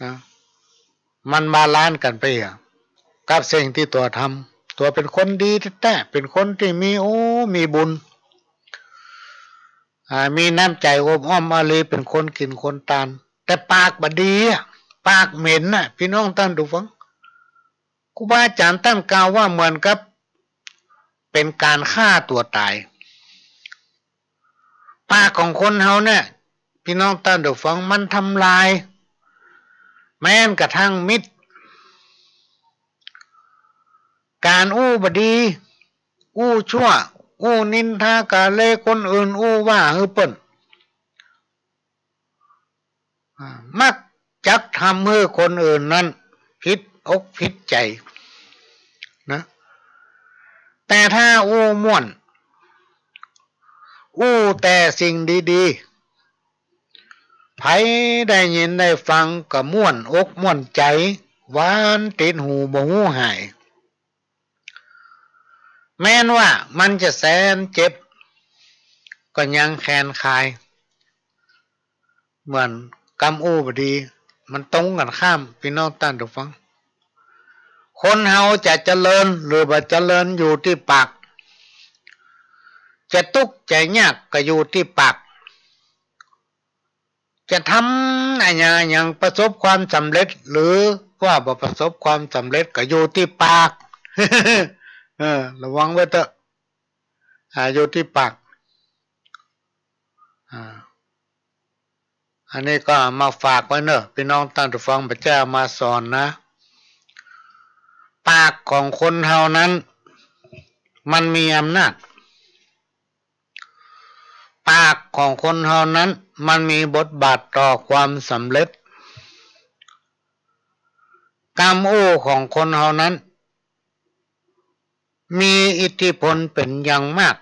นะมันบาลานซ์กันไปกับสิ่งที่ตัวทำตัวเป็นคนดีแท้ๆเป็นคนที่มีบุญมีน้ำใจอบอ้อมอารีเป็นคนกินคนตานแต่ปากบดีปากเหม็นน่ะพี่น้องท่านดูฟังครูบาอาจารย์ท่านกล่าวว่าเหมือนกับเป็นการฆ่าตัวตายปากของคนเฮาเนี่ยพี่น้องท่านดูฟังมันทำลายแม้กระทั่งมิตรการอู้บดีอู้ชั่วอู้นินทากาเลคนอื่นอู้ว่าเปิ้นมักจักทำให้คนอื่นนั้นผิดอกผิดใจนะแต่ถ้าอู้ม่วนอู้แต่สิ่งดีๆไผได้ยินได้ฟังก็ม่วนอกม่วนใจหวานติดหูบ่หูหายแม้นว่ามันจะแสนเจ็บก็ยังแค้นคายเหมือนกรรมอู้บดีมันตรงกันข้ามพี่น้องท่านผู้ฟังคนเฮาจะเจริญหรือบ่เจริญอยู่ที่ปากจะทุกข์จะยากก็อยู่ที่ปากจะทำอะไรอย่างประสบความสำเร็จหรือว่าบ่ประสบความสำเร็จก็อยู่ที่ปาก ระวังไว้เถอะอยู่ที่ปากอันนี้ก็มาฝากไว้เนอะพี่น้องท่านผู้ฟังพระเจ้ามาสอนนะปากของคนเฮานั้นมันมีอำนาจปากของคนเฮานั้นมันมีบทบาทต่อความสำเร็จกรรมอู้ของคนเฮานั้นมีอิทธิพลเป็นอย่างมาก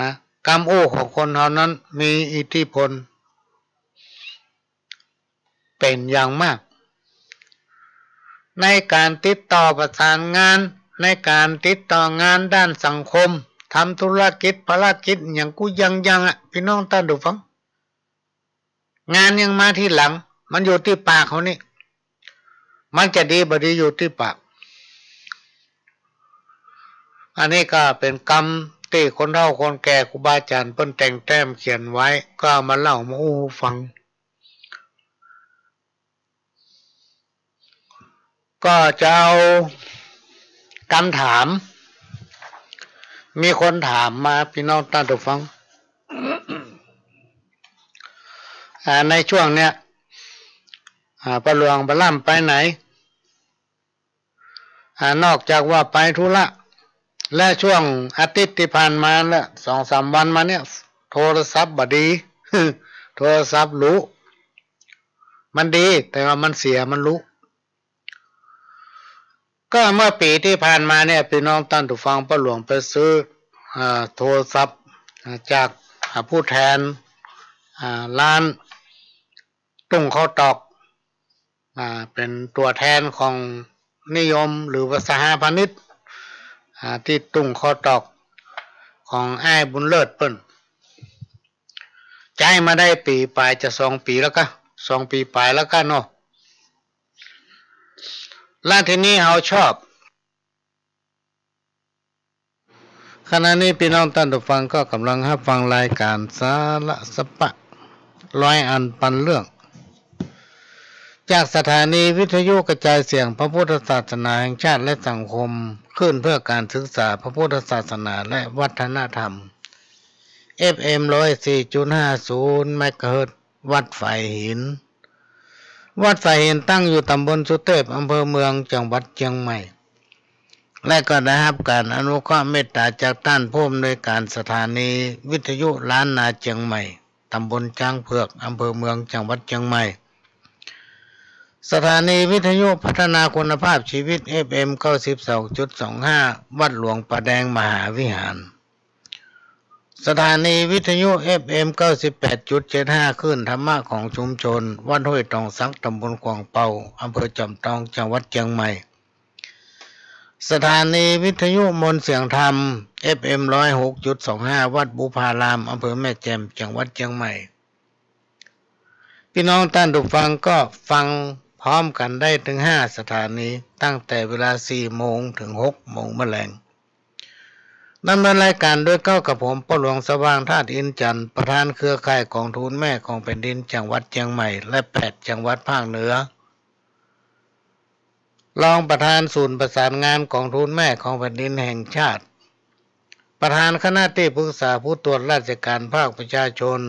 นะกรรมอู้ของคนเฮานั้นมีอิทธิพลเป็นอย่างมาก ในการติดต่อประสานงานในการติดต่องานด้านสังคมทำธุรกิจภารกิจอย่างกูยังอ่ะพี่น้องท่านดูฟังงานยังมาที่หลังมันอยู่ที่ปากเขานี่มันจะดีบ่ดีอยู่ที่ปากอันนี้ก็เป็นกรรมที่คนเฒ่าคนแก่ครูบาอาจารย์เพิ่นแต่งแต้มเขียนไว้ก็มาเล่ามาอู้ฟังก็จะเอาคำถามมีคนถามมาพี่น้องท่านผู้ฟัง ในช่วงเนี้ยประหลวงประล่ำไปไหนนอกจากว่าไปธุระและช่วงอาทิตย์ที่ผ่านมาเนี่ย2-3 วันมาเนี่ยโทรศัพท์บดี โทรศัพท์รู้มันดีแต่ว่ามันเสียมันรู้ก็เมื่อปีที่ผ่านมาเนี่ยพี่น้องท่านผู้ฟังประหลวงไปซื้อโทรศัพท์จากผู้แทนร้านตุ้งข้าวตอกเป็นตัวแทนของนิยมหรือว่าสหพาณิชย์ที่ตุ้งข้าวตอกของอ้ายบุญเลิศเปิ้นใจมาได้ปีปลายจะ2 ปีแล้วก็2 ปีปลายแล้วกันเนาะร้านที่นี้เขาชอบขณะนี้พี่น้องท่านผู้ฟังก็กำลังรับฟังรายการสาระสปะ100 อันปันเรื่องจากสถานีวิทยุกระจายเสียงพระพุทธศาสนาแห่งชาติและสังคมขึ้นเพื่อการศึกษาพระพุทธศาสนาและวัฒนธรรม FM 104.50 เมกะเฮิรตซ์วัดฝายหินวัดฝายหินตั้งอยู่ตำบลสุเทพอำเภอเมืองจังหวัดเชียงใหม่และก็ได้รับการอนุเคราะห์เมตตาจากท่านผู้อำนวยการสถานีวิทยุล้านนาเชียงใหม่ตำบลช้างเผือกอำเภอเมืองจังหวัดเชียงใหม่สถานีวิทยุพัฒนาคุณภาพชีวิต FM 92.25 วัดหลวงประแดงมหาวิหารสถานีวิทยุ FM 98.75 คลื่นธรรมะของชุมชนวัดห้วยตองสักตำบลกวางเปาอำเภอจอมทองจังหวัดเชียงใหม่สถานีวิทยุมนต์เสียงธรรม FM 106.25 วัดบุพารามอำเภอแม่แจ่มจังหวัดเชียงใหม่พี่น้องท่านผู้ฟังก็ฟังพร้อมกันได้ถึง5 สถานีตั้งแต่เวลา 4 โมงถึง 6 โมงมะแรงดำเนินรายการโดยเก้ากับผมพ่อหลวงสว่างธาตุอินจันทร์ประธานเครือข่ายกองทุนแม่ของแผ่นดินจังหวัดเชียงใหม่และ8 จังหวัดภาคเหนือรองประธานศูนย์ประสานงานกองทุนแม่ของแผ่นดินแห่งชาติประธานคณะที่ปรึกษาผู้ตรวจราชการภาคประชาชน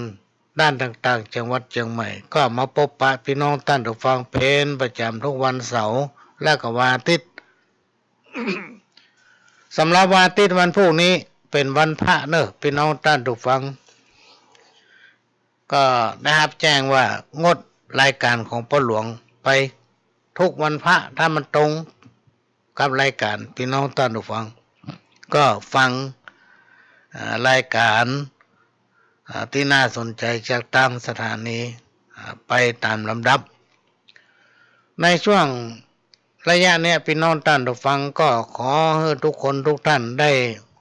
ด้านต่างๆจังหวัดเชียงใหม่ก็มาพบปะพี่น้องท่านผู้ฟังเพลประจำทุกวันเสาร์และก็วันอาทิตย์ สำหรับวันอาทิตย์วันพรุ่งนี้เป็นวันพระเนอะพี่น้องท่านผู้ฟังก็นะครับแจ้งว่างดรายการของพ่อหลวงไปทุกวันพระถ้ามันตรงกับรายการพี่น้องท่านผู้ฟังก็ฟังรายการที่น่าสนใจจากตามสถานีไปตามลำดับในช่วงระยะนี้พี่น้องท่านผู้ฟังก็ขอให้ทุกคนทุกท่านได้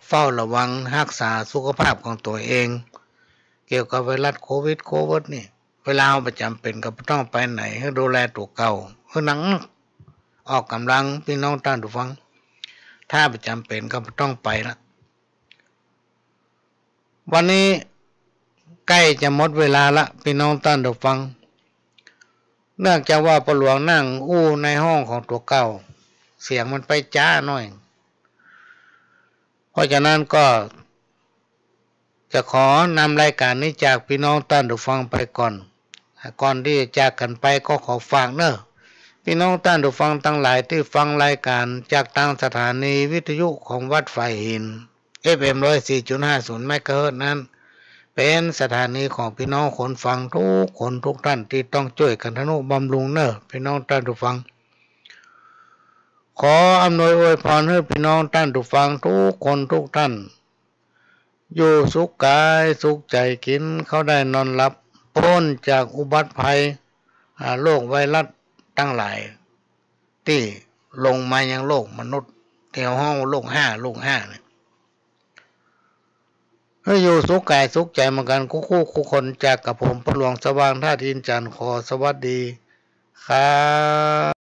เฝ้าระวังรักษาสุขภาพของตัวเองเกี่ยวกับไวรัสโควิดนี่เวลาเราประจำเป็นก็ต้องไปไหนให้ดูแลตัวเก่าคือหนังออกกำลังพี่น้องท่านผู้ฟังถ้าประจำเป็นก็ต้องไปละวันนี้ใกล้จะหมดเวลาละพี่น้องท่านผู้ฟังเนื่องจากว่าพ่อหลวงนั่งอู้ในห้องของตัวเก่าเสียงมันไปจ้าหน่อยเพราะฉะนั้นก็จะขอนำรายการนี้จากพี่น้องท่านผู้ฟังไปก่อนที่จะจากกันไปก็ขอฝากเนอะพี่น้องท่านผู้ฟังทั้งหลายที่ฟังรายการจากทางสถานีวิทยุของวัดฝายหิน FM 104.50 เมกะเฮิรตซ์นั้นเป็นสถานีของพี่น้องคนฟังทุกคนทุกท่านที่ต้องช่วยกันทนุบำรุงเนอะพี่น้องท่านผู้ฟังขออำนวยอวยพรให้พี่น้องท่านผู้ฟังทุกคนทุกท่านอยู่สุขกายสุขใจกินเขาได้นอนหลับพ้นจากอุบัติภัยโรคไวรัสทั้งหลายที่ ลงมายังโลกมนุษย์แถวห้องโลกห้าเนี่ยให้อยู่สุขกายสุขใจเหมือนกันคู่คนจากกับผมพระหลวงสว่างท่าดินจันทร์ขอสวัสดีครับ